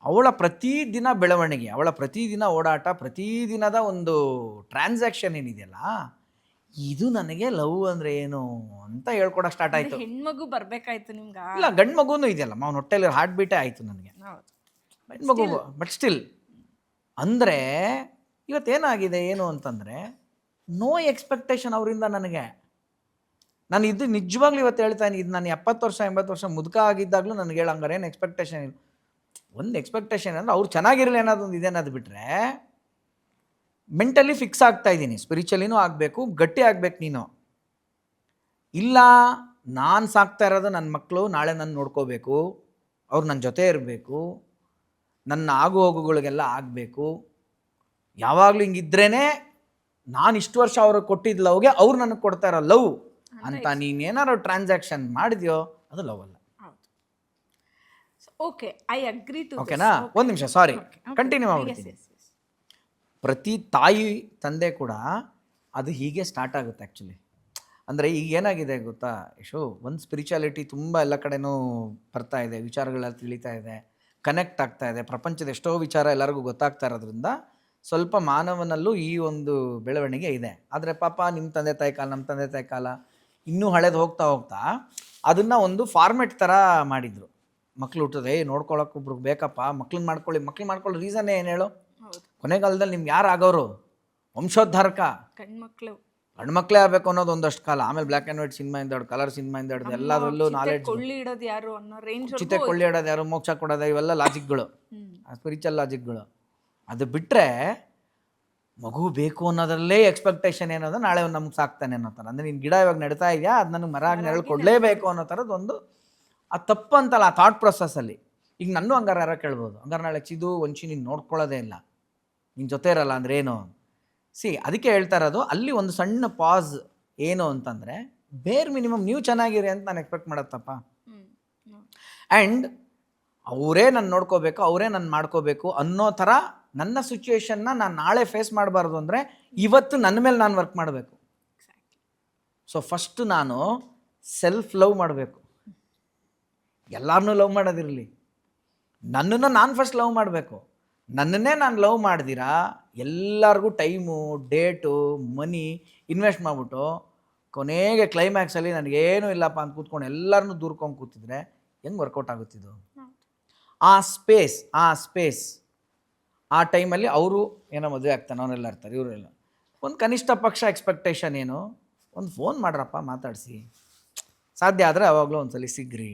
ಅವಳ ಪ್ರತಿದಿನ ಬೆಳವಣಿಗೆ, ಅವಳ ಪ್ರತಿದಿನ ಓಡಾಟ, ಪ್ರತಿದಿನದ ಒಂದು ಟ್ರಾನ್ಸಾಕ್ಷನ್ ಏನಿದೆಯಲ್ಲ, ಇದು ನನಗೆ ಲವ್ ಅಂದರೆ ಏನು ಅಂತ ಹೇಳ್ಕೊಡಕ್ಕೆ ಸ್ಟಾರ್ಟ್ ಆಯಿತು. ಹೆಣ್ಮಗು ಬರಬೇಕಾಯ್ತು ನಿಮ್ಗೆ? ಇಲ್ಲ, ಗಂಡು ಮಗುನೂ ಇದೆಯಲ್ಲ, ಅವ್ನ ಹೊಟ್ಟೆಲಿ ಹಾರ್ಟ್ ಬೀಟೇ ಆಯಿತು ನನಗೆ, ಹೆಣ್ಮಗು. ಬಟ್ ಸ್ಟಿಲ್ ಅಂದರೆ ಇವತ್ತೇನಾಗಿದೆ ಏನು ಅಂತಂದರೆ, ನೋ ಎಕ್ಸ್ಪೆಕ್ಟೇಷನ್ ಅವರಿಂದ ನನಗೆ. ನಾನು ಇದು ನಿಜವಾಗ್ಲೂ ಇವತ್ತು ಹೇಳ್ತಾನೆ, ಇದು ನಾನು 70 ವರ್ಷ 80 ವರ್ಷ ಮುದುಕ ಆಗಿದ್ದಾಗಲೂ ನನಗೆ ಹೇಳಂಗಾರೆ ಏನು ಎಕ್ಸ್ಪೆಕ್ಟೇಷನ್ ಇಲ್ಲ. ಒಂದು ಎಕ್ಸ್ಪೆಕ್ಟೇಷನ್ ಅಂದರೆ ಅವ್ರು ಚೆನ್ನಾಗಿರಲಿ ಅನ್ನೋದೊಂದು ಇದೆ. ಅನ್ನೋದು ಬಿಟ್ಟರೆ ಮೆಂಟಲಿ ಫಿಕ್ಸ್ ಆಗ್ತಾ ಇದ್ದೀನಿ, ಸ್ಪಿರಿಚುವಲಿನೂ ಆಗಬೇಕು, ಗಟ್ಟಿ ಆಗಬೇಕು ನೀನು. ಇಲ್ಲ, ನಾನು ಸಾಕ್ತಾ ಇರೋದು ನನ್ನ ಮಕ್ಕಳು ನಾಳೆ ನನ್ನ ನೋಡ್ಕೋಬೇಕು, ಅವ್ರು ನನ್ನ ಜೊತೆ ಇರಬೇಕು, ನನ್ನ ಆಗು ಹೋಗುಗಳಿಗೆಲ್ಲ ಆಗಬೇಕು. ಯಾವಾಗಲೂ ಹಿಂಗಿದ್ರೇ ನಾನು ಇಷ್ಟು ವರ್ಷ ಅವ್ರಿಗೆ ಕೊಟ್ಟಿದ್ದ ಲವ್ಗೆ ಅವ್ರು ನನಗೆ ಕೊಡ್ತಾ ಇರೋ ಲವ್ ಅಂತ ನೀನೇನಾದ್ರು ಟ್ರಾನ್ಸಾಕ್ಷನ್ ಮಾಡಿದ್ಯೋ ಅದು ಲವ್ ಅಲ್ಲ. Okay, I agree too. ಓಕೆನಾ? ಒಂದು ನಿಮಿಷ, ಸಾರಿ, ಕಂಟಿನ್ಯೂ ಮಾಡ್ಬಿಡ್ತೀನಿ. ಪ್ರತಿ ತಾಯಿ ತಂದೆ ಕೂಡ ಅದು ಹೀಗೆ ಸ್ಟಾರ್ಟ್ ಆಗುತ್ತೆ ಆ್ಯಕ್ಚುಲಿ. ಅಂದರೆ ಈಗ ಏನಾಗಿದೆ ಗೊತ್ತಾ ಯಶು, ಒಂದು ಸ್ಪಿರಿಚುಯಾಲಿಟಿ ತುಂಬ ಎಲ್ಲ ಕಡೆನೂ ಬರ್ತಾ ಇದೆ, ವಿಚಾರಗಳೆಲ್ಲ ತಿಳಿತಾ ಇದೆ, ಕನೆಕ್ಟ್ ಆಗ್ತಾ ಇದೆ, ಪ್ರಪಂಚದ ಎಷ್ಟೋ ವಿಚಾರ ಎಲ್ಲರಿಗೂ ಗೊತ್ತಾಗ್ತಾ ಇರೋದ್ರಿಂದ ಸ್ವಲ್ಪ ಮಾನವನಲ್ಲೂ ಈ ಒಂದು ಬೆಳವಣಿಗೆ ಇದೆ. ಆದರೆ ಪಾಪ ನಿಮ್ಮ ತಂದೆ ತಾಯಿ ಕಾಲ, ನಮ್ಮ ತಂದೆ ತಾಯಿ ಕಾಲ ಇನ್ನೂ ಹಳೇದು ಹೋಗ್ತಾ ಹೋಗ್ತಾ ಅದನ್ನು ಒಂದು ಫಾರ್ಮೆಟ್ ಥರ ಮಾಡಿದರು. ಮಕ್ಳು ಹುಟ್ಟದೆ ನೋಡ್ಕೊಳಕ್ಕೆ ಒಬ್ರಿಗೆ ಬೇಕಪ್ಪ, ಮಕ್ಳು ಮಾಡ್ಕೊಳ್ಳೋ ರೀಸನ್ನೇ ಏನು ಹೇಳು? ಕೊನೆಗಾಲದಲ್ಲಿ ನಿಮ್ಗೆ ಯಾರು ಆಗೋರು? ವಂಶೋದ್ಧಾರಕ ಗಂಡ್ಮಕ್ಳೇ ಆಗಬೇಕು ಅನ್ನೋದು ಒಂದಷ್ಟು ಕಾಲ. ಆಮೇಲೆ ಬ್ಲ್ಯಾಕ್ ಆ್ಯಂಡ್ ವೈಟ್ ಸಿನಿಮಾ ಇಂದ ಕಲರ್ ಸಿನಿಮಾ ಇಂದ ಹಿಡಿದು ಎಲ್ಲದರಲ್ಲೂ ನಾಲೆಡ್ಜ್, ಚಿತೆ ಕೊಳ್ಳಿ ಇಡೋದು ಯಾರು, ಮೋಕ್ಷ ಕೊಡೋದು, ಇವೆಲ್ಲ ಲಾಜಿಕ್ಗಳು, ಸ್ಪಿರಿಚುವಲ್ ಲಾಜಿಕ್ಗಳು. ಅದು ಬಿಟ್ಟರೆ ಮಗು ಬೇಕು ಅನ್ನೋದ್ರಲ್ಲೇ ಎಕ್ಸ್ಪೆಕ್ಟೇಷನ್ ಏನೋದು ನಾಳೆ ನಮ್ಗೆ ಸಾಕ್ತಾನೆ ಅನ್ನೋ ಥರ. ಅಂದರೆ ನೀನು ಗಿಡ ಇವಾಗ ನೆಡ್ತಾ ಇದೆಯಾ, ಅದು ನನಗೆ ಮರ ನೆರಳು ಕೊಡಲೇಬೇಕು ಅನ್ನೋ ಥರದ್ದೊಂದು ಆ ತಪ್ಪಂತಲ್ಲ ಆ ಥಾಟ್ ಪ್ರೊಸೆಸ್ಸಲ್ಲಿ. ಈಗ ನನ್ನೂ ಹಂಗಾರೆ ಯಾರೋ ಕೇಳ್ಬೋದು, ಹಂಗಾರೆ ನಾಳೆ ಚಿದು ವಂಶಿ ನೀನು ನೋಡ್ಕೊಳ್ಳೋದೇ ಇಲ್ಲ, ನಿನ್ನ ಜೊತೆ ಇರಲ್ಲ ಅಂದರೆ ಏನು? ಅದಕ್ಕೆ ಹೇಳ್ತಾ ಇರೋದು ಅಲ್ಲಿ ಒಂದು ಸಣ್ಣ ಪಾಸ್ ಏನು ಅಂತಂದರೆ, ಬೇರ್ ಮಿನಿಮಮ್ ನೀವು ಚೆನ್ನಾಗಿರಿ ಅಂತ ನಾನು ಎಕ್ಸ್ಪೆಕ್ಟ್ ಮಾಡತ್ತಪ್ಪ. ಆ್ಯಂಡ್ ಅವರೇ ನಾನು ನೋಡ್ಕೋಬೇಕು, ಅವರೇ ನಾನು ಮಾಡ್ಕೋಬೇಕು ಅನ್ನೋ ಥರ ನನ್ನ ಸಿಚುವೇಶನ್ನ ನಾನು ನಾಳೆ ಫೇಸ್ ಮಾಡಬಾರ್ದು ಅಂದರೆ ಇವತ್ತು ನನ್ನ ಮೇಲೆ ನಾನು ವರ್ಕ್ ಮಾಡಬೇಕು. ಸೊ ಫಸ್ಟ್ ನಾನು ಸೆಲ್ಫ್ ಲವ್ ಮಾಡಬೇಕು. ಎಲ್ಲರನ್ನೂ ಲವ್ ಮಾಡೋದಿರಲಿ, ನನ್ನನ್ನು ನಾನು ಫಸ್ಟ್ ಲವ್ ಮಾಡಬೇಕು. ನನ್ನನ್ನೇ ನಾನು ಲವ್ ಮಾಡ್ದಿರಾ ಎಲ್ಲರಿಗೂ ಟೈಮು, ಡೇಟು, ಮನಿ ಇನ್ವೆಸ್ಟ್ ಮಾಡಿಬಿಟ್ಟು ಕೊನೆಗೆ ಕ್ಲೈಮ್ಯಾಕ್ಸಲ್ಲಿ ನನಗೇನೂ ಇಲ್ಲಪ್ಪ ಅಂತ ಕೂತ್ಕೊಂಡು ಎಲ್ಲರನ್ನೂ ದೂರ್ಕೊಂಡು ಕೂತಿದ್ರೆ ಹೆಂಗೆ ವರ್ಕೌಟ್ ಆಗುತ್ತಿದ್ದು? ಆ ಸ್ಪೇಸ್ ಆ ಟೈಮಲ್ಲಿ ಅವರು ಏನೋ ಮದುವೆ ಆಗ್ತಾನೆ, ಅವರೆಲ್ಲ ಇರ್ತಾರೆ, ಇವರೆಲ್ಲ ಒಂದು ಕನಿಷ್ಠ ಪಕ್ಷ ಎಕ್ಸ್ಪೆಕ್ಟೇಷನ್ ಏನು, ಒಂದು ಫೋನ್ ಮಾಡ್ರಪ್ಪ, ಮಾತಾಡಿಸಿ, ಸಾಧ್ಯ ಆದರೆ ಅವಾಗಲೂ ಒಂದ್ಸಲಿ ಸಿಗ್ರಿ.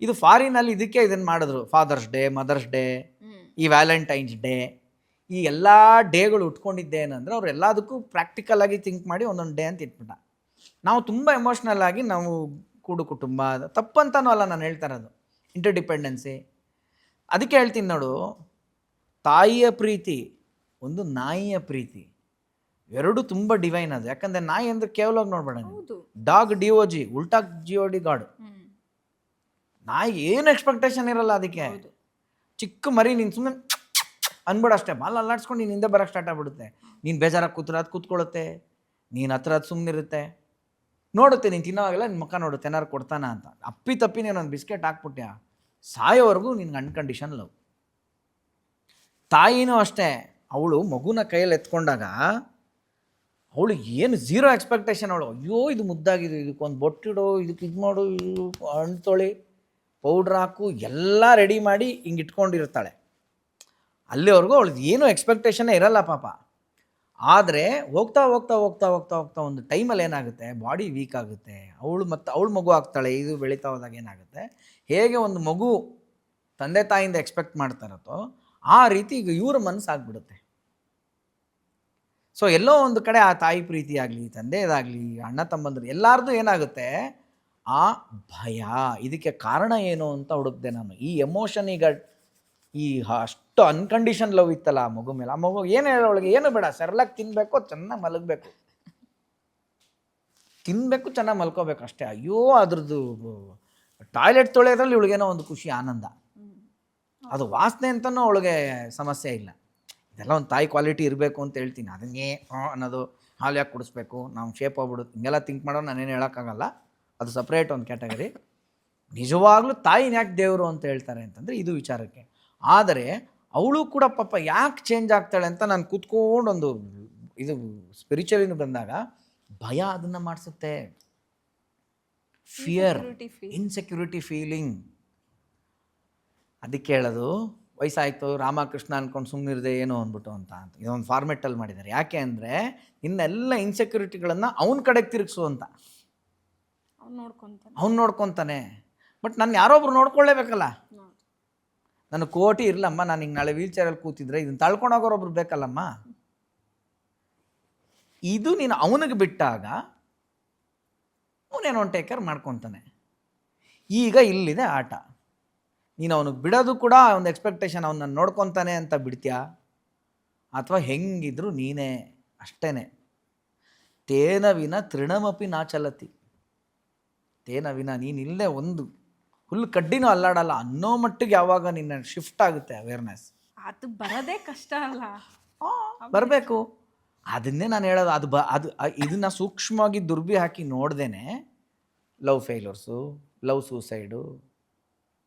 ಇದು ಫಾರಿನಲ್ಲಿ ಇದಕ್ಕೆ ಇದನ್ನು ಮಾಡಿದ್ರು. ಫಾದರ್ಸ್ ಡೇ, ಮದರ್ಸ್ ಡೇ, ಈ ವ್ಯಾಲೆಂಟೈನ್ಸ್ ಡೇ, ಈ ಎಲ್ಲ ಡೇಗಳು ಉಟ್ಕೊಂಡಿದ್ದೆ ಏನಂದರೆ ಅವ್ರು ಎಲ್ಲದಕ್ಕೂ ಪ್ರಾಕ್ಟಿಕಲಾಗಿ ಥಿಂಕ್ ಮಾಡಿ ಒಂದೊಂದು ಡೇ ಅಂತ ಇಟ್ಬಿಟ್ಟ. ನಾವು ತುಂಬ ಎಮೋಷ್ನಲ್ ಆಗಿ ನಾವು ಕೂಡು ಕುಟುಂಬ ತಪ್ಪಂತನೂ ಅಲ್ಲ ನಾನು ಹೇಳ್ತಾ ಇರೋದು, ಇಂಟರ್ಡಿಪೆಂಡೆನ್ಸಿ. ಅದಕ್ಕೆ ಹೇಳ್ತೀನಿ ನೋಡು, ತಾಯಿಯ ಪ್ರೀತಿ ಒಂದು ನಾಯಿಯ ಪ್ರೀತಿ ಎರಡು ತುಂಬ ಡಿವೈನ್ ಅದು. ಯಾಕಂದರೆ ನಾಯಿ ಅಂದರೆ ಕೇವಲ ನೋಡ್ಬೇಡ, ಡಾಗ್ DOG, ಉಲ್ಟಾ GOD ಗಾಡ್. ನಾಯಿ ಏನು ಎಕ್ಸ್ಪೆಕ್ಟೇಷನ್ ಇರಲ್ಲ ಅದಕ್ಕೆ. ಚಿಕ್ಕ ಮರಿ ನೀನು ಸುಮ್ಮನೆ ಅನ್ಬೇಡ ಅಷ್ಟೇ, ಬಾಲ್ ಅಲ್ಲಾಡ್ಸ್ಕೊಂಡು ನೀನು ಹಿಂದೆ ಬರೋಕ್ಕೆ ಸ್ಟಾರ್ಟ್ ಆಗ್ಬಿಡುತ್ತೆ. ನೀನು ಬೇಜಾರಾಗಿ ಕೂತ್ರೆ ಅದು ಕೂತ್ಕೊಳ್ಳುತ್ತೆ, ನೀನು ಹತ್ರ ಅದು ಸುಮ್ಮನಿರುತ್ತೆ, ನೋಡುತ್ತೆ, ನೀನು ತಿನ್ನೋವಾಗೆಲ್ಲ ನಿನ್ನ ಮುಖ ನೋಡುತ್ತೆ ಏನಾರು ಕೊಡ್ತಾನ ಅಂತ. ಅಪ್ಪಿ ತಪ್ಪಿ ನೀನು ಒಂದು ಬಿಸ್ಕೆಟ್ ಹಾಕ್ಬಿಟ್ಯಾ, ಸಾಯೋವರೆಗೂ ನಿನ್ಗೆ ಅನ್ಕಂಡೀಷನ್ ಲವ್. ತಾಯಿನೂ ಅಷ್ಟೇ, ಅವಳು ಮಗುನ ಕೈಯಲ್ಲಿ ಎತ್ಕೊಂಡಾಗ ಅವಳು ಏನು ಝೀರೋ ಎಕ್ಸ್ಪೆಕ್ಟೇಷನ್. ಅವಳು ಅಯ್ಯೋ ಇದು ಮುದ್ದಾಗಿದೆ, ಇದಕ್ಕೊಂದು ಬೊಟ್ಟಿಡು, ಇದಕ್ಕೆ ಇದು ಮಾಡು, ಹಣ್ಣು ತೊಳಿ, ಪೌಡ್ರ್ ಹಾಕು, ಎಲ್ಲ ರೆಡಿ ಮಾಡಿ ಹಿಂಗೆ ಇಟ್ಕೊಂಡಿರ್ತಾಳೆ. ಅಲ್ಲಿವರೆಗೂ ಅವಳದು ಏನೂ ಎಕ್ಸ್ಪೆಕ್ಟೇಷನ್ನೇ ಇರಲ್ಲ ಪಾಪ. ಆದರೆ ಹೋಗ್ತಾ ಹೋಗ್ತಾ ಹೋಗ್ತಾ ಹೋಗ್ತಾ ಹೋಗ್ತಾ ಒಂದು ಟೈಮಲ್ಲಿ ಏನಾಗುತ್ತೆ, ಬಾಡಿ ವೀಕ್ ಆಗುತ್ತೆ. ಅವಳು ಮಗು ಆಗ್ತಾಳೆ. ಇದು ಬೆಳೀತಾ ಹೋದಾಗ ಏನಾಗುತ್ತೆ, ಹೇಗೆ ಒಂದು ಮಗು ತಂದೆ ತಾಯಿಯಿಂದ ಎಕ್ಸ್ಪೆಕ್ಟ್ ಮಾಡ್ತಾ ಇರುತ್ತೋ ಆ ರೀತಿ ಈಗ ಇವ್ರ ಮನಸ್ಸು ಆಗ್ಬಿಡುತ್ತೆ. ಸೊ ಎಲ್ಲೋ ಒಂದು ಕಡೆ ಆ ತಾಯಿ ಪ್ರೀತಿ ಆಗಲಿ, ತಂದೆದಾಗಲಿ, ಅಣ್ಣ ತಮ್ಮಂದ್ರು ಎಲ್ಲರದು ಏನಾಗುತ್ತೆ, ಆ ಭಯ. ಇದಕ್ಕೆ ಕಾರಣ ಏನು ಅಂತ ಹುಡುಕ್ದೆ ನಾನು. ಈ ಎಮೋಷನ್ ಈಗ ಈ ಅಷ್ಟು ಅನ್ಕಂಡೀಷನ್ ಲವ್ ಇತ್ತಲ್ಲ ಆ ಮಗು ಮೇಲೆ. ಆ ಮಗು ಏನು ಹೇಳೋಳಿಗೆ ಏನು ಬೇಡ, ಸೆರ್ಲಾಗಿ ತಿನ್ನಬೇಕು, ಚೆನ್ನಾಗಿ ಮಲಗಬೇಕು, ತಿನ್ನಬೇಕು, ಚೆನ್ನಾಗಿ ಮಲ್ಕೋಬೇಕು ಅಷ್ಟೇ. ಅಯ್ಯೋ ಅದ್ರದ್ದು ಟಾಯ್ಲೆಟ್ ತೊಳೆಯೋದ್ರಲ್ಲಿ ಇವಳಿಗೇನೋ ಒಂದು ಖುಷಿ, ಆನಂದ. ಅದು ವಾಸನೆ ಅಂತನೂ ಅವಳಿಗೆ ಸಮಸ್ಯೆ ಇಲ್ಲ. ಇದೆಲ್ಲ ಒಂದು ತಾಯಿ ಕ್ವಾಲಿಟಿ ಇರಬೇಕು ಅಂತ ಹೇಳ್ತೀನಿ. ಅದನ್ನೇ ಅನ್ನೋದು, ಹಾಲು ಯಾಕೆ ಕುಡಿಸ್ಬೇಕು, ನಾವು ಶೇಪ್ ಹೋಗ್ಬಿಡುತ್ತೆ, ಹಿಂಗೆಲ್ಲ ಥಿಂಕ್ ಮಾಡೋ ನಾನೇನು ಹೇಳೋಕ್ಕಾಗಲ್ಲ, ಅದು ಸಪ್ರೇಟ್ ಒಂದು ಕ್ಯಾಟಗರಿ. ನಿಜವಾಗ್ಲೂ ತಾಯಿನ ಯಾಕೆ ದೇವರು ಅಂತ ಹೇಳ್ತಾರೆ ಅಂತಂದರೆ ಇದು ವಿಚಾರಕ್ಕೆ. ಆದರೆ ಅವಳು ಕೂಡ ಪಾಪ ಯಾಕೆ ಚೇಂಜ್ ಆಗ್ತಾಳೆ ಅಂತ ನಾನು ಕೂತ್ಕೊಂಡು ಒಂದು ಇದು ಸ್ಪಿರಿಚುವಲಿನ ಬಂದಾಗ ಭಯ ಅದನ್ನು ಮಾಡಿಸುತ್ತೆ. Fear, insecurity feeling. ಅದಕ್ಕೆ ಹೇಳೋದು, ವಯಸ್ಸಾಯಿತು ರಾಮಕೃಷ್ಣ ಅಂದ್ಕೊಂಡು ಸುಮ್ಮನಿರದೆ ಏನೋ ಅಂದ್ಬಿಟ್ಟು ಅಂತ ಇದೊಂದು ಫಾರ್ಮೆಟಲ್ಲಿ ಮಾಡಿದ್ದಾರೆ. ಯಾಕೆ ಅಂದರೆ ಇನ್ನೆಲ್ಲ ಇನ್ಸೆಕ್ಯೂರಿಟಿಗಳನ್ನು ಅವನ ಕಡೆಗೆ ತಿರುಗಿಸು ಅಂತ. ಅವ್ನು ನೋಡ್ಕೊತಾನೆ. ಬಟ್ ನಾನು ಯಾರೊಬ್ರು ನೋಡ್ಕೊಳ್ಳೇಬೇಕಲ್ಲ. ನಾನು ಕೋಟಿ ಇರಲಮ್ಮ, ನಾನು ಹಿಂಗೆ ನಾಳೆ ವೀಲ್ ಚೇರಲ್ಲಿ ಕೂತಿದ್ರೆ ಇದನ್ನು ತಳ್ಕೊಂಡೋಗೋರೊಬ್ರು ಬೇಕಲ್ಲಮ್ಮ. ಇದು ನೀನು ಅವನಿಗೆ ಬಿಟ್ಟಾಗ ಅವನೇನೋ ಒಂದು ಟೇಕ್ ಕೇರ್ ಮಾಡ್ಕೊತಾನೆ. ಈಗ ಇಲ್ಲಿದೆ ಆಟ. ನೀನು ಅವನಿಗೆ ಬಿಡೋದು ಕೂಡ ಒಂದು ಎಕ್ಸ್ಪೆಕ್ಟೇಷನ್, ಅವನ್ನ ನೋಡ್ಕೊತಾನೆ ಅಂತ ಬಿಡ್ತೀಯಾ, ಅಥವಾ ಹೆಂಗಿದ್ರು ನೀನೇ ಅಷ್ಟೇ. ತೇನ ವಿನ ತೃಣಮಪಿ ನಾಚಲತಿ. ತೇನ ವಿನ ನೀನಿಲ್ಲದೆ ಒಂದು ಹುಲ್ಲು ಕಡ್ಡಿನೂ ಅಲ್ಲಾಡಲ್ಲ ಅನ್ನೋ ಮಟ್ಟಿಗೆ ಯಾವಾಗ ನಿನ್ನ ಶಿಫ್ಟ್ ಆಗುತ್ತೆ ಅವೇರ್ನೆಸ್, ಅದು ಬರೋದೇ ಕಷ್ಟ ಅಲ್ಲ. ಬರಬೇಕು. ಅದನ್ನೇ ನಾನು ಹೇಳೋದು. ಅದು ಇದನ್ನು ಸೂಕ್ಷ್ಮವಾಗಿ ದುರ್ಬಿ ಹಾಕಿ ನೋಡ್ದೇನೆ love failures, love suicide,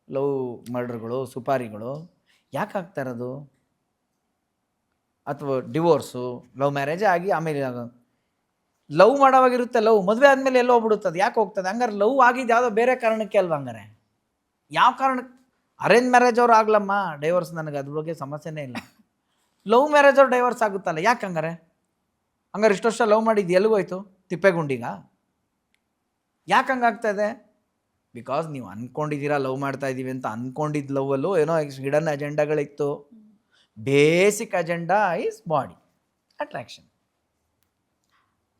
love ಮರ್ಡರ್ಗಳು, ಸುಪಾರಿಗಳು ಯಾಕೆ ಆಗ್ತಾ ಇರೋದು, ಅಥವಾ ಡಿವೋರ್ಸು, ಲವ್ ಮ್ಯಾರೇಜೇ ಆಗಿ ಆಮೇಲೆ ಲವ್ ಮಾಡೋವಾಗಿರುತ್ತೆ ಲವ್, ಮದುವೆ ಆದಮೇಲೆ ಎಲ್ಲೋ ಹೋಗ್ಬಿಡುತ್ತದೆ, ಯಾಕೆ ಹೋಗ್ತದೆ? ಹಂಗಾರೆ ಲವ್ ಆಗಿದ್ದು ಯಾವುದೋ ಬೇರೆ ಕಾರಣಕ್ಕೆ ಅಲ್ವಾ? ಹಂಗಾರೆ ಯಾವ ಕಾರಣಕ್ಕೆ? ಅರೇಂಜ್ ಮ್ಯಾರೇಜ್ ಅವ್ರು ಆಗ್ಲಮ್ಮ ಡೈವರ್ಸ್, ನನಗೆ ಅದ್ರ ಬಗ್ಗೆ ಸಮಸ್ಯೆನೇ ಇಲ್ಲ. ಲವ್ ಮ್ಯಾರೇಜ್ ಅವ್ರು ಡೈವರ್ಸ್ ಆಗುತ್ತಲ್ಲ, ಯಾಕೆ ಹಂಗಾರೆ? ಹಂಗಾರೆ ಇಷ್ಟು ವರ್ಷ ಲವ್ ಮಾಡಿದ್ದು ಎಲ್ಲಿಗೋಯ್ತು? ತಿಪ್ಪೆಗುಂಡಿಗ? ಯಾಕೆ ಹಂಗಾಗ್ತಾಯಿದೆ? ಬಿಕಾಸ್ ನೀವು ಅಂದ್ಕೊಂಡಿದ್ದೀರಾ ಲವ್ ಮಾಡ್ತಾ ಇದ್ದೀವಿ ಅಂತ. ಅಂದ್ಕೊಂಡಿದ್ದು ಲವ್ವಲ್ಲೂ ಏನೋ ಹಿಡನ್ ಅಜೆಂಡಾಗಳಿತ್ತು. Basic agenda is body attraction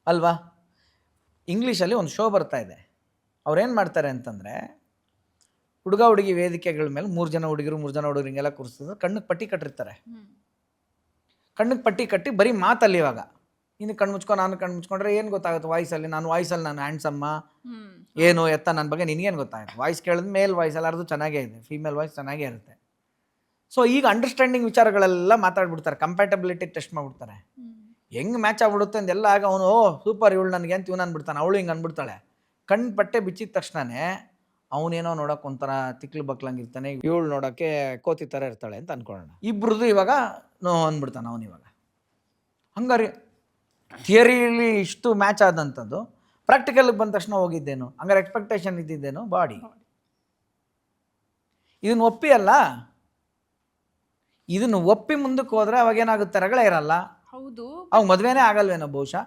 ಅಲ್ವಾ? ಇಂಗ್ಲೀಷಲ್ಲಿ ಒಂದು ಶೋ ಬರ್ತಾ ಇದೆ. ಅವ್ರೇನು ಮಾಡ್ತಾರೆ ಅಂತಂದರೆ, ಹುಡುಗ ಹುಡುಗಿ ವೇದಿಕೆಗಳ ಮೇಲೆ 3 ಜನ ಹುಡುಗರು 3 ಜನ ಹುಡುಗರಿಗೆಲ್ಲ ಕೂರಿಸಿದ್ರೆ ಕಣ್ಣಿಗೆ ಪಟ್ಟಿ ಕಟ್ಟಿರ್ತಾರೆ. ಕಣ್ಣಿಗೆ ಪಟ್ಟಿ ಕಟ್ಟಿ ಬರೀ ಮಾತಲ್ಲಿ, ಇವಾಗ ಇನ್ನು ಕಣ್ಣು ಮುಚ್ಕೊಂಡು ನಾನು ಕಣ್ಣು ಮುಚ್ಕೊಂಡ್ರೆ ಏನು ಗೊತ್ತಾಗುತ್ತೆ? ವಾಯ್ಸಲ್ಲಿ ನಾನು ಹ್ಯಾಂಡ್ಸಮ್ಮ ಏನು ಎತ್ತ ನನ್ನ ಬಗ್ಗೆ ನಿನಗೇನು ಗೊತ್ತಾಗುತ್ತೆ? ವಾಯ್ಸ್ ಕೇಳಿದ ಮೇಲ್ ವಾಯ್ಸ್ ಎಲ್ಲರದು ಚೆನ್ನಾಗೇ ಇದೆ, ಫೀಮೇಲ್ ವಾಯ್ಸ್ ಚೆನ್ನಾಗೇ ಇರುತ್ತೆ. ಸೊ ಈಗ ಅಂಡರ್ಸ್ಟ್ಯಾಂಡಿಂಗ್ ವಿಚಾರಗಳೆಲ್ಲ ಮಾತಾಡ್ಬಿಡ್ತಾರೆ, ಕಂಪ್ಯಾಟಬಿಲಿಟಿ ಟೆಸ್ಟ್ ಮಾಡಿಬಿಡ್ತಾರೆ. ಹೆಂಗೆ ಮ್ಯಾಚ್ ಆಗ್ಬಿಡುತ್ತೆ ಅಂದೆಲ್ಲ. ಆಗ ಅವನು ಸೂಪರ್ ಇವಳು ನನಗೆ ಅಂತ ಇವನು ಅಂದ್ಬಿಡ್ತಾನೆ, ಅವಳು ಹಿಂಗೆ ಅಂದ್ಬಿಡ್ತಾಳೆ. ಕಣ್ಣು ಪಟ್ಟೆ ಬಿಚ್ಚಿದ ತಕ್ಷಣವೇ ಅವನೇನೋ ನೋಡೋಕೆ ಒಂಥರ ತಿಕ್ಲು ಬಕ್ಲಂಗಿರ್ತಾನೆ, ಇವಳು ನೋಡೋಕ್ಕೆ ಕೋತಿ ಥರ ಇರ್ತಾಳೆ ಅಂತ ಅಂದ್ಕೊಳ್ಳೋಣ. ಇಬ್ರದ್ದು ಇವಾಗ ಅಂದ್ಬಿಡ್ತಾನೆ ಅವನು. ಇವಾಗ ಹಂಗಾರೆ ಥಿಯರಿಲಿ ಇಷ್ಟು ಮ್ಯಾಚ್ ಆದಂಥದ್ದು ಪ್ರಾಕ್ಟಿಕಲ್ಗೆ ಬಂದ ತಕ್ಷಣ ಹೋಗಿದ್ದೇನು? ಹಂಗಾರೆ ಎಕ್ಸ್ಪೆಕ್ಟೇಷನ್ ಇದ್ದಿದ್ದೇನು? ಬಾಡಿ. ಇದನ್ನು ಒಪ್ಪಿ ಅಲ್ಲ, ಇದನ್ನು ಒಪ್ಪಿ ಮುಂದಕ್ಕೆ ಹೋದರೆ ಅವಾಗೇನಾಗುತ್ತೆ? ರಗಳೇ ಇರಲ್ಲ. ಹೌದು, ಅವಾಗ ಮದುವೆನೇ ಆಗಲ್ವೇನೋ ಬಹುಶಃ.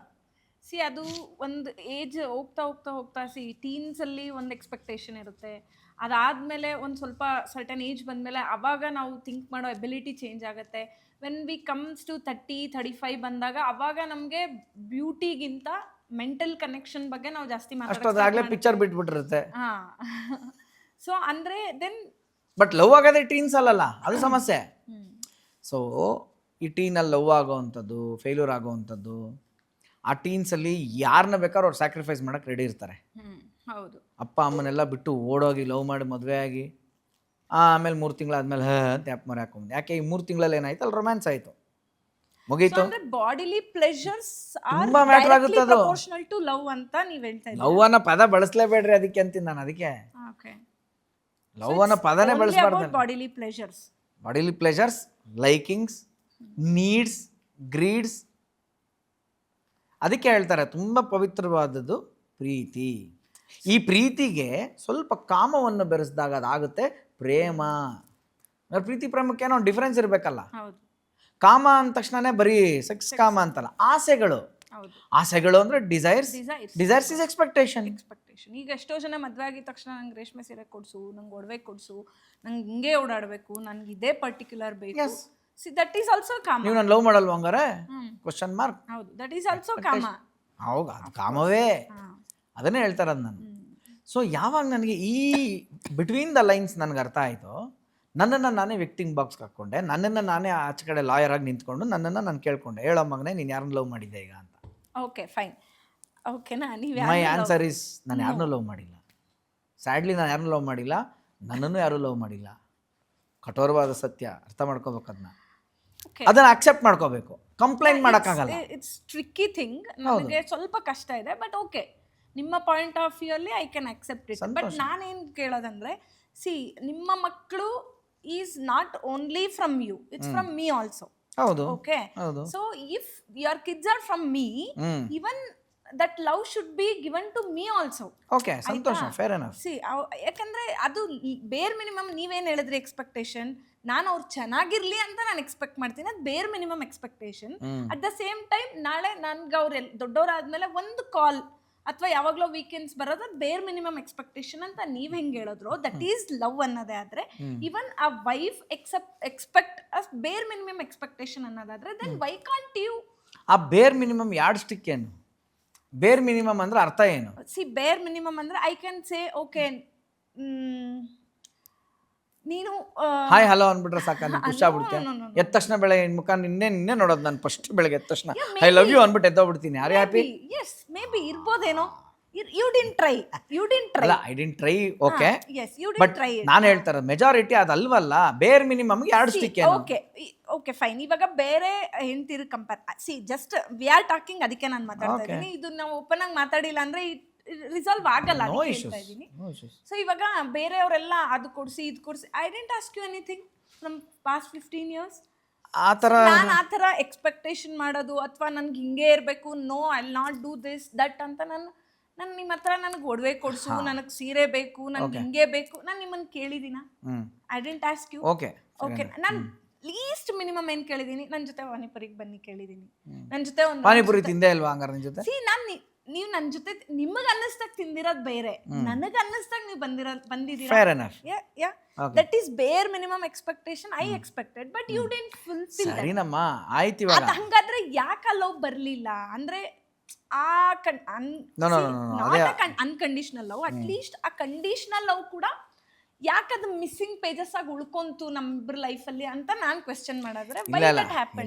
ಅದು ಒಂದು ಏಜ್ ಹೋಗ್ತಾ ಹೋಗ್ತಾ ಹೋಗ್ತಾ ಟೀನ್ಸಲ್ಲಿ ಒಂದು ಎಕ್ಸ್ಪೆಕ್ಟೇಷನ್ ಇರುತ್ತೆ. ಅದಾದಮೇಲೆ ಒಂದು ಸ್ವಲ್ಪ ಸರ್ಟನ್ ಏಜ್ ಬಂದಮೇಲೆ ಅವಾಗ ನಾವು ಥಿಂಕ್ ಮಾಡೋ ಎಬಿಲಿಟಿ ಚೇಂಜ್ ಆಗುತ್ತೆ. ವೆನ್ ವಿ ಕಮ್ಸ್ ಟು 30-35 ಬಂದಾಗ ಅವಾಗ ನಮಗೆ ಬ್ಯೂಟಿಗಿಂತ ಮೆಂಟಲ್ ಕನೆಕ್ಷನ್ ಬಗ್ಗೆ ನಾವು ಜಾಸ್ತಿ ಅಷ್ಟೊಂದಾಗಲೇ ಪಿಕ್ಚರ್ ಬಿಟ್ಬಿಟ್ಟಿರುತ್ತೆ. ಹಾಂ. ಸೊ ಅಂದರೆ ದೆನ್ ಬಟ್ ಲವ್ ಆಗೋದೇ ಟೀನ್ಸ್ ಅಲ್ಲಲ್ಲ, ಅದು ಸಮಸ್ಯೆ. ಸೊ ಈ ಟೀನಲ್ಲಿ ಲವ್ ಆಗೋವಂಥದ್ದು, ಫೇಲ್ಯೂರ್ ಆಗೋವಂಥದ್ದು, ಆ ಟೀನ್ಸಲ್ಲಿ ಯಾರನ್ನ ಬೇಕಾದ್ರೂ ಅವ್ರು ಸ್ಯಾಕ್ರಿಫೈಸ್ ಮಾಡೋಕ್ಕೆ ರೆಡಿ ಇರ್ತಾರೆ. ಹೌದು, ಅಪ್ಪ ಅಮ್ಮನೆಲ್ಲ ಬಿಟ್ಟು ಓಡೋಗಿ ಲವ್ ಮಾಡಿ ಮದುವೆ ಆಗಿ ಆಮೇಲೆ 3 ತಿಂಗಳಾದ್ಮೇಲೆ ಅಂತ ಆ್ಯಪ್ ಮರೆ ಹಾಕೊಂಡು. ಯಾಕೆ ಈ 3 ತಿಂಗಳಲ್ಲಿ ಏನಾಯ್ತು? ಅಲ್ಲಿ ರೊಮ್ಯಾನ್ಸ್ ಆಯಿತು, ಮುಗೀತು. ಬಾಡಿಲಿ ಪ್ಲೆಜರ್ಸ್ ತುಂಬಾ ಮ್ಯಾಟರ್ ಆಗುತ್ತೆ ಅದು. ಪ್ರಪೋರ್ಷನಲ್ ಟು ಲವ್ ಅಂತ ನೀವು ಹೇಳ್ತಾ ಇದ್ದೀರಾ. ಲವ್ ಅನ್ನೋ ಪದ ಬಳಸಲೇಬೇಡ್ರಿ ಅದಕ್ಕೆ ಅಂತೀನಿ ನಾನು. ಅದಕ್ಕೆ ಲವ್ ಅನ್ನೋ ಪದನೇ ಬಳಸಬಾರ್ದು. ಬಾಡಿಲಿ ಪ್ಲೆಜರ್ಸ್, ಲೈಕಿಂಗ್ಸ್, ನೀಡ್ಸ್, ಗ್ರೀಡ್ಸ್. ಅದಕ್ಕೆ ಹೇಳ್ತಾರೆ ತುಂಬ ಪವಿತ್ರವಾದದ್ದು ಪ್ರೀತಿ. ಈ ಪ್ರೀತಿಗೆ ಸ್ವಲ್ಪ ಕಾಮವನ್ನು ಬೆರೆಸಿದಾಗ ಅದಾಗುತ್ತೆ ಪ್ರೇಮ. ಪ್ರೀತಿ ಪ್ರೇಮಕ್ಕೆ ಏನೋ ಡಿಫ್ರೆನ್ಸ್ ಇರಬೇಕಲ್ಲ. ಕಾಮ ಅಂದ ತಕ್ಷಣನೇ ಬರೀ ಸೆಕ್ಸ್ ಕಾಮ ಅಂತಲ್ಲ, ಆಸೆಗಳು ಅಂದ್ರೆ ಡಿಸೈರ್ಸ್ ಇಸ್ ಎಕ್ಸ್ಪೆಕ್ಟೇಷನ್. ಈಗ ಎಷ್ಟೋ ಜನ ಮದುವೆ ಆಗಿದ ತಕ್ಷಣ ನಂಗೆ ರೇಷ್ಮೆ ಸೀರೆ ಕೊಡ್ಸು, ನಂಗೆ ಒಡವೆ ಕೊಡ್ಸು, ನಂಗೆ ಹಿಂಗೆ ಓಡಾಡಬೇಕು, ನನ್ಗೆ ಇದೇ ಪರ್ಟಿಕ್ಯುಲರ್ ಬೇಕು. ದಟ್ ಈಸ್ ಆಲ್ಸೋ ಕಾಮ. ನೀವು ನಾನು ಲವ್ ಮಾಡಲ್ವ ಹಂಗಾರೆ? Question mark. ಹೌದು, ದಟ್ ಈಸ್ ಆಲ್ಸೋ ಕಾಮ. ಹೌದು, ಅದು ಕಾಮವೇ. ಅದನ್ನೇ ಹೇಳ್ತಾರದು ನಾನು. ಸೊ ಯಾವಾಗ ನನಗೆ ಈ ಬಿಟ್ವೀನ್ ದ ಲೈನ್ಸ್ ನನಗೆ ಅರ್ಥ ಆಯಿತು, ನನ್ನನ್ನು ನಾನೇ ವಿಕ್ಟಿಮ್ ಬಾಕ್ಸ್ಗೆ ಹಾಕ್ಕೊಂಡೆ, ನನ್ನನ್ನು ನಾನೇ ಆಚೆ ಕಡೆ ಲಾಯರ್ ಆಗಿ ನಿಂತ್ಕೊಂಡು ನನ್ನನ್ನು ನಾನು ಕೇಳ್ಕೊಂಡೆ, ಹೇಳೋ ಮಗನೇ ನೀನು ಯಾರನ್ನ ಲವ್ ಮಾಡಿದ್ದೆ ಈಗ ಅಂತ. ಓಕೆ ಫೈನ್, ಓಕೆನಾ? ಮೈ ಆನ್ಸರ್ ಇಸ್ ನಾನು ಯಾರನ್ನೂ ಲವ್ ಮಾಡಿಲ್ಲ. ಸ್ಯಾಡ್ಲಿ ನಾನು ಯಾರನ್ನೂ ಲವ್ ಮಾಡಿಲ್ಲ, ನನ್ನನ್ನು ಯಾರೂ ಲವ್ ಮಾಡಿಲ್ಲ. ಕಠೋರವಾದ ಸತ್ಯ, ಅರ್ಥ ಮಾಡ್ಕೋಬೇಕು ಅದನ್ನ. ಅದನ್ನು ಅಕ್ಸೆಪ್ಟ್ ಮಾಡ್ಕೋಬೇಕು, ಕಂಪ್ಲೇಂಟ್ ಮಾಡೋಕ್ಕಾಗಲ್ಲ. It's tricky thing. ನನಗೆ ಸ್ವಲ್ಪ ಕಷ್ಟ ಇದೆ, ಬಟ್ ಓಕೆ, ನಿಮ್ಮ ಪಾಯಿಂಟ್ ಆಫ್ ವ್ಯೂ ಅಲ್ಲಿ I can accept it. But ನಾನೇನು ಕೇಳೋದಂದ್ರೆ, ನಿಮ್ಮ ಮಕ್ಕಳು is not only from you, it's from me also. ಹೌದು, okay. So if your kids are from me, even that love should be given to me also. Okay, ಸಂತೋಷ, fair enough. ಯಾಕಂದ್ರೆ ಅದು ಬೇರ್ minimum. ನೀವೇನು ಹೇಳಿದ್ರಿ ಎಕ್ಸ್ಪೆಕ್ಟೇಷನ್, ನಾನು ಅವ್ರು ಚೆನ್ನಾಗಿರ್ಲಿ ಅಂತ ನಾನು ಎಕ್ಸ್ಪೆಕ್ಟ್ ಮಾಡ್ತೀನಿ, ಅದು ಬೇರ್ minimum expectation. At the same time ನಾಳೆ ನನ್ಗೆ ಅವ್ರು ದೊಡ್ಡವರಾದ್ಮೇಲೆ ಒಂದು ಕಾಲ್ ಅಥವಾ ಯಾವಾಗಲೋ ವೀಕೆಂಡ್ಸ್ ಬರೋದು, ಅದು ಬೇರ್ ಮಿನಿಮಮ್ ಎಕ್ಸ್ಪೆಕ್ಟೇಷನ್ ಅಂತ ನೀವು ಹೆಂಗೆ ಹೇಳಿದ್ರು, ದಟ್ ಈಸ್ ಲವ್ ಅನ್ನೋದೇ ಆದರೆ, ಇವನ್ ಆ ವೈಫ್ ಎಕ್ಸ್ಪೆಕ್ಟ್ ಅಸ್ ಬೇರ್ ಮಿನಿಮಮ್ ಎಕ್ಸ್ಪೆಕ್ಟೇಷನ್ ಅನ್ನೋದಾದ್ರೆ, ದೆನ್ ವೈ ಕಾಂಟ್ ಯು? ಆ ಬೇರ್ ಮಿನಿಮಮ್ ಯಾರ್ಡ್ ಸ್ಟಿಕ್ ಏನು? ಬೇರ್ ಮಿನಿಮಮ್ ಅಂದ್ರೆ ಅರ್ಥ ಏನು? ಬೇರ್ ಮಿನಿಮಮ್ ಅಂದ್ರೆ ಐ ಕ್ಯಾನ್ ಸೇ ಓಕೆ, ನೀನು ಹಾಯ್ ಹಲೋ ಅಂದ್ಬಿಟ್ರೆ ಸಾಕ, ಖುಷಿ ಆಗ್ಬಿಡುತ್ತೆ. ಎದ್ದ ತಕ್ಷಣ ಬೆಳಗ್ಗೆ ಮುಖ ನಿನ್ನೆ ನೋಡೋದು ನಾನು ಫಸ್ಟ್ ಬೆಳಗ್ಗೆ ಎದ್ದ ತಕ್ಷಣ ಐ ಲವ್ ಯು ಅಂದ್ಬಿಟ್ಟು ಎದ್ದೋಗ್ಬಿಡ್ತೀನಿ. Are you happy? Yes, maybe ಬಿ ಇರ್ಬೋದೇನೋ. You didn't try. ಅಲ್ಲ, I didn't try. Okay, yes, you but didn't try. ನಾನು ಹೇಳ್ತಾರೆ ಮೆಜಾರಿಟಿ ಅದಲ್ವಲ್ಲ. ಬೇರ್ ಮಿನಿಮಮ್ಗೆ ಯಾರ್ಡ್ ಸ್ಟಿಕ್ ಏನು? Okay fine. ಇವಾಗ ಬೇರೆ ಹೆಂಡ್ತಿರು compare, just we are talking, ಅದಕ್ಕೆ ನಾನು ಮಾತಾಡ್ತಾ ಇದ್ದೀನಿ. ಇದು ನಾವು ಓಪನ್ ಆಗಿ ಮಾತಾಡಿಲ್ಲ ಅಂದ್ರೆ ರಿಸಾಲ್ವ್ ಆಗಲ್ಲ. ಸೊ ಇವಾಗ ಬೇರೆಯವರೆಲ್ಲ ಅದು ಕೊಡಿಸಿ ಇದು ಕೊಡಿಸಿ, I didn't ask you anything from past 15 years. ಆ ಥರ ನಾನು ಆ ಥರ ಎಕ್ಸ್ಪೆಕ್ಟೇಷನ್ ಮಾಡೋದು ಅಥವಾ ನನ್ಗೆ ಹಿಂಗೆ ಇರಬೇಕು, no I will not do this that ಅಂತ ನಾನು ನಿಮ್ಮ ಹತ್ರ ನನಗೆ ಒಡವೆ ಕೊಡಿಸು, ನನಗೆ ಸೀರೆ ಬೇಕು, ನನ್ಗೆ ಹಿಂಗೆ ಬೇಕು, ನಾನು ನಿಮ್ಮನ್ನು ಕೇಳಿದ್ದೀನ? I didn't ask you. Okay okay, ನಾನು ಲೀಸ್ಟ್ ಮಿನಿಮಮ್ ಏನು ಕೇಳಿದ್ದೀನಿ, ನನ್ನ ಜೊತೆ ಪಾನಿಪುರಿಗೆ ಬನ್ನಿ ಕೇಳಿದ್ದೀನಿ, ನನ್ನ ಜೊತೆ ಒಂದು ಪಾನಿಪುರಿ ತಿಂದೇ ಇಲ್ವಾ ಹಂಗಾರೆ ನಿನ್ನ ಜೊತೆ? ನೀವು ನನ್ನ ಜೊತೆ ನಿಮಗೆ ಅನ್ನಿಸ್ದಾಗ ತಿಂದಿರೋದು ಬೇರೆ, ನನಗೆ ಅನ್ನಿಸ್ದಾಗ ನೀವು ಬಂದಿದ್ದೀರಾ. Fair enough. That is bare minimum expectation I expected, but you didn't fulfil. ಸರಿನಮ್ಮ, ಆಯ್ತು ಇವಾಗ. ಹಂಗಾದ್ರೆ ಯಾಕೆ ಲವ್ ಬರಲಿಲ್ಲ ಅಂದ್ರೆ ಆ ಅನ್ಕಂಡೀಷನಲ್ ಲವ್, ಅಟ್ಲೀಸ್ಟ್ ಆ ಕಂಡೀಷನಲ್ ಲವ್ ಕೂಡ ಯಾಕದು ಮಿಸ್ಸಿಂಗ್ ಪೇಜಸ್ ಆಗಿ ಉಳ್ಕೊಂತು ನಮ್ಮಿಬ್ಬರ ಲೈಫಲ್ಲಿ ಅಂತ ನಾನು ಕ್ವೆಶ್ಚನ್ ಮಾಡಿದ್ರೆ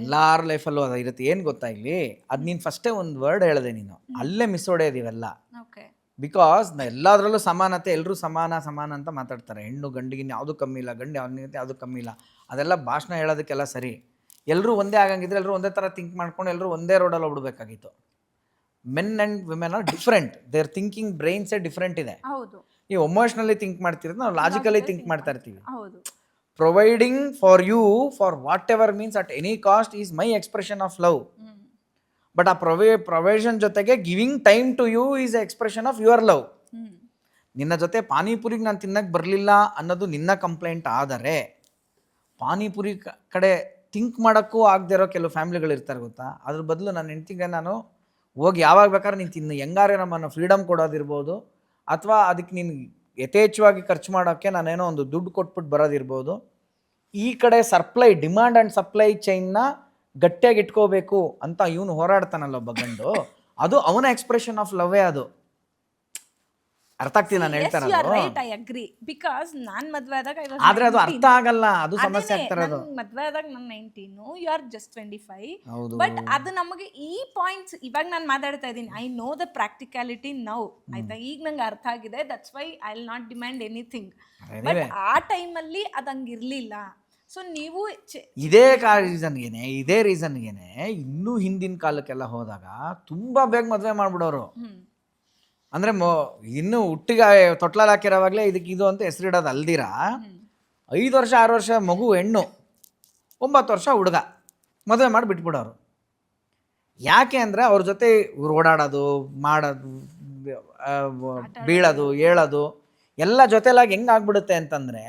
ಎಲ್ಲಾರ ಲೈಫಲ್ಲೂ ಅದು ಇರುತ್ತೆ. ಏನು ಗೊತ್ತಾ ಇಲ್ಲಿ, ಅದು ನೀನು ಫಸ್ಟೇ ಒಂದು ವರ್ಡ್ ಹೇಳಿದೆ ನೀನು, ಅಲ್ಲೇ ಮಿಸ್ ಹೊಡೆಯೋದಿವೆಲ್ಲ. ಬಿಕಾಸ್ ಎಲ್ಲದರಲ್ಲೂ ಸಮಾನತೆ, ಎಲ್ಲರೂ ಸಮಾನ ಸಮಾನ ಅಂತ ಮಾತಾಡ್ತಾರೆ. ಹೆಣ್ಣು ಗಂಡಿಗಿನ್ನ ಯಾವುದು ಕಮ್ಮಿ ಇಲ್ಲ, ಗಂಡು ಅವನಿಗಿಂತ ಯಾವುದು ಕಮ್ಮಿ ಇಲ್ಲ, ಅದೆಲ್ಲ ಭಾಷಣ ಹೇಳೋದಕ್ಕೆಲ್ಲ ಸರಿ. ಎಲ್ಲರೂ ಒಂದೇ ಆಗಂಗಿದ್ರೆ ಎಲ್ಲರೂ ಒಂದೇ ಥರ ಥಿಂಕ್ ಮಾಡ್ಕೊಂಡು ಎಲ್ಲರೂ ಒಂದೇ ರೋಡಲ್ಲಿ ಹೋಗ್ಬಿಡ್ಬೇಕಾಗಿತ್ತು. Men and women are different, their thinking ಬ್ರೈನ್ಸೇ ಡಿಫ್ರೆಂಟ್ ಇದೆ. ನೀವು ಎಮೋಷ್ನಲಿ ಥಿಂಕ್ ಮಾಡ್ತಿರೋದು, ನಾವು ಲಾಜಿಕಲಿ ಥಿಂಕ್ ಮಾಡ್ತಾ ಇರ್ತೀವಿ. Providing for you for whatever means at any cost is my expression of love. But ಆ ಪ್ರೊವಿಷನ್ ಜೊತೆಗೆ giving time to you is expression of your love. ನಿನ್ನ ಜೊತೆ ಪಾನಿಪುರಿಗೆ ನಾನು ತಿನ್ನಕ್ಕೆ ಬರಲಿಲ್ಲ ಅನ್ನೋದು ನಿನ್ನ ಕಂಪ್ಲೇಂಟ್ ಆದರೆ, ಪಾನಿಪುರಿ ಕಡೆ ಥಿಂಕ್ ಮಾಡೋಕ್ಕೂ ಆಗದೆ ಇರೋ ಕೆಲವು ಫ್ಯಾಮಿಲಿಗಳು ಇರ್ತಾರೆ ಗೊತ್ತಾ. ಅದ್ರ ಬದಲು ನನ್ನ ಹೆಂಡ್ತಿಗೆ ನಾನು ಹೋಗಿ ಯಾವಾಗ ಬೇಕಾದ್ರೆ ನೀನು ತಿನ್ನು, ಹೆಂಗಾರೆ ನಮ್ಮನ್ನು ಫ್ರೀಡಮ್ ಕೊಡೋದಿರ್ಬೋದು, ಅಥವಾ ಅದಕ್ಕೆ ನೀನು ಯಥೇಚ್ಛವಾಗಿ ಖರ್ಚು ಮಾಡೋಕ್ಕೆ ನಾನೇನೋ ಒಂದು ದುಡ್ಡು ಕೊಟ್ಬಿಟ್ಟು ಬರೋದಿರ್ಬೋದು. ಈ ಕಡೆ ಡಿಮ್ಯಾಂಡ್ ಆ್ಯಂಡ್ ಸಪ್ಲೈ ಚೈನ್ನ ಗಟ್ಟಿಯಾಗಿ ಇಟ್ಕೋಬೇಕು ಅಂತ ಇವನು ಹೋರಾಡ್ತಾನಲ್ಲ ಒಬ್ಬ ಗಂಡು, ಅದು ಅವನ ಎಕ್ಸ್ಪ್ರೆಷನ್ ಆಫ್ ಲವ್ವೇ. ಅದು ಅರ್ಥ ಆಗ್ತೀನಿ ನಾನು ಹೇಳ್ತಾನೆ. ಆದ್ರೆ ಅದು ಅರ್ಥ ಆಗಲ್ಲ, ಅದು ಸಮಸ್ಯೆ ಆಗ್ತಾರದು. ಮದ್ವೆ ಆದಾಗ ನನ್ನ 19, ಯು ಆರ್ ಜಸ್ಟ್ 25. ಬಟ್ ಅದು ನಮಗೆ ಈ ಪಾಯಿಂಟ್ಸ್ ಇವಾಗ ನಾನು ಮಾತಾಡ್ತಾ ಇದ್ದೀನಿ. I know the practicality now, ಆಯ್ತಾ, ಈಗ ನಂಗೆ ಅರ್ಥ ಆಗಿದೆ. That's why I will not demand anything. But ಆ ಟೈಮಲ್ಲಿ ಅದು ಹಂಗಿರ್ಲಿಲ್ಲ. ಸೊ ನೀವು ಇದೇ ರೀಸನ್ಗೇನೆ ಇನ್ನೂ ಹಿಂದಿನ ಕಾಲಕ್ಕೆಲ್ಲ ಹೋದಾಗ ತುಂಬಾ ಬೇಗ ಮದುವೆ ಮಾಡ್ಬಿಡೋರು. ಅಂದರೆ ಇನ್ನೂ ಹುಟ್ಟಿಗೆ ತೊಟ್ಲಲ್ಲಿ ಹಾಕಿರೋವಾಗಲೇ ಇದಕ್ಕೆ ಇದು ಅಂತ ಹೆಸರಿಡೋದು ಅಲ್ದಿರ 5 ವರ್ಷ 6 ವರ್ಷ ಮಗು ಹೆಣ್ಣು, 9 ವರ್ಷ ಹುಡುಗ ಮದುವೆ ಮಾಡಿ ಬಿಟ್ಬಿಡೋರು. ಯಾಕೆ ಅಂದರೆ ಅವ್ರ ಜೊತೆ ಇವ್ರು ಓಡಾಡೋದು, ಮಾಡೋದು, ಬೀಳೋದು, ಏಳೋದು ಎಲ್ಲ ಜೊತೆಲಾಗಿ ಹೆಂಗೆ ಆಗ್ಬಿಡುತ್ತೆ ಅಂತಂದರೆ,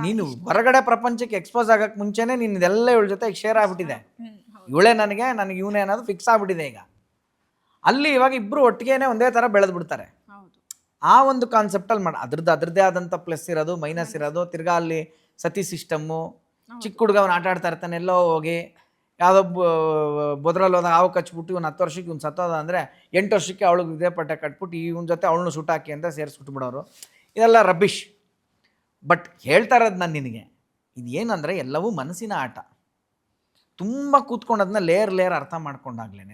ನೀನು ಹೊರಗಡೆ ಪ್ರಪಂಚಕ್ಕೆ ಎಕ್ಸ್ಪೋಸ್ ಆಗೋಕ್ಕೆ ಮುಂಚೆನೇ ನೀನು ಇದೆಲ್ಲ ಇವಳ ಜೊತೆ ಶೇರ್ ಆಗ್ಬಿಟ್ಟಿದೆ. ಇವಳೇ ನನಗೆ ಇವನೇ ಅನ್ನೋದು ಫಿಕ್ಸ್ ಆಗ್ಬಿಟ್ಟಿದೆ. ಈಗ ಅಲ್ಲಿ ಇವಾಗ ಇಬ್ಬರು ಒಟ್ಟಿಗೆನೆ ಒಂದೇ ಥರ ಬೆಳೆದು ಬಿಡ್ತಾರೆ. ಆ ಒಂದು ಕಾನ್ಸೆಪ್ಟಲ್ಲಿ ಅದ್ರದ್ದೇ ಆದಂಥ ಪ್ಲಸ್ ಇರೋದು, ಮೈನಸ್ ಇರೋದು. ತಿರ್ಗಾ ಅಲ್ಲಿ ಸತಿ ಸಿಸ್ಟಮ್ಮು, ಚಿಕ್ಕ ಹುಡುಗ ಅವ್ನು ಆಟ ಆಡ್ತಾ ಇರ್ತಾನೆ, ಎಲ್ಲೋ ಹೋಗಿ ಯಾವುದೋ ಬೊದ್ರಲ್ಲಿ ಹೋದಾಗ ಹಾವು ಕಚ್ಬಿಟ್ಟು ಇವ್ನು 10 ವರ್ಷಕ್ಕೆ ಇವ್ನು ಸತ್ತೋದ ಅಂದರೆ 8 ವರ್ಷಕ್ಕೆ ಅವಳಿಗೆ ಇದೇ ಪಟ್ಟೆ ಕಟ್ಬಿಟ್ಟು ಇವನ ಜೊತೆ ಅವಳನ್ನು ಸುಟ್ಟಾಕಿ ಅಂತ ಸೇರಿಸ್ಬಿಟ್ಬಿಡೋರು. ಇದೆಲ್ಲ ರಬ್ಬಿಶ್. ಬಟ್ ಹೇಳ್ತಾ ಇರೋದು ನಾನು ನಿನಗೆ, ಇದು ಏನಂದರೆ ಎಲ್ಲವೂ ಮನಸ್ಸಿನ ಆಟ. ತುಂಬ ಕೂತ್ಕೊಂಡು ಅದನ್ನ ಲೇಯರ್ ಅರ್ಥ ಮಾಡ್ಕೊಂಡಾಗ್ಲೇ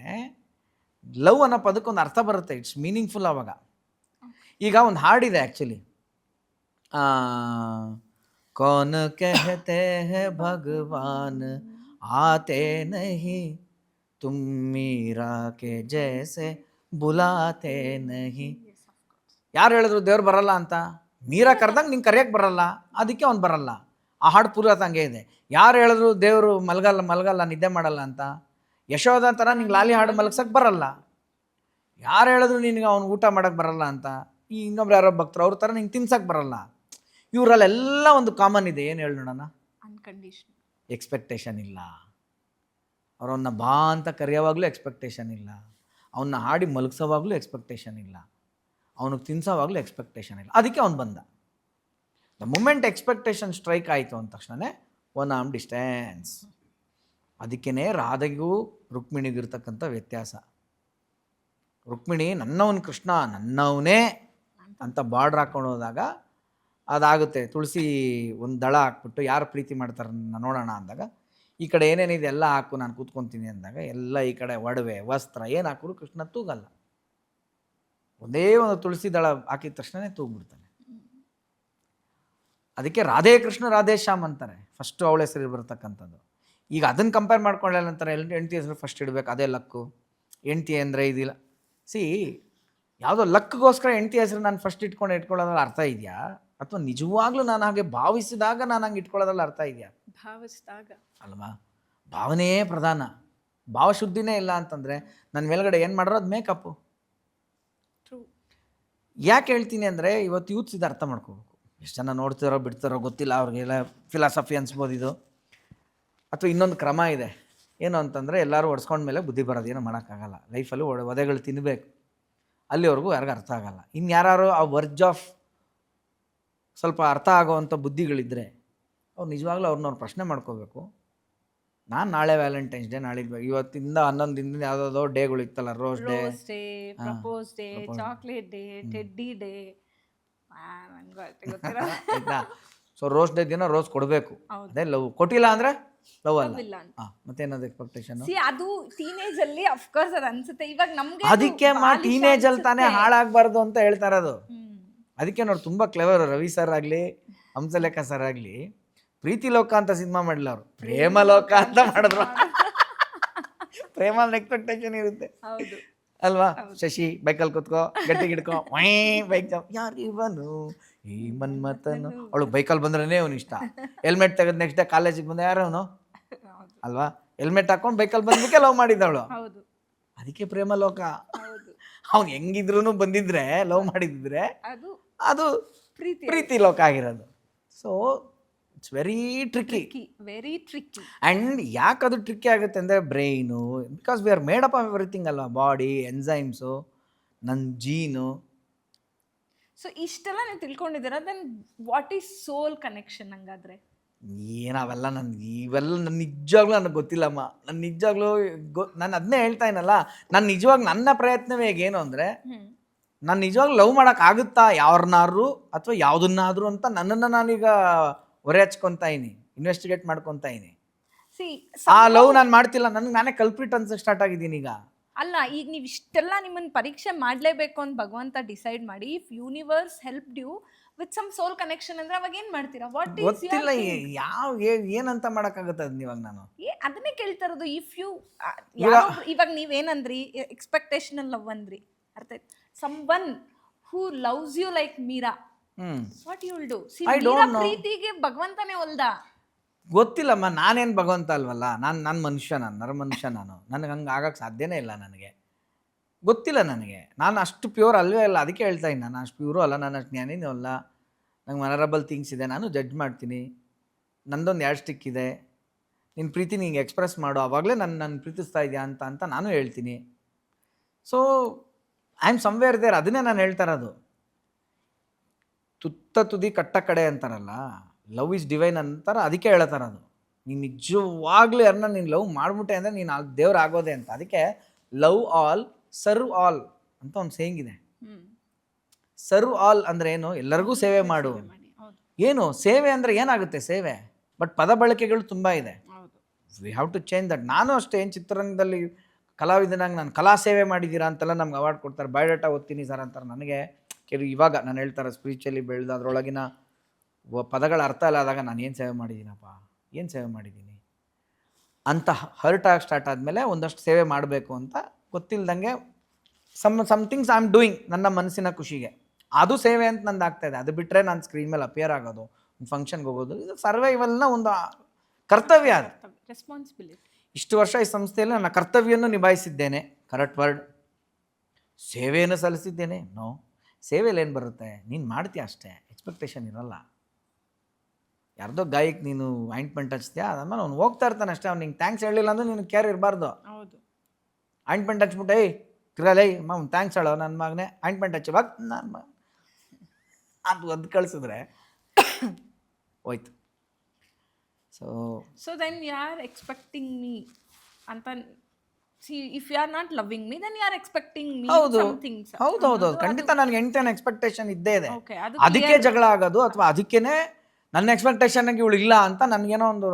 ಲವ್ ಅನ್ನೋ ಪದಕ್ಕೊಂದು ಅರ್ಥ ಬರುತ್ತೆ, ಇಟ್ಸ್ ಮೀನಿಂಗ್ಫುಲ್. ಆವಾಗ ಈಗ ಒಂದು ಹಾಡಿದೆ ಆ್ಯಕ್ಚುಲಿ, ಕೌನ್ ಕಹತೆ ಹೈ ಭಗವಾನ್ ಆತೆ ನಹಿ ತುಮ್ ಮೀರಾ ಕೆ ಜೈಸೆ ಬುಲಾತೆ ನಹಿ. ಯಾರು ಹೇಳಿದ್ರು ದೇವ್ರು ಬರಲ್ಲ ಅಂತ? ಮೀರಾ ಕರೆದಂಗೆ ನಿಂಗೆ ಕರೆಯೋಕ್ಕೆ ಬರಲ್ಲ, ಅದಕ್ಕೆ ಅವ್ನು ಬರಲ್ಲ. ಆ ಹಾಡು ಪೂರ ಹಂಗೆ ಇದೆ. ಯಾರು ಹೇಳಿದ್ರು ದೇವರು ಮಲಗಲ್ಲ ನಿದ್ದೆ ಮಾಡಲ್ಲ ಅಂತ? ಯಶೋಧ ಥರ ನಿಂಗೆ ಲಾಲಿ ಹಾಡು ಮಲಗ್ಸಕ್ಕೆ ಬರಲ್ಲ. ಯಾರು ಹೇಳಿದ್ರು ನಿನಗೆ ಅವ್ನು ಊಟ ಮಾಡೋಕ್ಕೆ ಬರಲ್ಲ ಅಂತ? ಈ ಇನ್ನೊಬ್ರು ಯಾರೋ ಭಕ್ತರು ಅವ್ರ ಥರ ನಿಂಗೆ ತಿನ್ಸಕ್ಕೆ ಬರಲ್ಲ. ಇವರಲ್ಲೆಲ್ಲ ಒಂದು ಕಾಮನ್ ಇದೆ. ಏನು ಹೇಳಿ ನೋಡೋಣ? ಅನ್ಕಂಡೀಷನಲ್ ಎಕ್ಸ್ಪೆಕ್ಟೇಷನ್ ಇಲ್ಲ. ಅವರವನ್ನ ಬಾ ಅಂತ ಕರೆಯೋವಾಗಲೂ ಎಕ್ಸ್ಪೆಕ್ಟೇಷನ್ ಇಲ್ಲ, ಅವನ್ನ ಹಾಡಿ ಮಲಗಿಸೋವಾಗಲೂ ಎಕ್ಸ್ಪೆಕ್ಟೇಷನ್ ಇಲ್ಲ, ಅವನಿಗೆ ತಿನ್ಸೋವಾಗಲೂ ಎಕ್ಸ್ಪೆಕ್ಟೇಷನ್ ಇಲ್ಲ. ಅದಕ್ಕೆ ಅವ್ನು ಬಂದ. ದ ಮೂಮೆಂಟ್ ಎಕ್ಸ್ಪೆಕ್ಟೇಷನ್ ಸ್ಟ್ರೈಕ್ ಆಯಿತು ಅಂದ ತಕ್ಷಣ ಒನ್ ಆರ್ಮ್ ಡಿಸ್ಟೆನ್ಸ್. ಅದಕ್ಕೇ ರಾಧೆಗೂ ರುಕ್ಮಿಣಿಗಿರ್ತಕ್ಕಂಥ ವ್ಯತ್ಯಾಸ. ರುಕ್ಮಿಣಿ ನನ್ನವನು ಕೃಷ್ಣ ನನ್ನವನೇ ಅಂತ ಬಾರ್ಡ್ರ್ ಹಾಕೊಂಡು ಹೋದಾಗ ಅದಾಗುತ್ತೆ. ತುಳಸಿ ಒಂದು ದಳ ಹಾಕ್ಬಿಟ್ಟು ಯಾರು ಪ್ರೀತಿ ಮಾಡ್ತಾರೆ ನೋಡೋಣ ಅಂದಾಗ, ಈ ಕಡೆ ಏನೇನಿದೆ ಎಲ್ಲ ಹಾಕು ನಾನು ಕೂತ್ಕೊತೀನಿ ಅಂದಾಗ ಎಲ್ಲ ಈ ಕಡೆ ಒಡವೆ ವಸ್ತ್ರ ಏನು ಹಾಕಿದ್ರು ಕೃಷ್ಣ ತೂಗಲ್ಲ. ಒಂದೇ ಒಂದು ತುಳಸಿ ದಳ ಹಾಕಿದ ತಕ್ಷಣನೇ ತೂಗ್ಬಿಡ್ತಾನೆ. ಅದಕ್ಕೆ ರಾಧೇ ಕೃಷ್ಣ ರಾಧೇ ಶ್ಯಾಮ್ ಅಂತಾರೆ. ಫಸ್ಟು ಅವಳ ಹೆಸರು ಬರ್ತಕ್ಕಂಥದ್ದು. ಈಗ ಅದನ್ನು ಕಂಪೇರ್ ಮಾಡ್ಕೊಳ್ಳಲ್ಲ ಅಂತಾರೆ, ಹೆಂಡತಿ ಹೆಸರು ಫಸ್ಟ್ ಇಡಬೇಕು, ಅದೇ ಲಕ್ಕು. ಹೆಂಡತಿ ಅಂದರೆ ಇದಿಲ್ಲ. ಯಾವುದೋ ಲಕ್ಗೋಸ್ಕರ ಹೆಂಡತಿ ಹೆಸರು ನಾನು ಫಸ್ಟ್ ಇಟ್ಕೊಳ್ಳೋದ್ರಲ್ಲಿ ಅರ್ಥ ಇದೆಯಾ? ಅಥವಾ ನಿಜವಾಗ್ಲೂ ನಾನು ಹಾಗೆ ಭಾವಿಸಿದಾಗ ನಾನು ಹಂಗೆ ಇಟ್ಕೊಳ್ಳೋದ್ರಲ್ಲಿ ಅರ್ಥ ಇದೆಯಾ? ಭಾವಿಸಿದಾಗ ಅಲ್ವಾ? ಭಾವನೆಯೇ ಪ್ರಧಾನ. ಭಾವಶುದ್ಧಿನೇ ಇಲ್ಲ ಅಂತಂದರೆ ನನ್ನ ಮೇಲ್ಗಡೆ ಏನು ಮಾಡ್ರೋ ಅದು ಮೇಕಪ್ಪು. ಟ್ರೂ. ಯಾಕೆ ಹೇಳ್ತೀನಿ ಅಂದರೆ ಇವತ್ತು ಯೂತ್ಸ್ ಇದು ಅರ್ಥ ಮಾಡ್ಕೋಬೇಕು. ಎಷ್ಟು ಜನ ನೋಡ್ತಿರೋ ಬಿಡ್ತಾರೋ ಗೊತ್ತಿಲ್ಲ, ಅವ್ರಿಗೆಲ್ಲ ಫಿಲಾಸಫಿ ಅನ್ಸ್ಬೋದು ಇದು. ಅಥವಾ ಇನ್ನೊಂದು ಕ್ರಮ ಇದೆ, ಏನು ಅಂತಂದರೆ ಎಲ್ಲರೂ ಒಡ್ಸ್ಕೊಂಡ್ಮೇಲೆ ಬುದ್ಧಿ ಬರೋದು, ಏನೂ ಮಾಡೋಕ್ಕಾಗಲ್ಲ. ಲೈಫಲ್ಲಿ ಒದೆಗಳು ತಿನ್ನಬೇಕು, ಅಲ್ಲಿವರೆಗೂ ಯಾರಿಗೂ ಅರ್ಥ ಆಗಲ್ಲ. ಇನ್ನು ಯಾರು ಆ ವರ್ಜ್ ಆಫ್ ಸ್ವಲ್ಪ ಅರ್ಥ ಆಗೋವಂಥ ಬುದ್ಧಿಗಳಿದ್ದರೆ ಅವ್ರು ನಿಜವಾಗ್ಲೂ ಅವ್ರನ್ನ ಪ್ರಶ್ನೆ ಮಾಡ್ಕೋಬೇಕು. ನಾನು ನಾಳೆ ವ್ಯಾಲೆಂಟೈನ್ಸ್ ಡೇ, ನಾಳಿದ್ದು ಇವತ್ತಿಂದ 11 ದಿನದಿಂದ ಯಾವುದಾದೋ ಡೇಗಳು ಇತ್ತಲ್ಲ, rose day, propose day, chocolate day, teddy day, ಆಯ್ತಾ? ಸೊ ರೋಸ್ ಡೇ ದಿನ ರೋಸ್ ಕೊಡಬೇಕು, ಅದೇ ಲವ್. ಕೊಟ್ಟಿಲ್ಲ ಅಂದರೆ ಲವ್ ಅಲ್ಲ. ಮತ್ತೇನದು ಎಕ್ಸ್ಪೆಕ್ಟೇಷನ್? ಅದು ಟೀನೇಜ್ ಅಲ್ಲಿ ಅಫ್ಕೋರ್ಸ್ ಅದು ಅನ್ಸುತ್ತೆ. ಇವಾಗ ನಮ್ಗೆ ಅದಕ್ಕೆ ಟೀನೇಜ್ ಅಲ್ಲಿ ತಾನೇ ಹಾಳಾಗಬಾರ್ದು ಅಂತ ಹೇಳ್ತಾ ಇರೋದು. ಅದಕ್ಕೆ ನೋಡಿ ತುಂಬ ಕ್ಲೆವರ್ ರವಿ ಸರ್ ಆಗಲಿ, ಹಂಸಲೇಖ ಸರ್ ಆಗಲಿ ಪ್ರೀತಿ ಲೋಕ ಅಂತ ಸಿನಿಮಾ ಮಾಡಿಲ್ಲ, ಅವರು ಪ್ರೇಮ ಲೋಕ ಅಂತ ಮಾಡಿದ್ರು. ಪ್ರೇಮ ಎಕ್ಸ್ಪೆಕ್ಟೇಷನ್ ಇರುತ್ತೆ ಅಲ್ವಾ? ಶಶಿ ಬೈಕಲ್ಲಿ ಕೂತ್ಕೋ, ಗಟ್ಟಿ ಹಿಡ್ಕೋ, ವೈ ಬೈಕ್ ಯಾರು ಇವನು ಈ ಮನ್ಮಥನು. ಅವಳು ಬೈಕಲ್ಲಿ ಬಂದ್ರೇ ಅವನು ಇಷ್ಟ. ಹೆಲ್ಮೆಟ್ ತೆಗೆದು ನೆಕ್ಸ್ಟ್ ಡೇ ಕಾಲೇಜಿಗೆ ಬಂದ ಯಾರು ಅವನು ಅಲ್ವಾ? ಹೆಲ್ಮೆಟ್ ಹಾಕೊಂಡು ಬೈಕಲ್ಲಿ ಬಂದಕ್ಕೆ ಲವ್ ಮಾಡಿದ್ದವಳು. ಅದಕ್ಕೆ ಪ್ರೇಮ ಲೋಕ. ಅವ್ನು ಹೆಂಗಿದ್ರು ಬಂದಿದ್ರೆ ಲವ್ ಮಾಡಿದ್ರೆ ಅದು ಪ್ರೀತಿ ಲೋಕ ಆಗಿರೋದು. So it's very tricky. And ಯಾಕೆ ಅದು ಟ್ರಿಕ್ಕಿ ಆಗುತ್ತೆ ಅಂದರೆ brain, because we are made up of everything ಅಲ್ವಾ? ಬಾಡಿ, ಎಂಜೈಮ್ಸು, ನನ್ನ ಜೀನು. ಸೊ ಇಷ್ಟೆಲ್ಲ ನೀವು ತಿಳ್ಕೊಂಡಿದ್ದೀರಾ, then what is soul connection ಹಂಗಾದ್ರೆ? ಏನಾವೆಲ್ಲ ಇವೆಲ್ಲ ನನ್ನ ನಿಜವಾಗ್ಲೂ ನನಗೆ ಗೊತ್ತಿಲ್ಲಮ್ಮ. ನನ್ನ ನಿಜವಾಗ್ಲೂ ನಾನು ಅದನ್ನೇ ಹೇಳ್ತಾ ಇನಲ್ಲ, ನಾನು ನಿಜವಾಗ್ಲೂ ನನ್ನ ಪ್ರಯತ್ನವೇ ಹೇಗೇನು ಅಂದರೆ, ನಾನು ನಿಜವಾಗ್ಲೂ ಲವ್ ಮಾಡೋಕ್ಕಾಗುತ್ತಾ ಯಾರನ್ನಾರು ಅಥವಾ ಯಾವುದನ್ನಾದ್ರೂ ಅಂತ ನನ್ನನ್ನು ನಾನೀಗ ಹೊರೆ ಹಚ್ಕೊತಾ ಇದೀನಿ, ಇನ್ವೆಸ್ಟಿಗೇಟ್ ಮಾಡ್ಕೊತಾ ಇದೀನಿ. ಆ ಲವ್ ನಾನು ಮಾಡ್ತಿಲ್ಲ, ನನಗೆ ನಾನೇ ಕಲ್ಪ್ರಿಟ್ ಅನ್ಸಕ್ಕೆ ಸ್ಟಾರ್ಟ್ ಆಗಿದ್ದೀನಿ ಈಗ. ಅಲ್ಲ, ಈಗ ನೀವು ಇಷ್ಟೆಲ್ಲ ನಿಮ್ಮನ್ನು ಪರೀಕ್ಷೆ ಮಾಡಲೇಬೇಕು ಅಂತ ಭಗವಂತ ಡಿಸೈಡ್ ಮಾಡಿ, if universe helped you with some soul connection ಅಂದ್ರೆ ಅವಾಗ ಏನು ಮಾಡ್ತೀರಾ? ವಾಟ್ ಈಸ್ ಗೊತ್ತಿಲ್ಲ ಏನಂತ ಮಾಡೋಕ್ಕಾಗುತ್ತೆ ಅದನ್ನ ಇವಾಗ ನಾನು ಅದನ್ನೇ ಕೇಳ್ತಾ ಇರೋದು. ಇಫ್ ಯು ಇವಾಗ ನೀವೇನಂದ್ರಿ, ಎಕ್ಸ್ಪೆಕ್ಟೇಷನಲ್ ಲವ್ ಅಂದ್ರಿ, ಅರ್ಥ ಆಯ್ತು. Someone who loves you like Meera, what you will do? Meera ಪ್ರೀತಿಗೆ ಭಗವಂತನೇ ಹೊಲ್ದ? ಗೊತ್ತಿಲ್ಲಮ್ಮ, ನಾನೇನು ಭಗವಂತ ಅಲ್ವಲ್ಲ. ನನ್ನ ಮನುಷ್ಯ, ನರಮನುಷ್ಯ ನಾನು. ನನಗೆ ಹಂಗೆ ಆಗಕ್ಕೆ ಸಾಧ್ಯನೇ ಇಲ್ಲ. ನನಗೆ ಗೊತ್ತಿಲ್ಲ, ನನಗೆ ನಾನು ಅಷ್ಟು ಪ್ಯೂರ್ ಅಲ್ವೇ ಅಲ್ಲ. ಅದಕ್ಕೆ ಹೇಳ್ತಾ ಇದ್ದೀನಿ, ನಾನು ಅಷ್ಟು ಪ್ಯೂರು ಅಲ್ಲ, ನಾನು ಅಷ್ಟು ಜ್ಞಾನಿನೂ ಅಲ್ಲ. ನಂಗೆ ಮನರಬಲ್ ಥಿಂಗ್ಸ್ ಇದೆ, ನಾನು ಜಡ್ಜ್ ಮಾಡ್ತೀನಿ. ನಂದೊಂದು ಎರಡು ಸ್ಟಿಕ್ ಇದೆ, ನಿನ್ನ ಪ್ರೀತಿ ನಿಂಗೆ ಎಕ್ಸ್ಪ್ರೆಸ್ ಮಾಡು, ಆವಾಗಲೇ ನನ್ನ ಪ್ರೀತಿಸ್ತಾ ಇದೆಯಾ ಅಂತ ನಾನು ಹೇಳ್ತೀನಿ. So I am somewhere there. ಅದನ್ನೇ ನಾನು ಹೇಳ್ತಾ ಇರೋದು. ತುತ್ತ ತುದಿ ಕಟ್ಟ ಕಡೆ ಅಂತಾರಲ್ಲ, ಲವ್ ಇಸ್ ಡಿವೈನ್ ಅಂತಾರೆ. ಅದಕ್ಕೆ ಹೇಳ್ತಾರೆ ಅದು. ನೀನು ನಿಜವಾಗ್ಲೂ ಯಾರನ್ನ ನೀನು ಲವ್ ಮಾಡಿಬಿಟ್ಟೆ ಅಂದರೆ ನೀನು ದೇವ್ರು ಆಗೋದೆ ಅಂತ. ಅದಕ್ಕೆ ಲವ್ ಆಲ್ ಸರ್ವ್ ಆಲ್ ಅಂತ ಒಂದು ಸೇಯಿಂಗ್ ಇದೆ. ಸರ್ವ್ ಆಲ್ ಅಂದರೆ ಏನು? ಎಲ್ಲರಿಗೂ ಸೇವೆ ಮಾಡು. ಏನು ಸೇವೆ ಅಂದರೆ ಏನಾಗುತ್ತೆ ಸೇವೆ? ಬಟ್ ಪದ ಬಳಕೆಗಳು ತುಂಬ ಇದೆ. We have to change that. ನಾನು ಅಷ್ಟೇ, ಏನು ಚಿತ್ರರಂಗದಲ್ಲಿ ಕಲಾವಿದನಾಗಿ ನಾನು ಕಲಾ ಸೇವೆ ಮಾಡಿದ್ದೀರಾ ಅಂತೆಲ್ಲ ನಮ್ಗೆ ಅವಾರ್ಡ್ ಕೊಡ್ತಾರೆ. ಬಯೋಡಾಟಾ ಓದ್ತೀನಿ ಸರ್ ಅಂತಾರೆ. ನನಗೆ ಇವಾಗ ನಾನು ಹೇಳ್ತಾರೆ ಸ್ಪಿರಿಚುವಲಿ ಬೆಳೆದು ಅದರೊಳಗಿನ ಪದಗಳ ಅರ್ಥ ಇಲ್ಲ ಆದಾಗ ನಾನು ಏನು ಸೇವೆ ಮಾಡಿದ್ದೀನಪ್ಪ, ಏನು ಸೇವೆ ಮಾಡಿದ್ದೀನಿ ಅಂತ ಹರ್ಟ್ ಆಗಿ ಸ್ಟಾರ್ಟ್ ಆದಮೇಲೆ ಒಂದಷ್ಟು ಸೇವೆ ಮಾಡಬೇಕು ಅಂತ ಗೊತ್ತಿಲ್ಲದಂಗೆ ಸಮ್ಥಿಂಗ್ಸ್ ಐ ಆಮ್ ಡೂಯಿಂಗ್ ನನ್ನ ಮನಸ್ಸಿನ ಖುಷಿಗೆ. ಅದು ಸೇವೆ ಅಂತ ನಂದು ಆಗ್ತಾಯಿದೆ. ಅದು ಬಿಟ್ಟರೆ ನಾನು ಸ್ಕ್ರೀನ್ ಮೇಲೆ ಅಪಿಯರ್ ಆಗೋದು, ಒಂದು ಫಂಕ್ಷನ್ಗೆ ಹೋಗೋದು, ಇದು ಸರ್ವೈವಲ್ನ ಒಂದು ಕರ್ತವ್ಯ. ಅದು ರೆಸ್ಪಾನ್ಸಿಬಿಲಿಟಿ. ಇಷ್ಟು ವರ್ಷ ಈ ಸಂಸ್ಥೆಯಲ್ಲಿ ನನ್ನ ಕರ್ತವ್ಯವನ್ನು ನಿಭಾಯಿಸಿದ್ದೇನೆ, ಕರೆಕ್ಟ್ ವರ್ಡ್. ಸೇವೆಯನ್ನು ಸಲ್ಲಿಸಿದ್ದೇನೆ, ನೋ. ಸೇವೆಯಲ್ಲಿ ಏನು ಬರುತ್ತೆ? ನೀನು ಮಾಡ್ತೀಯ ಅಷ್ಟೇ, ಎಕ್ಸ್ಪೆಕ್ಟೇಷನ್ ಇರಲ್ಲ. ಯಾರ್ದೋ ಗಾಯಕ್ಕೆ ನೀನು ಆಯಿಂಟ್ಮೆಂಟ್ ಹಚ್ತೀಯಾ, ಅದಾದ್ಮೇಲೆ ಅವ್ನು ಹೋಗ್ತಾ ಇರ್ತಾನೆ ಅಷ್ಟೇ. ಅವ್ನು ನಿಂಗೆ ಥ್ಯಾಂಕ್ಸ್ ಹೇಳಿಲ್ಲ ಅಂದ್ರೆ ನಿನಗೆ ಕೇರ್ ಇರಬಾರ್ದು. ಆಯಿಂಟ್ಮೆಂಟ್ ಹಚ್ಬಿಟ್ಟೆ ಕಿರಲೈ ಅವ್ನು ಥ್ಯಾಂಕ್ಸ್ ಹೇಳೋ ನನ್ನ ಮಗನೇ, ಆಯಿಂಟ್ಮೆಂಟ್ ಹಚ್ಚಿ ಬಾಗ್ ನನ್ನ ಮಗ ಅದು ಕಳಿಸಿದ್ರೆ ಹೋಯ್ತು. So then you are expecting me ಅಂತ. If you are not loving me then you are expecting me something. ಹೌದು, ಖಂಡಿತ ನನಗೆ ಎಂಟೇನು ಎಕ್ಸ್ಪೆಕ್ಟೇಷನ್ ಇದ್ದೇ ಇದೆ. ಅದಕ್ಕೆ ಜಗಳ ಆಗೋದು, ಅಥವಾ ಅದಕ್ಕೇನೆ ನನ್ನ ಎಕ್ಸ್ಪೆಕ್ಟೇಷನ್ಗೆ ಇವಳು ಇಲ್ಲ ಅಂತ ನನಗೇನೋ ಒಂದು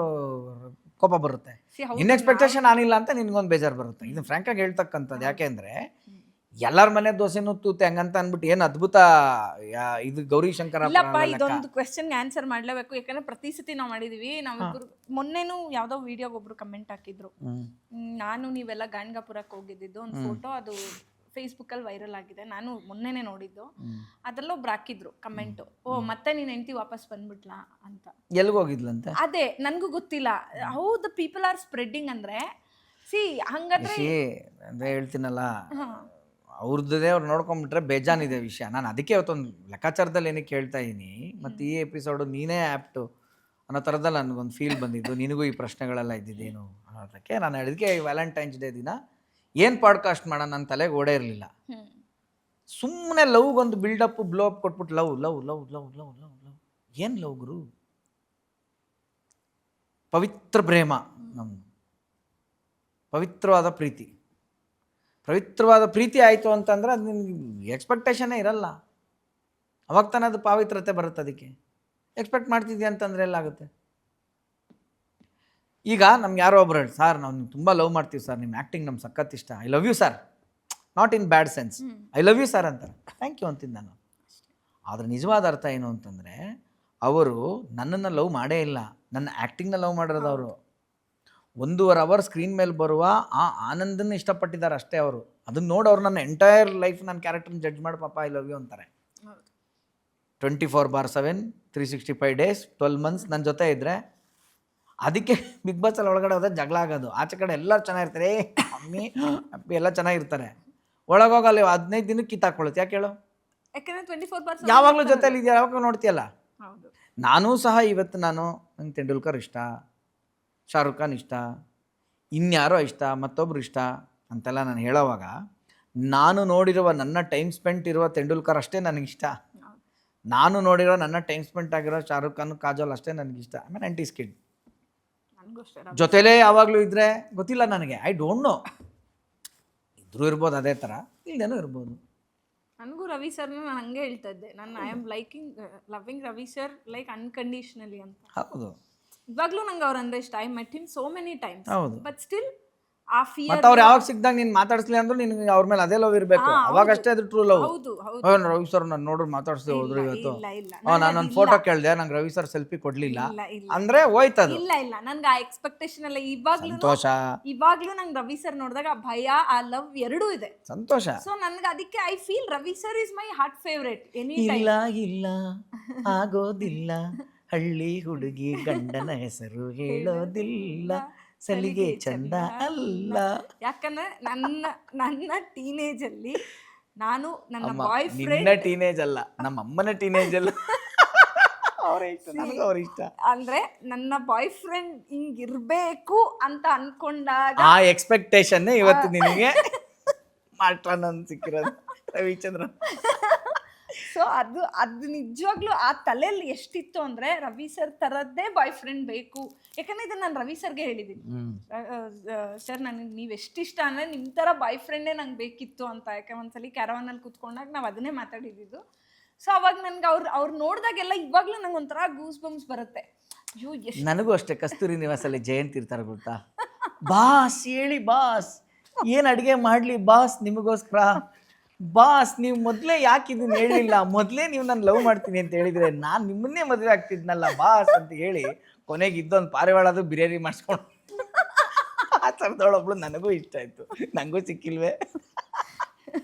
ಕೋಪ ಬರುತ್ತೆ. ನಿನ್ನ ಎಕ್ಸ್ಪೆಕ್ಟೇಷನ್ ನಾನಿಲ್ಲ ಅಂತ ನಿನ್ಗೊಂದು ಬೇಜಾರು ಬರುತ್ತೆ. ಇದು ಫ್ರ್ಯಾಂಕಾಗಿ ಹೇಳ್ತಕ್ಕಂಥದ್ದು. ಯಾಕೆ ಅಂದರೆ ಎಲ್ಲರ ಮನೆ ದೋಸೆನೂ ತೂತೆ ಹಂಗಂತ ಅಂದ್ಬಿಟ್ಟು ಏನು ಅದ್ಭುತ ಇದು ಗೌರಿ ಶಂಕರ. ಇದೊಂದು ಕ್ವೆಶ್ಚನ್ಗೆ ಆನ್ಸರ್ ಮಾಡಲೇಬೇಕು, ಯಾಕಂದ್ರೆ ಪ್ರತಿ ಸತಿ ನಾವು ಮಾಡಿದೀವಿ. ನಾವಿಬ್ಬರು ಮೊನ್ನೆನೂ ಯಾವುದೋ ವಿಡಿಯೋಗೆ ಒಬ್ರು ಕಮೆಂಟ್ ಹಾಕಿದ್ರು, ನಾನು ನೀವೆಲ್ಲ ಗಾಣಗಾಪುರಕ್ಕೆ ಹೋಗಿದ್ದು ಒಂದು ಫೋಟೋ, ಅದು ಫೇಸ್ಬುಕ್ಕಲ್ಲಿ ವೈರಲ್ ಆಗಿದೆ, ನಾನು ಮೊನ್ನೆನೇ ನೋಡಿದ್ದು. ಅದರಲ್ಲೂ ಒಬ್ರು ಹಾಕಿದ್ರು ಕಮೆಂಟು, ಓ ಮತ್ತೆ ನೀನು ಹೆಂಡತಿ ವಾಪಸ್ ಬಂದ್ಬಿಟ್ಲಾ ಅಂತ. ಎಲ್ಗೋಗಿದ್ಲಂತೆ? ಅದೇ ನನಗೂ ಗೊತ್ತಿಲ್ಲ how the people are spreading ಅಂದರೆ. ಸಿ ಹಂಗಾದ್ರೆ ಅಂದರೆ ಹೇಳ್ತೀನಲ್ಲ, ಅವ್ರದ್ದೇ ಅವ್ರು ನೋಡ್ಕೊಂಡ್ಬಿಟ್ರೆ ಬೇಜಾನಿದೆ ವಿಷಯ. ನಾನು ಅದಕ್ಕೆ ಇವತ್ತೊಂದು ಲೆಕ್ಕಾಚಾರದಲ್ಲಿ ಏನಕ್ಕೆ ಹೇಳ್ತಾ ಇದ್ದೀನಿ, ಮತ್ತು ಈ ಎಪಿಸೋಡು ನೀನೇ ಆ್ಯಪ್ಟು ಅನ್ನೋ ಥರದಲ್ಲಿ ನನಗೊಂದು ಫೀಲ್ ಬಂದಿದ್ದು, ನಿನಗೂ ಈ ಪ್ರಶ್ನೆಗಳೆಲ್ಲ ಇದ್ದಿದ್ದೇನು ಅನ್ನೋದಕ್ಕೆ. ನಾನು ಹೇಳಿದ್ಕೆ ವ್ಯಾಲೆಂಟೈನ್ಸ್ ಡೇ ದಿನ ಏನು ಪಾಡ್ಕಾಸ್ಟ್ ಮಾಡೋಣ ನನ್ನ ತಲೆಗೆ ಓಡೇ ಇರಲಿಲ್ಲ. ಸುಮ್ಮನೆ ಲವ್ಗೊಂದು ಬಿಲ್ಡಪ್ ಬ್ಲೋ ಅಪ್ ಕೊಟ್ಬಿಟ್ಟು love love love love love love love ಏನು ಲವ್ ಗುರು? ಪವಿತ್ರ ಪ್ರೇಮ, ನಮ್ಮ ಪವಿತ್ರವಾದ ಪ್ರೀತಿ. ಪವಿತ್ರವಾದ ಪ್ರೀತಿ ಆಯಿತು ಅಂತಂದ್ರೆ ಅದು ನಿನ್ಗೆ ಎಕ್ಸ್ಪೆಕ್ಟೇಷನ್ನೇ ಇರಲ್ಲ. ಅವಾಗ ತಾನೇ ಅದು ಪಾವಿತ್ರತೆ ಬರುತ್ತೆ. ಅದಕ್ಕೆ ಎಕ್ಸ್ಪೆಕ್ಟ್ ಮಾಡ್ತಿದ್ಯಾ ಅಂತಂದರೆ ಎಲ್ಲಾಗುತ್ತೆ. ಈಗ ನಮ್ಗೆ ಯಾರೋ ಒಬ್ರು ಹೇಳಿ, ಸರ್ ನಾವು ತುಂಬ ಲವ್ ಮಾಡ್ತೀವಿ ಸರ್, ನಿಮ್ಮ ಆ್ಯಕ್ಟಿಂಗ್ ನಮ್ಗೆ ಸಖತ್ ಇಷ್ಟ, I love you sir, not in bad sense, I love you sir ಅಂತಾರೆ. ಥ್ಯಾಂಕ್ ಯು ಅಂತಿದ್ದು ನಾನು. ಆದರೆ ನಿಜವಾದ ಅರ್ಥ ಏನು ಅಂತಂದರೆ, ಅವರು ನನ್ನನ್ನು ಲವ್ ಮಾಡೇ ಇಲ್ಲ, ನನ್ನ ಆ್ಯಕ್ಟಿಂಗ್ನ ಲವ್ ಮಾಡಿರೋದು. ಅವರು 1.5 ಅವರ್ ಸ್ಕ್ರೀನ್ ಮೇಲೆ ಬರುವ ಆ ಆನಂದನ ಇಷ್ಟಪಟ್ಟಿದ್ದಾರೆ ಅಷ್ಟೇ. ಅವರು ಅದನ್ನ ನೋಡಿ ಅವ್ರು ನನ್ನ ಎಂಟೈರ್ ಲೈಫ್ ನನ್ನ ಕ್ಯಾರೆಕ್ಟರ್ನ ಜಡ್ಜ್ ಮಾಡಿ ಪಾಪ ಐ ಲವ್ ಯು ಅಂತಾರೆ. 24/7 365 ಡೇಸ್ 12 ಮಂತ್ಸ್ ನನ್ನ ಜೊತೆ ಇದ್ದರೆ. ಅದಕ್ಕೆ ಬಿಗ್ ಬಾಸಲ್ಲಿ ಒಳಗಡೆ ಹೋದ್ರೆ ಜಗಳ ಆಗೋದು. ಆಚೆ ಕಡೆ ಎಲ್ಲರೂ ಚೆನ್ನಾಗಿರ್ತಾರೆ, ಅಮ್ಮಿ ಅಪ್ಪಿ ಎಲ್ಲ ಚೆನ್ನಾಗಿರ್ತಾರೆ. ಒಳಗೋಗಲ್ಲಿ 15 ದಿನಕ್ಕೆ ಕಿತ್ತಾಕೊಳ್ಳುತ್ತೆ. ಯಾಕೆ ಹೇಳು? ಯಾಕಂದ್ರೆ 24/7 ಯಾವಾಗಲೂ ಜೊತೆಲಿ ಇದೆಯಾ, ಯಾವಾಗ ನೋಡ್ತೀಯಲ್ಲ. ಹೌದು. ನಾನೂ ಸಹ ಇವತ್ತು ನಂಗೆ ತೆಂಡೂಲ್ಕರ್ ಇಷ್ಟ, ಶಾರುಖ್ ಖಾನ್ ಇಷ್ಟ, ಇನ್ಯಾರೋ ಇಷ್ಟ, ಮತ್ತೊಬ್ರು ಇಷ್ಟ ಅಂತೆಲ್ಲ ನಾನು ಹೇಳೋವಾಗ, ನಾನು ನೋಡಿರುವ ನನ್ನ ಟೈಮ್ ಸ್ಪೆಂಟ್ ಇರುವ ತೆಂಡೂಲ್ಕರ್ ಅಷ್ಟೇ ನನಗಿಷ್ಟ. ನಾನು ನೋಡಿರೋ ನನ್ನ ಟೈಮ್ ಸ್ಪೆಂಟ್ ಆಗಿರೋ ಶಾರುಖ್ ಖಾನ್, ಕಾಜೋಲ್ ಅಷ್ಟೇ ನನಗಿಷ್ಟ. ಆಮೇಲೆ 90s ಕಿಡ್ ಜೊತೆಲೇ ಯಾವಾಗಲೂ ಇದ್ದರೆ ಗೊತ್ತಿಲ್ಲ ನನಗೆ, ಐ ಡೋಂಟ್ ನೋ. ಇದ್ರೂ ಇರ್ಬೋದು ಅದೇ ಥರ, ಇಲ್ಲೇನೂ ಇರ್ಬೋದು. ನನಗೂ ರವಿ ಸರ್ನ ನಾನು ಹಂಗೆ ಹೇಳ್ತಾ ಇದ್ದೆ, ನಾನು I am loving Ravi sir like unconditionally ಅಂತ. ಹೌದು, ಇವಾಗಲೂ ನಂಗೆ ಅವ್ರಂದ್ರೆ ಇಷ್ಟ. I met him so many times, ಹೌದು. ಬಟ್ ಸ್ಟಿಲ್ ಆ ಫಿಯರ್. ಮತ್ತೆ ಅವ್ರು ಯಾವಾಗ ಸಿಕ್ಕಿದಾಗ ನೀನು ಮಾತಾಡಿಸ್ಲಿ ಅಂದ್ರೂ ನಿನ್ಗೆ ಅವ್ರ ಮೇಲೆ ಅದೇ ಲವ್ ಇರಬೇಕು. ಅವಾಗಷ್ಟೇ ಅದು ಟ್ರೂ ಲವ್. ಹೌದು ಹೌದು. ರವಿ ಸರ್ ನಾನು ನೋಡ್ರಿ ಮಾತಾಡಿಸ್ದೆ ಹೋದ್ರು ಇವತ್ತು, ಇಲ್ಲ ಇಲ್ಲ ನಾನೊಂದು ಫೋಟೋ ಕೇಳಿದೆ, ನಂಗೆ ರವಿ ಸರ್ ಸೆಲ್ಫಿ ಕೊಡ್ಲಿಲ್ಲ ಇಲ್ಲ ಅಂದ್ರೆ ಹೋಯ್ತದು. ಇಲ್ಲ ಇಲ್ಲ ನನ್ಗೆ ಆ ಎಕ್ಸ್ಪೆಕ್ಟೇಷನ್ ಎಲ್ಲ ಇವಾಗ್ಲೂ ನಂಗೆ ರವಿ ಸರ್ ನೋಡಿದಾಗ ಆ ಭಯ, ಆ ಲವ್ ಎರಡೂ ಇದೆ. ಸಂತೋಷ. ಸೊ ನನ್ಗೆ ಅದಕ್ಕೆ I feel Ravi sir is my heart favourite any time. ಇಲ್ಲ ಇಲ್ಲ ಆಗೋದಿಲ್ಲ, ಹಳ್ಳಿ ಹುಡುಗಿ ಗಂಡನ ಹೆಸರು ಹೇಳೋದಿಲ್ಲ, ಸಲಿಗೆ ಚಂದ ಅಲ್ಲ. ಯಾಕಂದ್ರೆ ನನ್ನ ಟೀನೇಜ್ ಅಲ್ಲಿ ನಾನು ನನ್ನ ಬಾಯ್ ಫ್ರೆಂಡ್, ನಿನ್ನ ಟೀನೇಜ್ ಅಲ್ಲ, ನಮ್ಮ ಅಮ್ಮನ ಟೀನೇಜ್ ಅಲ್ಲ, ಅವರೇ ಇಷ್ಟ, ನನಗೂ ಅವ್ರ ಇಷ್ಟ. ಅಂದ್ರೆ ನನ್ನ ಬಾಯ್ ಫ್ರೆಂಡ್ ಹಿಂಗಿರ್ಬೇಕು ಅಂತ ಅನ್ಕೊಂಡಾಗ ಆ ಎಕ್ಸ್ಪೆಕ್ಟೇಷನ್ ಇವತ್ತು ನಿನಗೆ ಮಾಸ್ಟರ್ ಸಿಕ್ಕಿರೋದು ರವಿಚಂದ್ರನ್. ಸೊ ಅದು ನಿಜವಾಗ್ಲೂ ಆ ತಲೆಯಲ್ಲಿ ಎಷ್ಟಿತ್ತು ಅಂದ್ರೆ ರವಿ ಸರ್ ತರದ್ದೇ ಬಾಯ್ ಫ್ರೆಂಡ್ ಬೇಕು. ಯಾಕಂದ್ರೆ ಇದನ್ನ ನಾನು ರವಿ ಸರ್ಗೆ ಹೇಳಿದ್ದೀನಿ, ಸರ್ ನನಗೆ ನೀವು ಎಷ್ಟಿಷ್ಟ ಅಂದ್ರೆ ನಿಮ್ಮ ಥರ ಬಾಯ್ ಫ್ರೆಂಡೇ ನಂಗೆ ಬೇಕಿತ್ತು ಅಂತ. ಯಾಕೆ ಒಂದ್ಸಲಿ ಕ್ಯಾರವಾನಲ್ಲಿ ಕೂತ್ಕೊಂಡಾಗ ನಾವು ಅದನ್ನೇ ಮಾತಾಡಿದ್ದು. ಸೊ ಅವಾಗ ನನ್ಗೆ ಅವ್ರು ನೋಡಿದಾಗೆಲ್ಲ ಇವಾಗ್ಲೂ ನಂಗೆ ಒಂಥರ ಗೂಸ್ ಬಂಪ್ಸ್ ಬರುತ್ತೆ. ಅಯ್ಯೋ ಎಷ್ಟು. ನನಗೂ ಅಷ್ಟೇ, ಕಸ್ತೂರಿ ನಿವಾಸಲ್ಲಿ ಜಯಂತ್ ಇರ್ತಾರೆ ಗೊತ್ತಾ, ಬಾಸ್ ಹೇಳಿ ಬಾಸ್, ಏನು ಅಡುಗೆ ಮಾಡಲಿ ಬಾಸ್ ನಿಮಗೋಸ್ಕರ, ಬಾಸ್ ನೀವು ಮೊದಲೇ ಯಾಕೆ ಇದನ್ನ ಹೇಳಿಲ್ಲ, ಮೊದಲೇ ನೀವು ನಾನು ಲವ್ ಮಾಡ್ತೀನಿ ಅಂತ ಹೇಳಿದರೆ ನಾನು ನಿಮ್ಮನ್ನೇ ಮದುವೆ ಆಗ್ತಿದ್ನಲ್ಲ ಬಾಸ್ ಅಂತ ಹೇಳಿ ಕೊನೆಗೆ ಇದ್ದೊಂದು ಪಾರಿವಾಳದು ಬಿರಿಯಾನಿ ಮಾಡಿಸ್ಕೊಂಡು ಆ ಥರದೊಳೊಬ್ಳು ನನಗೂ ಇಷ್ಟ ಆಯಿತು, ನನಗೂ ಸಿಕ್ಕಿಲ್ವೇ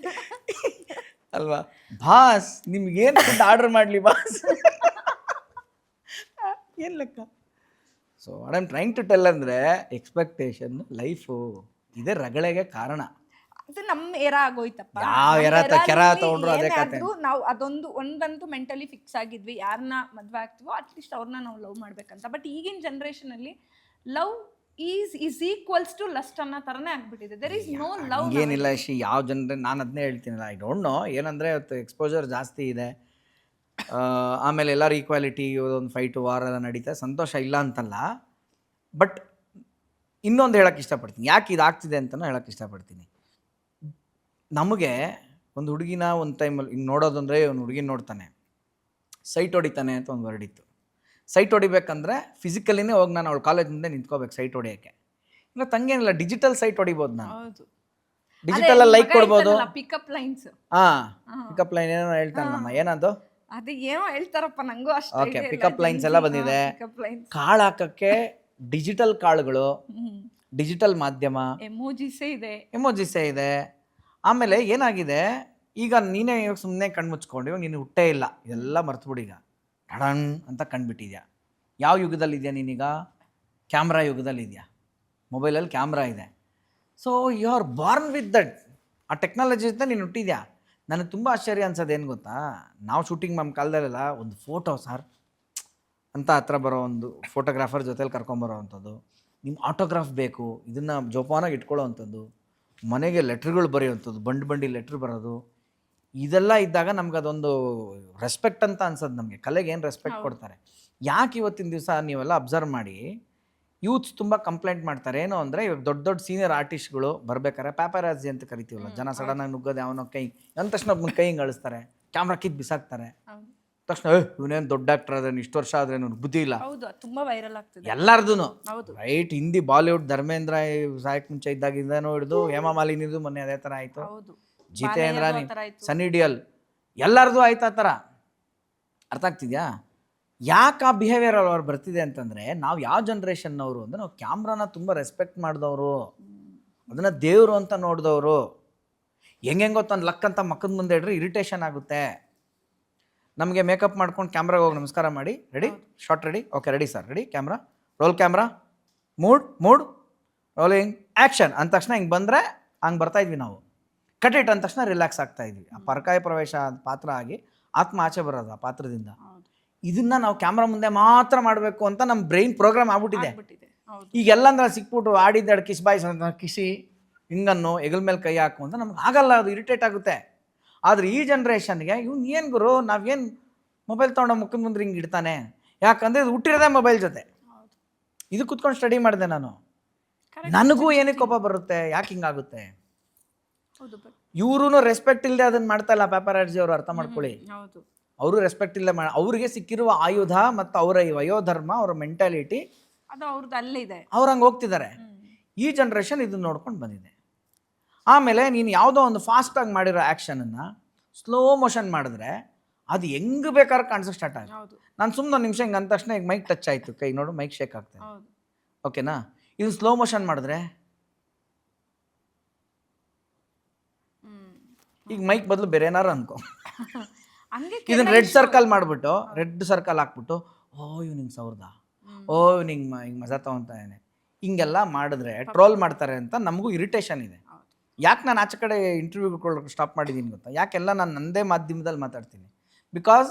ಅಲ್ವಾ. ಬಾಸ್ ನಿಮ್ಗೇನು ಫುಡ್ ಆರ್ಡರ್ ಮಾಡಲಿ ಬಾಸ್, ಏನು ಲೆಕ್ಕ. So what I am trying to tell ಅಂದರೆ, ಎಕ್ಸ್ಪೆಕ್ಟೇಷನ್ ಲೈಫು ಇದೇ ರಗಳೆಗೆ ಕಾರಣ. ಅದು ನಮ್ಮ ಏರಾ ಆಗೋಯ್ತಪ್ಪ. ಯಾವ ಏರಾ ಕೆರ ತಗೊಂಡ್ರು ಅದೇ ಕತೆ. ನಾವು ಒಂದಂತೂ ಮೆಂಟಲಿ ಫಿಕ್ಸ್ ಆಗಿದ್ವಿ, ಯಾರನ್ನ ಮದ್ವೆ ಆಗ್ತೀವೋ ಅಟ್ಲೀಸ್ಟ್ ಅವ್ರನ್ನ ನಾವು ಲವ್ ಮಾಡ್ಬೇಕಂತ. ಬಟ್ ಈಗಿನ ಜನ್ರೇಷನ್ ಅಲ್ಲಿ love is equals to lust ಅನ್ನೋ ಥರನೇ ಆಗ್ಬಿಟ್ಟಿದೆ. There is no love. ಏನಿಲ್ಲ ಯಾವ ಜನರೇ, ನಾನು ಅದನ್ನೇ ಹೇಳ್ತೀನಲ್ಲ, ಐ ಡೋಂಟ್ ನೋ. ಏನಂದರೆ ಇವತ್ತು ಎಕ್ಸ್ಪೋಜರ್ ಜಾಸ್ತಿ ಇದೆ, ಆಮೇಲೆ ಎಲ್ಲರೂ ಈಕ್ವಾಲಿಟಿ, ಒಂದು ಫೈಟು ವಾರ ಎಲ್ಲ ನಡೀತಾ, ಸಂತೋಷ ಇಲ್ಲ ಅಂತಲ್ಲ. ಬಟ್ ಇನ್ನೊಂದು ಹೇಳೋಕ್ಕೆ ಇಷ್ಟಪಡ್ತೀನಿ, ಯಾಕೆ ಇದಾಗ್ತಿದೆ ಅಂತಲೂ ಹೇಳೋಕ್ಕೆ ಇಷ್ಟಪಡ್ತೀನಿ. ನಮಗೆ ಒಂದು ಹುಡುಗಿನ ಒಂದು ಟೈಮಲ್ಲಿ ಹಿಂಗೆ ನೋಡೋದು ಅಂದರೆ, ಒಂದು ಹುಡುಗಿನ ನೋಡ್ತಾನೆ, ಸೈಟ್ ಹೊಡಿತಾನೆ ಅಂತ ಒಂದು ವರ್ಡ್ ಇತ್ತು. ಸೈಟ್ ಹೊಡಿಬೇಕಂದ್ರೆ ಫಿಸಿಕಲಿನೇ ಹೋಗಿ ನಾನು ಅವಳು ಕಾಲೇಜ್ ಮುಂದೆ ನಿಂತ್ಕೋಬೇಕು ಸೈಟ್ ಹೊಡಿಯೋಕ್ಕೆ. ಇಲ್ಲ ತಂಗೇನಿಲ್ಲ, ಡಿಜಿಟಲ್ ಸೈಟ್ ಹೊಡಿಬೋದು ನಾನು. ಡಿಜಿಟಲಲ್ಲಿ ಲೈಕ್ ಕೊಡ್ಬೋದು. ಪಿಕಪ್ ಲೈನ್ಸ್, ಪಿಕಪ್ ಲೈನ್ ಏನೋ ಹೇಳ್ತಾನೆ ನಮ್ಮ, ಏನದು ಅದು ಏನೋ ಹೇಳ್ತಾರಪ್ಪ ನಂಗೂ ಅಷ್ಟೇ. ಓಕೆ, ಪಿಕಪ್ ಲೈನ್ಸ್ ಎಲ್ಲ ಬಂದಿದೆ. ಕಾಳು ಹಾಕಕ್ಕೆ ಡಿಜಿಟಲ್ ಕಾಳುಗಳು, ಡಿಜಿಟಲ್ ಮಾಧ್ಯಮ, ಎಮೋಜಿಸೇ ಇದೆ. ಆಮೇಲೆ ಏನಾಗಿದೆ, ಈಗ ನೀನೇ ಇವಾಗ ಸುಮ್ಮನೆ ಕಣ್ಮುಚ್ಕೊಂಡು ಇವಾಗ ನೀನು ಹುಟ್ಟೇ ಇಲ್ಲ, ಇದೆಲ್ಲ ಮರ್ತುಬಿಡಿ, ಈಗ ಟಡನ್ ಅಂತ ಕಂಡುಬಿಟ್ಟಿದ್ಯಾ. ಯಾವ ಯುಗದಲ್ಲಿದೆಯಾ ನೀನೀಗ? ಕ್ಯಾಮ್ರಾ ಯುಗದಲ್ಲಿದೆಯಾ. ಮೊಬೈಲಲ್ಲಿ ಕ್ಯಾಮ್ರಾ ಇದೆ. So you are born with that. ಆ ಟೆಕ್ನಾಲಜಿ ಜೊತೆ ನೀನು ಹುಟ್ಟಿದ್ಯಾ. ನನಗೆ ತುಂಬ ಆಶ್ಚರ್ಯ ಅನ್ಸೋದು ಏನು ಗೊತ್ತಾ, ನಾವು ಶೂಟಿಂಗ್ ನಮ್ಮ ಕಾಲದಲ್ಲೆಲ್ಲ ಒಂದು ಫೋಟೋ ಸರ್ ಅಂತ ಹತ್ರ ಬರೋ ಒಂದು ಫೋಟೋಗ್ರಾಫರ್ ಜೊತೆಲಿ ಕರ್ಕೊಂಬರೋ ಅಂಥದ್ದು, ನಿಮ್ಮ ಆಟೋಗ್ರಾಫ್ ಬೇಕು, ಇದನ್ನು ಜೋಪಾನಾಗಿ ಇಟ್ಕೊಳ್ಳೋ ಅಂಥದ್ದು, ಮನೆಗೆ ಲೆಟ್ರ್ಗಳು ಬರೆಯೋವಂಥದ್ದು, ಬಂಡಿ ಲೆಟ್ರ್ ಬರೋದು, ಇದೆಲ್ಲ ಇದ್ದಾಗ ನಮ್ಗೆ ಅದೊಂದು ರೆಸ್ಪೆಕ್ಟ್ ಅಂತ ಅನ್ಸೋದು. ನಮಗೆ ಕಲೆಗೆ ಏನು ರೆಸ್ಪೆಕ್ಟ್ ಕೊಡ್ತಾರೆ. ಯಾಕೆ ಇವತ್ತಿನ ದಿವಸ ನೀವೆಲ್ಲ ಅಬ್ಸರ್ವ್ ಮಾಡಿ ಯೂತ್ಸ್ ತುಂಬ ಕಂಪ್ಲೇಂಟ್ ಮಾಡ್ತಾರೆ. ಏನು ಅಂದರೆ ಇವಾಗ ದೊಡ್ಡ ದೊಡ್ಡ ಸೀನಿಯರ್ ಆರ್ಟಿಸ್ಟ್ಗಳು ಬರ್ಬೇಕಾರೆ ಪ್ಯಾಪರಾಜಿ ಅಂತ ಕರಿತೀವಲ್ಲ, ಜನ ಸಡನ್ನಾಗಿ ನುಗ್ಗೋದು, ಅವನ ಕೈ ಅಂದ ತಕ್ಷಣ ಒಬ್ಬನ ಕೈ ಹಿಂಗೆ ಅಳಿಸ್ತಾರೆ, ಕ್ಯಾಮ್ರಾ ಕಿತ್ತು ಬಿಸಾಕ್ತಾರೆ. ತಕ್ಷಣ ಇವನೇನು ದೊಡ್ಡ ಆಕ್ಟರ್ ಆದ್ರೆ ಇಷ್ಟು ವರ್ಷ ಆದ್ರೆ ಬುದ್ಧಿ ಇಲ್ಲ. ಹೌದು, ತುಂಬಾ ವೈರಲ್ ಆಗ್ತಿದೆ ಎಲ್ಲಾರ್ದು. ಹೌದು ರೈಟ್, ಹಿಂದಿ ಬಾಲಿವುಡ್ ಧರ್ಮೇಂದ್ರ ಸಾಯಕ್ ಮುಂಚೆ ಇದ್ದಾಗಿಂದನೂ ಹಿಡಿದು ಹೇಮಾ ಮಾಲಿನಿದು ಮೊನ್ನೆ ಅದೇ ಥರ ಆಯಿತು, ಹೌದು ಜಿತೇಂದ್ರ, ಸನ್ನಿ ಡಿಯೋಲ್, ಎಲ್ಲರದು ಆಯ್ತು ಆ ಥರ. ಅರ್ಥ ಆಗ್ತಿದ್ಯಾ? ಯಾಕೆ ಆ ಬಿಹೇವಿಯರ್ ಅವ್ರು ಬರ್ತಿದೆ ಅಂತಂದರೆ, ನಾವು ಯಾವ ಜನ್ರೇಷನ್ನವರು ಅಂದರೆ ನಾವು ಕ್ಯಾಮ್ರಾನ ತುಂಬ ರೆಸ್ಪೆಕ್ಟ್ ಮಾಡಿದವರು, ಅದನ್ನು ದೇವರು ಅಂತ ನೋಡಿದವರು. ಹೆಂಗೆಂಗೋ ತಂದು ಲಕ್ ಅಂತ ಮಕ್ಕದ ಮುಂದೆ ಇಡ್ರಿ ಇರಿಟೇಷನ್ ಆಗುತ್ತೆ. ನಮಗೆ ಮೇಕಪ್ ಮಾಡ್ಕೊಂಡು ಕ್ಯಾಮ್ರಾಗೆ ಹೋಗಿ ನಮಸ್ಕಾರ ಮಾಡಿ, ready shot ready, okay ready sir, ready camera roll, camera mood rolling action ಅಂದ ತಕ್ಷಣ ಹಿಂಗೆ ಬಂದರೆ ಹಂಗೆ ಬರ್ತಾಯಿದ್ವಿ ನಾವು. ಕಟ್ ಇಟ್ ಅಂದ ತಕ್ಷಣ ರಿಲ್ಯಾಕ್ಸ್ ಆಗ್ತಾಯಿದ್ವಿ. ಆ ಪರಕಾಯ ಪ್ರವೇಶ ಪಾತ್ರ ಆಗಿ ಆತ್ಮ ಆಚೆ ಬರೋದು ಆ ಪಾತ್ರದಿಂದ. ಇದನ್ನು ನಾವು ಕ್ಯಾಮ್ರಾ ಮುಂದೆ ಮಾತ್ರ ಮಾಡಬೇಕು ಅಂತ ನಮ್ಮ ಬ್ರೈನ್ ಪ್ರೋಗ್ರಾಮ್ ಆಗ್ಬಿಟ್ಟಿದೆ. ಈಗೆಲ್ಲ ಅಂದ್ರೆ ಸಿಕ್ಬಿಟ್ಟು ಆಡಿದ್ದಾడు ಕಿಸ್ ಬಾಯ್ಸ್ ಅಂತ ಕಿಸಿ ಹಿಂಗನ್ನು ಹೆಗಲ ಮೇಲೆ ಕೈ ಹಾಕು ಅಂತ ನಮ್ಗೆ ಆಗಲ್ಲ, ಅದು ಇರಿಟೇಟ್ ಆಗುತ್ತೆ. ಆದರೆ ಈ ಜನ್ರೇಷನ್ಗೆ ಇವ್ನು ಏನು ಗುರು, ನಾವೇನು ಮೊಬೈಲ್ ತೊಗೊಂಡು ಮುಖದ ಮುಂದೆ ಹಿಂಗೆ ಇಡ್ತಾನೆ, ಯಾಕಂದರೆ ಇದು ಹುಟ್ಟಿರೋದೇ ಮೊಬೈಲ್ ಜೊತೆ. ಇದು ಕುತ್ಕೊಂಡು ಸ್ಟಡಿ ಮಾಡಿದೆ ನಾನು, ನನಗೂ ಏನಕ್ಕೆ ಕೋಪ ಬರುತ್ತೆ, ಯಾಕೆ ಹಿಂಗಾಗುತ್ತೆ. ಇವ್ರೂ ರೆಸ್ಪೆಕ್ಟ್ ಇಲ್ಲದೆ ಅದನ್ನು ಮಾಡ್ತಾ ಇಲ್ಲ ಪ್ಯಾಪರಾಜಿ ಅವರು, ಅರ್ಥ ಮಾಡ್ಕೊಳ್ಳಿ. ಅವರು ರೆಸ್ಪೆಕ್ಟ್ ಇಲ್ಲದೆ ಅವ್ರಿಗೆ ಸಿಕ್ಕಿರುವ ಆಯುಧ ಮತ್ತು ಅವರ ವಯೋಧರ್ಮ, ಅವರ ಮೆಂಟಾಲಿಟಿ ಅದು ಅವ್ರದ್ದು ಅಲ್ಲಿದೆ, ಅವ್ರು ಹಂಗೆ ಹೋಗ್ತಿದ್ದಾರೆ. ಈ ಜನ್ರೇಷನ್ ಇದನ್ನ ನೋಡ್ಕೊಂಡು ಬಂದಿದೆ. ಆಮೇಲೆ ನೀನು ಯಾವುದೋ ಒಂದು ಫಾಸ್ಟಾಗಿ ಮಾಡಿರೋ ಆ್ಯಕ್ಷನನ್ನು ಸ್ಲೋ ಮೋಷನ್ ಮಾಡಿದ್ರೆ ಅದು ಹೆಂಗೆ ಬೇಕಾದ್ರೆ ಕಾಣಿಸೋಕೆ ಸ್ಟಾರ್ಟ್ ಆಗುತ್ತೆ. ನಾನು ಸುಮ್ಮನೆ ಒಂದು ನಿಮಿಷ ಹಿಂಗೆ ಅಂದ ತಕ್ಷಣ ಈಗ ಮೈಕ್ ಟಚ್ ಆಯಿತು, ಕೈ ನೋಡು ಮೈಕ್ ಶೇಕ್ ಆಗ್ತದೆ, ಓಕೆನಾ. ಇದು ಸ್ಲೋ ಮೋಷನ್ ಮಾಡಿದ್ರೆ ಈಗ ಮೈಕ್ ಬದಲು ಬೇರೆ ಏನಾರು ಅನ್ಕೋ, ಇದನ್ನ ರೆಡ್ ಸರ್ಕಲ್ ಮಾಡಿಬಿಟ್ಟು ರೆಡ್ ಸರ್ಕಲ್ ಹಾಕ್ಬಿಟ್ಟು ಇವ್ನು ಹಿಂಗೆ ಸೌರ್ದ, ಇವ್ನು ಹಿಂಗೆ ಮಜಾ ತೊಗೊತಾನೆ, ಹಿಂಗೆಲ್ಲ ಮಾಡಿದ್ರೆ ಟ್ರೋಲ್ ಮಾಡ್ತಾರೆ ಅಂತ ನಮಗೂ ಇರಿಟೇಷನ್ ಇದೆ. ಯಾಕೆ ನಾನು ಆಚೆ ಕಡೆ ಇಂಟರ್ವ್ಯೂಗಳು ಸ್ಟಾಪ್ ಮಾಡಿದ್ದೀನಿ ಗೊತ್ತಾ? ಯಾಕೆಲ್ಲ ನಾನು ನನ್ನದೇ ಮಾಧ್ಯಮದಲ್ಲಿ ಮಾತಾಡ್ತೀನಿ, because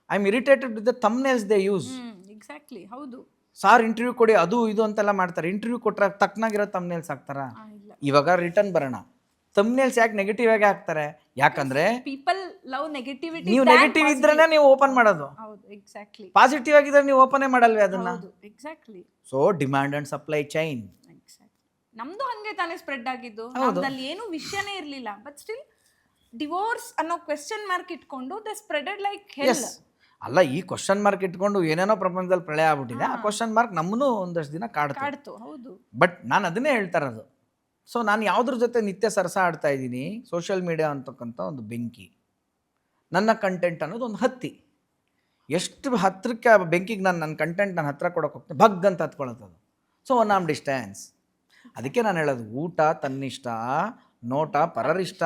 I am irritated with the thumbnails they use. Exactly, ಹೌದು. ಸಾರ್ ಇಂಟರ್ವ್ಯೂ ಕೊಡಿ ಅದು ಇದು ಅಂತೆಲ್ಲ ಮಾಡ್ತಾರೆ. ಇಂಟರ್ವ್ಯೂ ಕೊಟ್ಟರೆ ತಕ್ಕನಾಗಿರೋ ಥಂಬ್ನೇಲ್ಸ್ ಹಾಕ್ತಾರಾ? ಇವಾಗ ರಿಟರ್ನ್ ಬರೋಣ, ಥಂಬ್ನೇಲ್ಸ್ ಯಾಕೆ ನೆಗೆಟಿವ್ ಆಗಿ ಹಾಕ್ತಾರೆ? ಯಾಕಂದ್ರೆ ಪೀಪಲ್ ಲವ್ ನೆಗೆಟಿವಿಟಿ. ನೀವು ನೆಗೆಟಿವ್ ಇದ್ರೇನೆ ನೀವು ಓಪನ್ ಮಾಡೋದು. ಹೌದು, ಎಕ್ಸಾಕ್ಟ್ಲಿ. ಪಾಸಿಟಿವ್ ಆಗಿದ್ರೆ ನೀವು ಓಪನೇ ಮಾಡಲ್ವೇ ಅದನ್ನ? ಹೌದು, exactly. So demand and supply chain. ನಮ್ದು ಹಂಗೆ ತಾನೇ ಸ್ಪ್ರೆಡ್ ಆಗಿದ್ದು, ನಮ್ದಲ್ಲಿ ಏನು ವಿಷಯನೇ ಇರಲಿಲ್ಲ, ಬಟ್ ಸ್ಟಿಲ್ ಡಿವೋರ್ಸ್ ಅನ್ನೋ ಕ್ವೆಶ್ಚನ್ ಮಾರ್ಕ್ ಇಟ್ಕೊಂಡು ದೇ ಸ್ಪ್ರೆಡೆಡ್ ಲೈಕ್ ಹೆಲ್. ಅಲ್ಲ, ಈ ಕ್ವಶನ್ ಮಾರ್ಕ್ ಇಟ್ಕೊಂಡು ಏನೇನೋ ಪ್ರಪಂಚದಲ್ಲಿ ಪ್ರಳಯ ಆಗ್ಬಿಟ್ಟಿದೆ. ಆ ಕ್ವಶನ್ ಮಾರ್ಕ್ ನಮ್ಮನ್ನು ಒಂದಷ್ಟು ದಿನ ಕಾಡ್ತು. ಹೌದು, ಬಟ್ ನಾನು ಅದನ್ನೇ ಹೇಳ್ತಾ ಇರೋದು. ಸೊ ನಾನು ಯಾವುದ್ರ ಜೊತೆ ನಿತ್ಯ ಸರಸ ಆಡ್ತಾ ಇದ್ದೀನಿ, ಸೋಷಿಯಲ್ ಮೀಡಿಯಾ ಅಂತಕ್ಕಂಥ ಒಂದು ಬೆಂಕಿ, ನನ್ನ ಕಂಟೆಂಟ್ ಅನ್ನೋದು ಒಂದು ಹತ್ತಿ. ಎಷ್ಟು ಹತ್ತಿರಕ್ಕೆ ಬೆಂಕಿಗೆ ನನ್ನ ಕಂಟೆಂಟ್ ನಾನು ಹತ್ತಿರ ಕೊಡೋಕೆ ಹೋಗ್ತೀನಿ, ಭಗ್ ಅಂತ ಹತ್ಕೊಳ್ಳೋದು. So one arm distance. ಅದಕ್ಕೆ ನಾನು ಹೇಳೋದು, ಊಟ ತನ್ನಿಷ್ಟ, ನೋಟ ಪರರಿಷ್ಟ.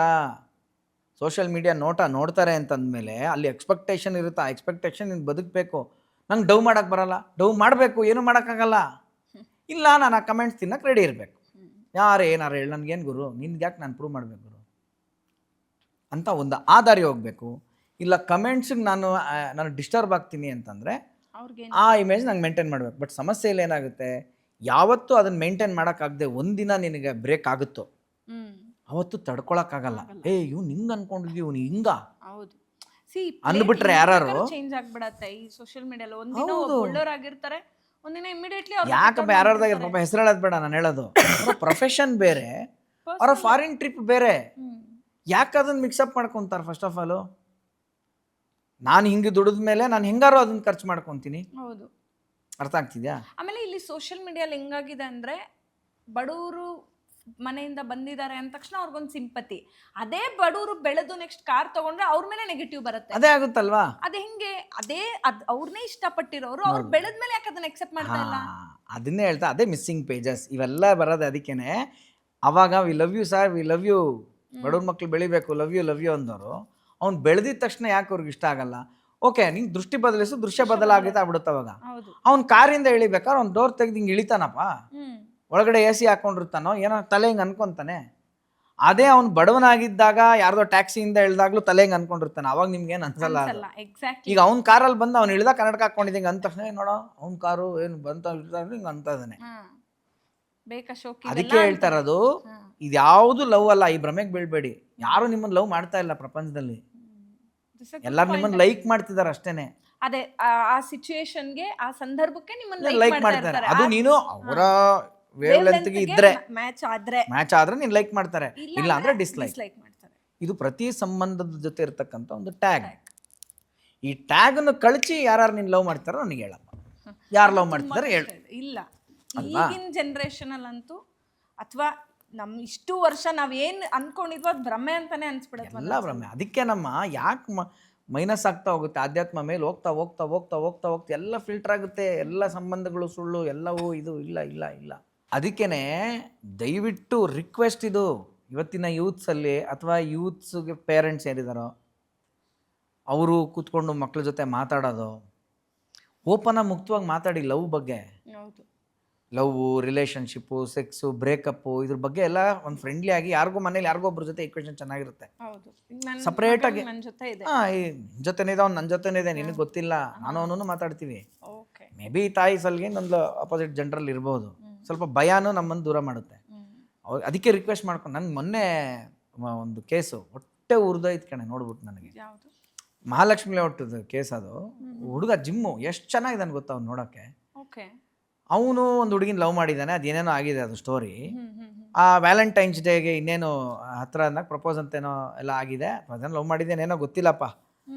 ಸೋಷಿಯಲ್ ಮೀಡಿಯಾ ನೋಟ ನೋಡ್ತಾರೆ ಅಂತಂದಮೇಲೆ ಅಲ್ಲಿ ಎಕ್ಸ್ಪೆಕ್ಟೇಷನ್ ಇರುತ್ತೆ. ಆ ಎಕ್ಸ್ಪೆಕ್ಟೇಷನ್ ನೀನು ಬದುಕಬೇಕು. ನಂಗೆ ಡವ್ ಮಾಡೋಕ್ಕೆ ಬರಲ್ಲ, ಡವ್ ಮಾಡಬೇಕು, ಏನೂ ಮಾಡೋಕ್ಕಾಗಲ್ಲ. ಇಲ್ಲ, ನಾನು ಆ ಕಮೆಂಟ್ಸ್ ತಿನ್ನೋಕೆ ರೆಡಿ ಇರಬೇಕು. ಯಾರು ಏನಾರು ಹೇಳಿ ನನಗೇನು ಗುರು, ನಿನ್ಗೆ ಯಾಕೆ ನಾನು ಪ್ರೂವ್ ಮಾಡಬೇಕು ಗುರು ಅಂತ ಒಂದು ಆಧಾರಿ ಹೋಗಬೇಕು. ಇಲ್ಲ ಕಮೆಂಟ್ಸಿಗೆ ನಾನು ಡಿಸ್ಟರ್ಬ್ ಆಗ್ತೀನಿ ಅಂತಂದರೆ ಆ ಇಮೇಜ್ ನಂಗೆ ಮೇಂಟೈನ್ ಮಾಡಬೇಕು. ಬಟ್ ಸಮಸ್ಯೆಯಲ್ಲಿ ಏನಾಗುತ್ತೆ, ಯಾವತ್ತೂ ಅದನ್ನು ಮೇಂಟೈನ್ ಮಾಡೋಕ್ಕಾಗದೆ ಒಂದಿನ ನಿನಗೆ ಬ್ರೇಕ್ ಆಗುತ್ತೋ ಅವತ್ತು ತಡ್ಕೊಳಕ್ಕಾಗಲ್ಲ. ಇವ್ನು ಹಿಂಗೆ ಅನ್ಕೊಂಡಿದ್ವಿ, ಇವ್ನು ಹಿಂಗ ಅಂದ್ಬಿಟ್ರೆ ಯಾರು ಚೇಂಜ್ ಆಗ್ಬಿಡತ್ತೆ ಈ ಸೋಷಿಯಲ್ ಮೀಡಿಯಾದಲ್ಲಿ. ಒಂದಿನ ಒಳ್ಳೆಯವರಾಗಿರ್ತಾರೆ, ಒಂದಿನ ಇಮಿಡಿಯೇಟ್ಲಿ ಯಾಕಪ್ಪ ಯಾರ್ಯಾರ್ದಾಗ ಪಾಪ ಹೆಸರು ಹೇಳೋದು ಬೇಡ, ನಾನು ಹೇಳೋದು ಪ್ರೊಫೆಷನ್ ಬೇರೆ, ಅವರ ಫಾರಿನ್ ಟ್ರಿಪ್ ಬೇರೆ. ಯಾಕೆ ಅದನ್ನು ಮಿಕ್ಸಪ್ ಮಾಡ್ಕೊತಾರೆ? ಫಸ್ಟ್ ಆಫ್ ಆಲು ನಾನು ಹಿಂಗೆ ದುಡಿದ ಮೇಲೆ ನಾನು ಹೆಂಗಾರು ಅದನ್ನ ಖರ್ಚು ಮಾಡ್ಕೊತೀನಿ. ಹೌದು, ಅರ್ಥ ಆಗ್ತಿದ್ಯಾ? ಆಮೇಲೆ ಇಲ್ಲಿ ಸೋಷಿಯಲ್ ಮೀಡಿಯಾಲಿ ಹೆಂಗಾಗಿದೆ ಅಂದರೆ, ಬಡವರು ಮನೆಯಿಂದ ಬಂದಿದ್ದಾರೆ ಅಂದ ತಕ್ಷಣ ಅವ್ರಿಗೊಂದು ಸಿಂಪತಿ. ಅದೇ ಬಡವರು ಬೆಳೆದು ನೆಕ್ಸ್ಟ್ ಕಾರ್ ತಗೊಂಡ್ರೆ ಅವ್ರ ಮೇಲೆ ನೆಗೆಟಿವ್ ಬರುತ್ತೆ. ಅದೇ ಆಗುತ್ತಲ್ವಾ? ಅದೇ ಹಿಂಗೆ ಅವ್ರನ್ನೇ ಇಷ್ಟಪಟ್ಟಿರೋರು ಅವ್ರು ಬೆಳೆದ ಮೇಲೆ ಯಾಕೆ ಅದನ್ನ ಎಕ್ಸೆಪ್ಟ್ ಮಾಡ್ತಾ ಇಲ್ಲ? ಅದನ್ನೇ ಹೇಳ್ತಾ, ಅದೇ ಮಿಸ್ಸಿಂಗ್ ಪೇಜಸ್ ಇವೆಲ್ಲ ಬರೋದು. ಅದಕ್ಕೇನೆ ಅವಾಗ we love you sir, we love you ಬಡವ್ರ ಮಕ್ಳು ಬೆಳಿಬೇಕು ಲವ್ ಯು ಅಂದವರು ಅವ್ನು ಬೆಳೆದಿದ ತಕ್ಷಣ ಯಾಕೆ ಅವ್ರಿಗೆ ಇಷ್ಟ ಆಗಲ್ಲ? ಓಕೆ, ನಿಂಗೆ ದೃಷ್ಟಿ ಬದಲಿಸು, ದೃಶ್ಯ ಬದಲಾಗುತ್ತೆ ಆಗ್ಬಿಡುತ್ತೆ. ಅವಾಗ ಅವ್ನು ಕಾರಿಂದ ಇಳಿಬೇಕಾದ್ರೆ ಅವ್ನು ಡೋರ್ ತೆಗ್ದು ಹಿಂಗೆ ಇಳಿತಾನಪ್ಪ, ಒಳಗಡೆ AC ಹಾಕೊಂಡಿರ್ತಾನೋ ಏನೋ ತಲೆ ಹಿಂಗೆ ಅನ್ಕೊಂತಾನೆ. ಅದೇ ಅವ್ನು ಬಡವನಾಗಿದ್ದಾಗ ಯಾರ್ದೋ ಟ್ಯಾಕ್ಸಿಯಿಂದ ಇಳ್ದಾಗ್ಲೂ ತಲೆ ಹಿಂಗೆ ಅನ್ಕೊಂಡಿರ್ತಾನೆ, ಅವಾಗ ನಿಮ್ಗೇನು ಅನ್ಸಲ್ಲ. ಈಗ ಅವ್ನ ಕಾರಲ್ಲಿ ಬಂದು ಅವ್ನು ಇಳ್ದಾಗ ಕನ್ನಡಕ ಹಾಕೊಂಡಿದ್ದಂಗೆ ಅಂದ ತಕ್ಷಣ ನೋಡೋ ಅವ್ನ ಕಾರು ಏನು ಬಂತ ಹಿಂಗೆ ಅಂತ ಇದ್ದಾನೆ. ಅದಕ್ಕೆ ಹೇಳ್ತಾ ಇರೋದು, ಇದ್ಯಾವುದು ಲವ್ ಅಲ್ಲ. ಈ ಭ್ರಮೆಗೆ ಬೀಳ್ಬೇಡಿ. ಯಾರು ನಿಮ್ಮನ್ನ ಲವ್ ಮಾಡ್ತಾ ಇಲ್ಲ ಪ್ರಪಂಚದಲ್ಲಿ, ಎಲ್ಲರೂ ನಿಮ್ಮನ್ನ ಲೈಕ್ ಮಾಡ್ತಿದ್ದಾರೆ ಅಷ್ಟೇನೆ. ಅದೇ ಆ ಸಿಚುಯೇಷನ್ಗೆ, ಆ ಸಂದರ್ಭಕ್ಕೆ ನಿಮ್ಮನ್ನ ಲೈಕ್ ಮಾಡ್ತಾರೆ. ಅದು ನೀನು ಅವರ ವೇವ್ ಲೆಂತ್ಗೆ ಇದ್ರೆ ಮ್ಯಾಚ್ ಆದ್ರೆ ನೀನು ಲೈಕ್ ಮಾಡ್ತಾರೆ, ಇಲ್ಲ ಅಂದ್ರೆ ಡಿಸ್ಲೈಕ್ ಮಾಡ್ತಾರೆ. ಇದು ಪ್ರತಿ ಸಂಬಂಧದ ಜೊತೆ ಇರ್ತಕ್ಕಂಥ ಒಂದು ಟ್ಯಾಗ್. ಈ ಟ್ಯಾಗ್ ಅನ್ನು ಕಳಚಿ ಯಾರು ನೀನು ಲವ್ ಮಾಡ್ತಾರೋ ನನಗೆ ಹೇಳಪ್ಪ, ಯಾರು ಲವ್ ಮಾಡ್ತಿದ್ದಾರೆ ಹೇಳ. ಇಲ್ಲ, ಈಗಿನ ಜನರೇಷನ್ ಅಲ್ಲಂತೂ, ಅಥವಾ ನಮ್ ಇಷ್ಟು ವರ್ಷ ನಾವೇನ್ ಅನ್ಕೊಂಡಿದ್ವೋ ಅದು ಭ್ರಮೆ ಅಂತಾನೆ ಅನ್ಸ್ಬಿಡುತ್ತೆ. ಎಲ್ಲ ಭ್ರಮೆ. ಅದಕ್ಕೆ ನಮ್ಮ ಯಾಕೆ ಮೈನಸ್ ಆಗ್ತಾ ಹೋಗುತ್ತೆ, ಆಧ್ಯಾತ್ಮ ಮೇಲೆ ಹೋಗ್ತಾ ಹೋಗ್ತಾ ಹೋಗ್ತಾ ಹೋಗ್ತಾ ಹೋಗ್ತಾ ಎಲ್ಲ ಫಿಲ್ಟರ್ ಆಗುತ್ತೆ, ಎಲ್ಲ ಸಂಬಂಧಗಳು ಸುಳ್ಳು, ಎಲ್ಲವೂ ಇದು ಇಲ್ಲ ಇಲ್ಲ ಇಲ್ಲ. ಅದಕ್ಕೇನೆ ದಯವಿಟ್ಟು ರಿಕ್ವೆಸ್ಟ್ ಇದು, ಇವತ್ತಿನ ಯೂತ್ಸಲ್ಲಿ ಅಥವಾ ಯೂತ್ಸ್ಗೆ ಪೇರೆಂಟ್ಸ್ ಏನಿದಾರೋ ಅವರು ಕೂತ್ಕೊಂಡು ಮಕ್ಳ ಜೊತೆ ಮಾತಾಡೋದು, ಓಪನ್ ಮುಕ್ತವಾಗಿ ಮಾತಾಡಿ ಲವ್ ಬಗ್ಗೆ. ಲವ್, ರಿಲೇಷನ್ಶಿಪ್ಪು, ಸೆಕ್ಸು, ಬ್ರೇಕಪ್ಪು, ಇದ್ರ ಬಗ್ಗೆ ಎಲ್ಲ ಒಂದು ಫ್ರೆಂಡ್ಲಿ ಆಗಿ ಯಾರಿಗೂ ಮನೇಲಿ ಯಾರಿಗೋ ಒಬ್ರ ಜೊತೆ ಈಕ್ವೇಷನ್ ಚೆನ್ನಾಗಿರುತ್ತೆ. ಸಪ್ರೇಟಾಗಿ ಹಾಂ, ಈ ಜೊತೆನೇ ಇದೆ, ಅವ್ನು ನನ್ನ ಜೊತೆನೇ ಇದೆ, ನಿನಗೆ ಗೊತ್ತಿಲ್ಲ, ನಾನು ಅವನು ಮಾತಾಡ್ತೀವಿ. ಮೇ ಬಿ ತಾಯಿ ಸಲ್ಗೆ ಒಂದು ಅಪೋಸಿಟ್ ಜನರಲ್ಲಿ ಇರ್ಬೋದು, ಸ್ವಲ್ಪ ಭಯನೂ ನಮ್ಮನ್ನು ದೂರ ಮಾಡುತ್ತೆ. ಅದಕ್ಕೆ ರಿಕ್ವೆಸ್ಟ್ ಮಾಡ್ಕೊಂಡು, ನನಗೆ ಮೊನ್ನೆ ಒಂದು ಕೇಸು ಹೊಟ್ಟೆ ಉರಿದೋಯ್ತು ಕಣೆ ನೋಡ್ಬಿಟ್ಟು. ನನಗೆ ಮಹಾಲಕ್ಷ್ಮಿ ಲೇಔಟದ ಕೇಸ್ ಅದು. ಹುಡುಗ ಜಿಮ್ಮು ಎಷ್ಟು ಚೆನ್ನಾಗಿದ್ದಾನೆ ಗೊತ್ತಾ ಅವ್ನು ನೋಡೋಕ್ಕೆ. ಅವನು ಒಂದು ಹುಡುಗಿನ ಲವ್ ಮಾಡಿದ್ದಾನೆ, ಅದೇನೇನೋ ಆಗಿದೆ ಅದು ಸ್ಟೋರಿ. ಆ ವ್ಯಾಲೆಂಟೈನ್ಸ್ ಡೇಗೆ ಇನ್ನೇನು ಹತ್ರ ಅಂದಾಗ ಪ್ರಪೋಸ್ ಅಂತೇನೋ ಎಲ್ಲ ಆಗಿದೆ. ಅದನ್ನು ಲವ್ ಮಾಡಿದ್ದೇನೇನೋ ಗೊತ್ತಿಲ್ಲಪ್ಪ,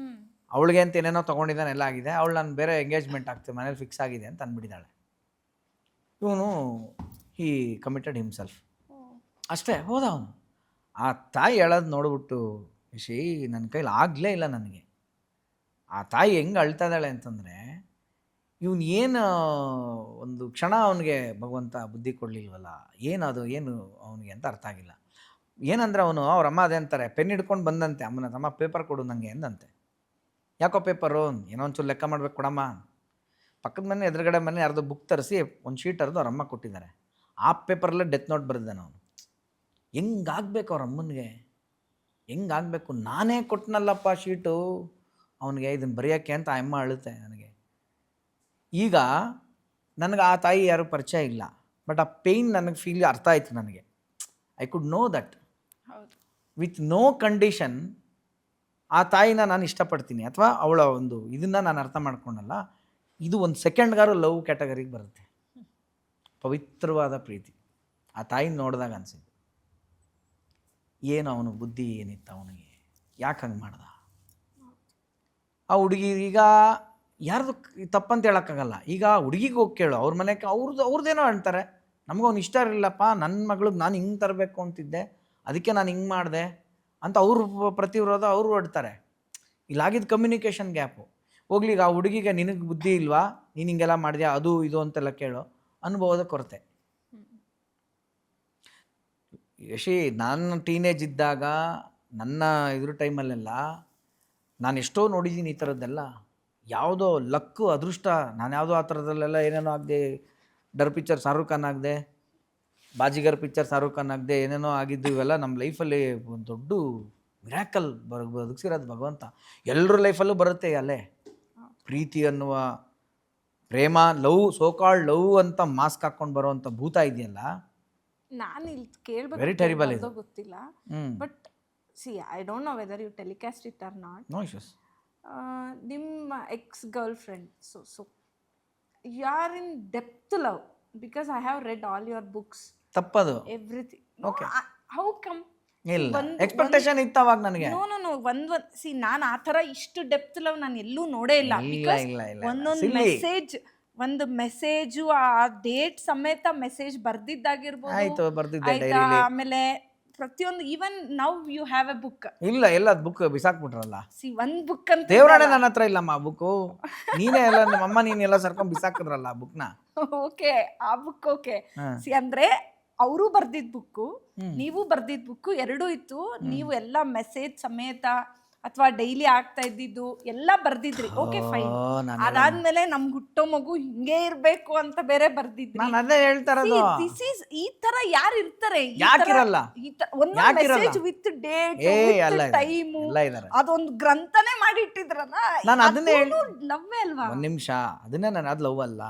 ಅವಳಿಗೆ ಅಂತ ಏನೇನೋ ತೊಗೊಂಡಿದ್ದಾನೆ, ಎಲ್ಲ ಆಗಿದೆ. ಅವಳು ನಾನು ಬೇರೆ ಎಂಗೇಜ್ಮೆಂಟ್ ಆಗ್ತೀವಿ, ಮನೇಲಿ ಫಿಕ್ಸ್ ಆಗಿದೆ ಅಂತ ಅಂದ್ಬಿಟ್ಟಿದ್ದಾಳೆ. ಇವನು ಹಿ ಕಮಿಟೆಡ್ ಹಿಮ್ಸೆಲ್ಫ್ ಅಷ್ಟೇ, ಹೋದ ಅವನು. ಆ ತಾಯಿ ಹೇಳೋದು ನೋಡ್ಬಿಟ್ಟು, ಶೀ ನನ್ನ ಕೈಲಿ ಆಗಲೇ ಇಲ್ಲ ನನಗೆ. ಆ ತಾಯಿ ಹೆಂಗೆ ಅಳ್ತಾ ಇದ್ದಾಳೆ ಅಂತಂದರೆ, ಇವನು ಏನು ಒಂದು ಕ್ಷಣ ಅವನಿಗೆ ಭಗವಂತ ಬುದ್ಧಿ ಕೊಡಲಿಲ್ವಲ್ಲ, ಏನದು ಏನು ಅವನಿಗೆ ಅಂತ ಅರ್ಥ ಆಗಿಲ್ಲ. ಏನಂದರೆ ಅವನು ಅವ್ರ ಅಮ್ಮ ಅದೇ ಅಂತಾರೆ, ಪೆನ್ ಹಿಡ್ಕೊಂಡು ಬಂದಂತೆ ಅಮ್ಮನ, ತಮ್ಮ ಪೇಪರ್ ಕೊಡು ನನಗೆ ಎಂದಂತೆ. ಯಾಕೋ ಪೇಪರು, ಏನೋ ಒಂಚೂರು ಲೆಕ್ಕ ಮಾಡ್ಬೇಕು ಕೊಡಮ್ಮ. ಪಕ್ಕದ ಮನೆ ಎದುರುಗಡೆ ಮನೆ ಯಾರ್ದೋ ಬುಕ್ ತರಿಸಿ ಒಂದು ಶೀಟ್ ಹರಿದು ಅವ್ರ ಅಮ್ಮ ಕೊಟ್ಟಿದ್ದಾರೆ. ಆ ಪೇಪರಲ್ಲೇ ಡೆತ್ ನೋಟ್ ಬರೆದಿದ್ದಾನೆ ಅವನು. ಹೆಂಗಾಗಬೇಕು ಅವ್ರ ಅಮ್ಮನಿಗೆ, ಹೆಂಗಾಗಬೇಕು? ನಾನೇ ಕೊಟ್ಟನಲ್ಲಪ್ಪ ಶೀಟು ಅವನಿಗೆ ಇದನ್ನು ಬರೆಯೋಕ್ಕೆ ಅಂತ ಆ ಅಮ್ಮ ಅಳುತ್ತೆ ನನಗೆ. ಈಗ ನನಗೆ ಆ ತಾಯಿ ಯಾರು ಪರಿಚಯ ಇಲ್ಲ, ಬಟ್ ಆ ಪೇಯ್ನ್ ನನಗೆ ಫೀಲ್ ಅರ್ಥ ಆಯಿತು ನನಗೆ. I could know that with no condition ಆ ತಾಯಿನ ನಾನು ಇಷ್ಟಪಡ್ತೀನಿ, ಅಥವಾ ಅವಳ ಒಂದು ಇದನ್ನು ನಾನು ಅರ್ಥ ಮಾಡ್ಕೊಂಡಲ್ಲ. ಇದು ಒಂದು ಸೆಕೆಂಡ್ಗಾರು ಲವ್ ಕ್ಯಾಟಗರಿಗೆ ಬರುತ್ತೆ. ಪವಿತ್ರವಾದ ಪ್ರೀತಿ ಆ ತಾಯಿನ ನೋಡಿದಾಗ ಅನಿಸಿದ್ದು, ಏನು ಅವನು ಬುದ್ಧಿ ಏನಿತ್ತು ಅವನಿಗೆ, ಯಾಕೆ ಹಂಗೆ ಮಾಡ್ದ ಆ ಹುಡುಗಿ. ಈಗ ಯಾರ್ದು ತಪ್ಪಂತ ಹೇಳೋಕ್ಕಾಗಲ್ಲ. ಈಗ ಹುಡುಗಿಗೆ ಹೋಗಿ ಕೇಳು, ಅವ್ರ ಮನೆಗೆ ಅವ್ರದ್ದೇನೋ ಅಂತಾರೆ, ನಮಗವ್ನು ಇಷ್ಟ ಇರಲಿಲ್ಲಪ್ಪ, ನನ್ನ ಮಗಳಿಗೆ ನಾನು ಹಿಂಗೆ ತರಬೇಕು ಅಂತಿದ್ದೆ, ಅದಕ್ಕೆ ನಾನು ಹಿಂಗೆ ಮಾಡಿದೆ ಅಂತ ಅವರು ಪ್ರತಿವಿರೋಧ ಅವರು ಹೊಡ್ತಾರೆ. ಇಲ್ಲಾಗಿದ್ದು ಕಮ್ಯುನಿಕೇಷನ್ ಗ್ಯಾಪು. ಹೋಗ್ಲಿ, ಈಗ ಆ ಹುಡುಗಿಗೆ ನಿನಗೆ ಬುದ್ಧಿ ಇಲ್ವಾ, ನೀನು ಹಿಂಗೆಲ್ಲ ಮಾಡಿದ್ಯಾ, ಅದು ಇದು ಅಂತೆಲ್ಲ ಕೇಳು, ಅನುಭವದ ಕೊರತೆ. ಯಶಿ, ನಾನು ಟೀನೇಜ್ ಇದ್ದಾಗ ನನ್ನ ಇದ್ರ ಟೈಮಲ್ಲೆಲ್ಲ ನಾನು ಎಷ್ಟೋ ನೋಡಿದ್ದೀನಿ ಈ ಥರದ್ದೆಲ್ಲ. ಯಾವುದೋ ಲಕ್ಕು, ಅದೃಷ್ಟ, ನಾನು ಯಾವುದೋ ಆ ಥರದಲ್ಲೆಲ್ಲ ಏನೇನೋ ಆಗದೆ, ಡರ್ ಪಿಕ್ಚರ್ ಶಾರುಖ್ ಖಾನ್ ಆಗದೆ, ಬಾಜಿಗರ್ ಪಿಕ್ಚರ್ ಶಾರುಖ್ ಖಾನ್ ಆಗದೆ, ಏನೇನೋ ಆಗಿದ್ದು. ಇವೆಲ್ಲ ನಮ್ಮ ಲೈಫಲ್ಲಿ ಒಂದು ದೊಡ್ಡ ಮಿರಾಕಲ್ ಬದುಕಿಸಿರೋದು ಭಗವಂತ. ಎಲ್ಲರ ಲೈಫಲ್ಲೂ ಬರುತ್ತೆ ಅಲ್ಲೇ ಪ್ರೀತಿ ಅನ್ನುವ ಪ್ರೇಮ, ಲವ್, ಸೋಕಾಲ್ಡ್ ಲವ್ ಅಂತ ಮಾಸ್ಕ್ ಹಾಕ್ಕೊಂಡು ಬರೋವಂಥ ಭೂತ ಇದೆಯಲ್ಲ. ನಾನು ಇಲ್ಲಿ ಕೇಳಬೇಕು, ವೆರಿ ಟೆರಿಬಲ್ ಇದು, ಗೊತ್ತಿಲ್ಲ. But see, I don't know whether you telecast it or not. No issues. ನಿಮ್ಮ ex girlfriend, so you are in depth love, because I have read all your books. ತಪ್ಪದು, everything. Okay, how come? ಇಲ್ಲ, expectation ಇತ್ತು ಅವಾಗ ನನಗೆ. No ಒಂದು C, ನಾನು ಆ ಥರ ಇಷ್ಟು ಡೆಪ್ತ್ ಲವ್ ನಾನು ಎಲ್ಲೂ ನೋಡೇ ಇಲ್ಲ. ಒಂದೊಂದು ಮೆಸೇಜ್, ಒಂದು ಮೆಸೇಜು ಆ ಡೇಟ್ ಸಮೇತ ಮೆಸೇಜ್ ಬರ್ದಿದ್ದಾಗಿರ್ಬೋದು, ಆಮೇಲೆ ಪ್ರತಿಯೊಂದು, even now you have a book. ಇಲ್ಲ, ಎಲ್ಲ ಬುಕ್ ಬಿಸಾಕ್ಬಿಟ್ರಲ್ಲ. ಸಿ, ಒಂದು ಬುಕ್ ಅಂತ ದೇವರಾಣೆ ನನ್ನ ಹತ್ರ ಇಲ್ಲಮ್ಮ ಆ ಬುಕ್ಕು. ನೀನೇ ಎಲ್ಲ ನಮ್ಮಮ್ಮ ನೀನೆಲ್ಲ ಸರ್ಕೊಂಡು ಬಿಸಾಕಿದ್ರಲ್ಲ ಆ ಬುಕ್ನ. ಓಕೆ, ಆ ಬುಕ್ ಓಕೆ. ಸಿ, ಅಂದ್ರೆ ಅವರು ಬರ್ದಿದ್ ಬುಕ್ಕು ನೀವು ಬರ್ದಿದ್ ಬುಕ್ಕು ಎರಡೂ ಇತ್ತು. ನೀವು ಎಲ್ಲ ಮೆಸೇಜ್ ಸಮೇತ ಅಥವಾ ಡೈಲಿ ಆಗ್ತಾ ಇದ್ದಿದ್ದು ಎಲ್ಲ ಬರ್ದಿದ್ರಿ. Okay fine. ಅದಾದ್ಮೇಲೆ ನಮ್ಗೆ ಹುಟ್ಟೋ ಮಗು ಹಿಂಗೆ ಇರ್ಬೇಕು ಅಂತ ಬೇರೆ ಬರ್ದಿದ್ರಿ. ನಾನು ಅದೇ ಹೇಳ್ತಾ ಇರೋದು. ದಿಸ್ ಈಸ್ ಈ ತರ ಯಾರು ಇರ್ತಾರೆ? ಯಾಕಿರಲ್ಲ? ಒಂದು ಮೆಸೇಜ್ ವಿತ್ ಡೇಟ್ ಟೈಮು ಅದೊಂದು ಗ್ರಂಥನೇ ಮಾಡಿ ಇಟ್ಟಿದ್ರಲ್ಲ. ನಾನು ಅದನ್ನೇ ಲವ್ವೇ ಅಲ್ವಾ? ಒಂದ್ ನಿಮಿಷ, ಅದನ್ನೇ ನಾನು ಅದು ಲವ್ ಅಲ್ಲ,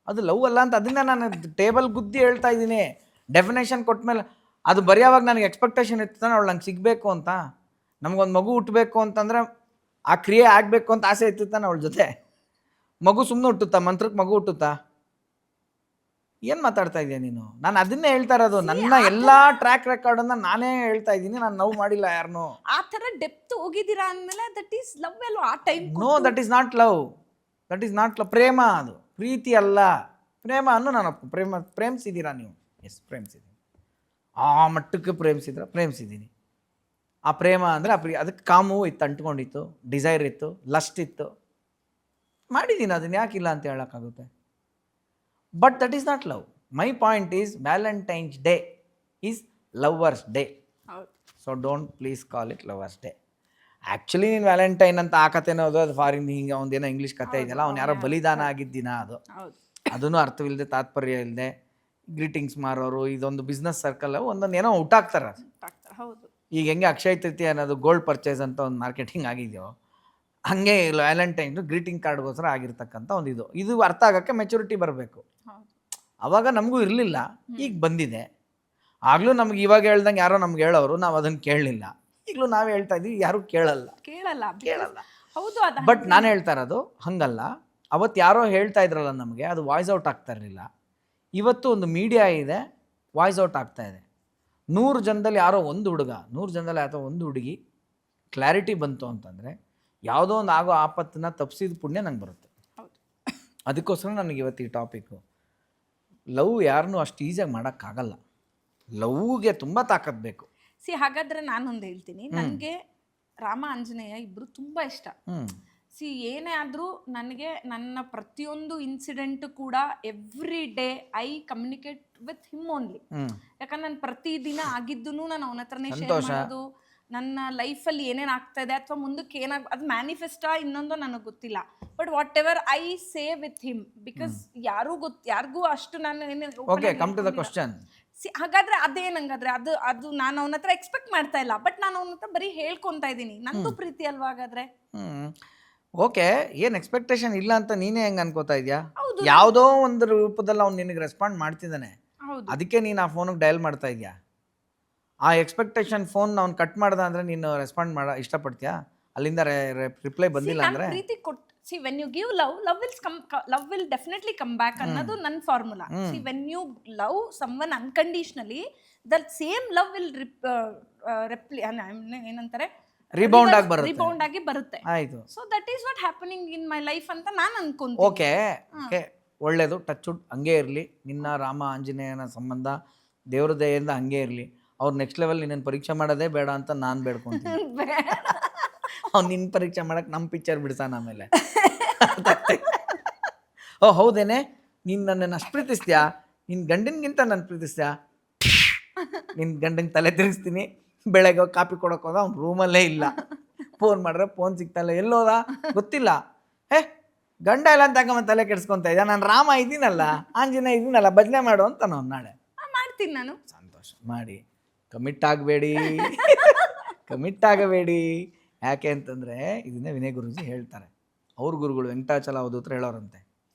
ಅದು ಲವ್ ಅಲ್ಲ ಅಂತ ಅದನ್ನ ನಾನು ಟೇಬಲ್ ಗುದ್ದಿ ಹೇಳ್ತಾ ಇದ್ದೀನಿ. ಡೆಫಿನೇಷನ್ ಕೊಟ್ಮೇಲೆ ಅದು ಬರೆಯೋವಾಗ ನನಗೆ ಎಕ್ಸ್ಪೆಕ್ಟೇಷನ್ ಇರ್ತಾನೆ ಅವಳು ನಂಗೆ ಸಿಗಬೇಕು ಅಂತ, ನಮಗೊಂದು ಮಗು ಹುಟ್ಟಬೇಕು ಅಂತಂದ್ರೆ ಆ ಕ್ರಿಯೆ ಆಗಬೇಕು ಅಂತ ಆಸೆ ಇರ್ತಾನೆ ಅವಳ ಜೊತೆ. ಮಗು ಸುಮ್ಮನೆ ಹುಟ್ಟುತ್ತಾ? ಮಂತ್ರಕ್ಕೆ ಮಗು ಹುಟ್ಟುತ್ತಾ? ಏನು ಮಾತಾಡ್ತಾ ಇದೆಯಾ ನೀನು? ನಾನು ಅದನ್ನೇ ಹೇಳ್ತಾ ಇರೋದು. ನನ್ನ ಎಲ್ಲ ಟ್ರ್ಯಾಕ್ ರೆಕಾರ್ಡನ್ನು ನಾನೇ ಹೇಳ್ತಾ ಇದ್ದೀನಿ. ನಾನು ಲವ್ ಮಾಡಿಲ್ಲ ಯಾರನ್ನೂ. ಆ ಥರ ಡೆಪ್ತ್ ಹೋಗಿದ್ದೀರಾ ಅಂದಮೇಲೆ ದಟ್ ಈಸ್ ಲವ್ ಅಲ್ವಾ? ಆ time no, that is not love. That is not love. ಪ್ರೇಮ ಅದು, ಪ್ರೀತಿ ಅಲ್ಲ. ಪ್ರೇಮ ಅನ್ನು ನಾನು ಪ್ರೇಮಿಸಿದ್ದೀರಾ ನೀವು? ಎಸ್, ಪ್ರೇಮಿಸಿದ್ದೀನಿ. ಆ ಮಟ್ಟಕ್ಕೆ ಪ್ರೇಮಿಸಿದ್ದೀನಿ. ಆ ಪ್ರೇಮ ಅಂದರೆ ಅದಕ್ಕೆ ಕಾಮು ಇತ್ತು, ಅಂಟ್ಕೊಂಡಿತ್ತು, ಡಿಸೈರ್ ಇತ್ತು, ಲಸ್ಟ್ ಇತ್ತು, ಮಾಡಿದ್ದೀನಿ. ಅದನ್ನು ಯಾಕಿಲ್ಲ ಅಂತ ಹೇಳೋಕ್ಕಾಗುತ್ತೆ? But that is not love. My point is Valentine's Day is lovers day. So don't please call it lovers day. Actually ನೀನು ವ್ಯಾಲೆಂಟೈನ್ ಅಂತ ಆ ಕಥೆನೋ ಅದು ಫಾರಿನ್ ಹಿಂಗೆ ಒಂದೇನೋ ಇಂಗ್ಲೀಷ್ ಕಥೆ ಇದೆಯಲ್ಲ, ಅವ್ನು ಯಾರೋ ಬಲಿದಾನ ಆಗಿದ್ದಿನ ಅದು. ಅದೂ ಅರ್ಥವಿಲ್ಲದೆ, ತಾತ್ಪರ್ಯ ಇಲ್ಲದೆ ಗ್ರೀಟಿಂಗ್ಸ್ ಮಾರೋರು. ಇದೊಂದು ಬಿಸ್ನೆಸ್ ಸರ್ಕಲ್, ಒಂದೊಂದು ಏನೋ ಊಟಾಕ್ತಾರೆ. ಈಗ ಹೆಂಗೆ ಅಕ್ಷಯ ತೃತೀಯ ಅನ್ನೋದು ಗೋಲ್ಡ್ ಪರ್ಚೇಸ್ ಅಂತ ಒಂದು ಮಾರ್ಕೆಟಿಂಗ್ ಆಗಿದೆಯೋ, ಹಾಗೆ ವ್ಯಾಲೆಂಟೈನ್ ಗ್ರೀಟಿಂಗ್ ಕಾರ್ಡ್ಗೋಸ್ಕರ ಆಗಿರ್ತಕ್ಕಂಥ ಒಂದು ಇದು ಅರ್ಥ ಆಗೋಕ್ಕೆ ಮೆಚುರಿಟಿ ಬರಬೇಕು. ಅವಾಗ ನಮಗೂ ಇರಲಿಲ್ಲ, ಈಗ ಬಂದಿದೆ. ಆಗಲೂ ನಮ್ಗೆ ಇವಾಗ ಹೇಳ್ದಂಗೆ ಯಾರೋ ನಮ್ಗೆ ಹೇಳೋರು, ನಾವು ಅದನ್ನು ಕೇಳಲಿಲ್ಲ. ಈಗಲೂ ನಾವೇ ಹೇಳ್ತಾ ಇದ್ದೀವಿ, ಯಾರೂ ಕೇಳಲ್ಲ. ಹೌದು. ಬಟ್ ನಾನು ಹೇಳ್ತಾ ಇರೋದು ಹಂಗಲ್ಲ. ಅವತ್ತು ಯಾರೋ ಹೇಳ್ತಾ ಇದ್ರಲ್ಲ ನಮಗೆ, ಅದು ವಾಯ್ಸ್ ಔಟ್ ಆಗ್ತಾ ಇರಲಿಲ್ಲ. ಇವತ್ತು ಒಂದು ಮೀಡಿಯಾ ಇದೆ, ವಾಯ್ಸ್ ಔಟ್ ಆಗ್ತಾ ಇದೆ. 100 ಜನದಲ್ಲಿ ಯಾರೋ ಒಂದು ಹುಡುಗ, 100 ಜನದಲ್ಲಿ ಅಥವಾ ಒಂದು ಹುಡುಗಿ ಕ್ಲಾರಿಟಿ ಬಂತು ಅಂತಂದರೆ ಯಾವುದೋ ಒಂದು ಆಗೋ ಆಪತ್ತನ್ನ ತಪ್ಪಿಸಿದ ಪುಣ್ಯ ನಂಗೆ ಬರುತ್ತೆ. ಅದಕ್ಕೋಸ್ಕರ ನನಗೆ ಇವತ್ತು ಈ ಟಾಪಿಕ್ಕು. ಲವ್ ಯಾರನ್ನೂ ಅಷ್ಟು ಈಸಿಯಾಗಿ ಮಾಡೋಕ್ಕಾಗಲ್ಲ. ಲವ್ಗೆ ತುಂಬ ತಾಕತ್ ಬೇಕು. ಹಾಗಾದರೆ ನಾನೊಂದು ಹೇಳ್ತೀನಿ. ನನಗೆ ರಾಮ ಆಂಜನೇಯ ಇಬ್ಬರು ತುಂಬ ಇಷ್ಟ. ಏನೇ ಆದರೂ ನನಗೆ ನನ್ನ ಪ್ರತಿಯೊಂದು ಇನ್ಸಿಡೆಂಟ್ ಕೂಡ every day I communicate with him only. ಯಾಕಂದ್ರೆ ನಾನು ಪ್ರತಿದಿನ ಆಗಿದ್ದೂ ನಾನು ಅವನ ಹತ್ರನೇ ಶೇರ್ ಮಾಡೋದು. ನನ್ನ ಲೈಫಲ್ಲಿ ಏನೇನು ಆಗ್ತಾ ಇದೆ ಅಥವಾ ಮುಂದಕ್ಕೆ ಅದು ಮ್ಯಾನಿಫೆಸ್ಟಾ ಇನ್ನೊಂದು ನನಗೆ ಗೊತ್ತಿಲ್ಲ. But what ever I say with him, because ಯಾರಿಗೂ ಅಷ್ಟು ನಾನು ಹಾಗಾದ್ರೆ ಅದೇನಂಗಾದ್ರೆ ಅದು ನಾನು ಅವನ ಹತ್ರ ಎಕ್ಸ್ಪೆಕ್ಟ್ ಮಾಡ್ತಾ ಇಲ್ಲ. ಬಟ್ ನಾನು ಅವನ ಹತ್ರ ಬರೀ ಹೇಳ್ಕೊಂತಾ ಇದ್ದೀನಿ. ನಂದು ಪ್ರೀತಿ ಅಲ್ವಾ ಹಾಗಾದ್ರೆ? ಓಕೆ, ಏನು ಎಕ್ಸ್ಪೆಕ್ಟೇಷನ್ ಇಲ್ಲ ಅಂತ ನೀನೇ ಹೆಂಗೆ ಅನ್ಕೋತಾ ಇದೆಯಾ? ಯಾವುದೋ ಒಂದು ರೂಪದಲ್ಲಿ ಅವ್ನು ನಿನಗೆ ರೆಸ್ಪಾಂಡ್ ಮಾಡ್ತಿದ್ದಾನೆ, ಅದಕ್ಕೆ ನೀನು ಆ ಫೋನಿಗೆ ಡಯಲ್ ಮಾಡ್ತಾ ಇದೆಯಾ? ಆ ಎಕ್ಸ್ಪೆಕ್ಟೇಷನ್ ಫೋನ್ ಅವ್ನು ಕಟ್ ಮಾಡ್ದ ಅಂದರೆ ನೀನು ರೆಸ್ಪಾಂಡ್ ಇಷ್ಟಪಡ್ತೀಯಾ? ಅಲ್ಲಿಂದ ರಿಪ್ಲೈ ಬಂದಿಲ್ಲ ಅಂದರೆ ಪ್ರೀತಿ when you give love will definitely come back ಅನ್ನೋದು ನನ್ನ formula. when you love someone unconditionally, the same love will ಏನಂತಾರೆ ರಿಬೌಂಡ್ ಆಗಿ ಬರುತ್ತೆ. ಆಯ್ತು. So that is what happening in my life ಅಂತ ನಾನು ಅನ್ಕೊಂತೀನಿ. ಓಕೆ, ಒಳ್ಳೇದು. ಟಚ್ ವುಡ್ ಹಂಗೆ ಇರಲಿ. ನಿನ್ನ ರಾಮ ಆಂಜನೇಯನ ಸಂಬಂಧ ದೇವ್ರ ದಯೆಯಿಂದ ಹಂಗೆ ಇರಲಿ. ಅವ್ರು ನೆಕ್ಸ್ಟ್ ಲೆವೆಲ್ ನಿನ್ನನ್ನು ಪರೀಕ್ಷೆ ಮಾಡೋದೇ ಬೇಡ ಅಂತ ನಾನು ಬೇಡ್ಕೊಂತೀನಿ. ಅವ್ನು ನಿನ್ನ ಪರೀಕ್ಷೆ ಮಾಡಕ್ಕೆ ನಮ್ಮ ಪಿಕ್ಚರ್ ಬಿಡ್ತಾನ ಆಮೇಲೆ. ಓ ಹೌದೇನೆ, ನೀನು ನನ್ನನ್ನು ಅಷ್ಟು ಪ್ರೀತಿಸ್ತೀಯಾ? ನಿನ್ನ ಗಂಡನಿಗಿಂತ ನಾನು ಪ್ರೀತಿಸ್ತೀಯಾ? ನಿನ್ನ ಗಂಡಂಗೆ ತಲೆ ತಿರುಗಿಸ್ತೀನಿ. ಬೆಳಗ್ಗೆ ಕಾಪಿ ಕೊಡೋಕೆ ಹೋದ, ಅವ್ನು ರೂಮಲ್ಲೇ ಇಲ್ಲ. ಫೋನ್ ಮಾಡ್ರೆ ಫೋನ್ ಸಿಗ್ತಾಯಿಲ್ಲ, ಎಲ್ಲೋದ ಗೊತ್ತಿಲ್ಲ. ಗಂಡ ಇಲ್ಲ ಅಂತ ಹಾಕೊಂಬ ತಲೆ ಕೆಡ್ಸ್ಕೊತಾ ಇದ್ದ. ನಾನು ರಾಮ ಇದ್ದೀನಲ್ಲ, ಆಂಜನೇಯ ಇದ್ದೀನಲ್ಲ, ಬದನೆ ಮಾಡು ಅಂತ ನಾನು ನಾಳೆ ಮಾಡ್ತೀನಿ. ನಾನು ಸಂತೋಷ ಮಾಡಿ ಕಮಿಟ್ ಆಗಬೇಡಿ. ಯಾಕೆ ಅಂತಂದರೆ ಇದನ್ನೇ ವಿನಯ್ ಗುರುಜಿ ಹೇಳ್ತಾರೆ. ಅವ್ರ ಗುರುಗಳು ವೆಂಕಟಾಚಲ ಅವಧೂತರು ಹೇಳೋರಂತೆ,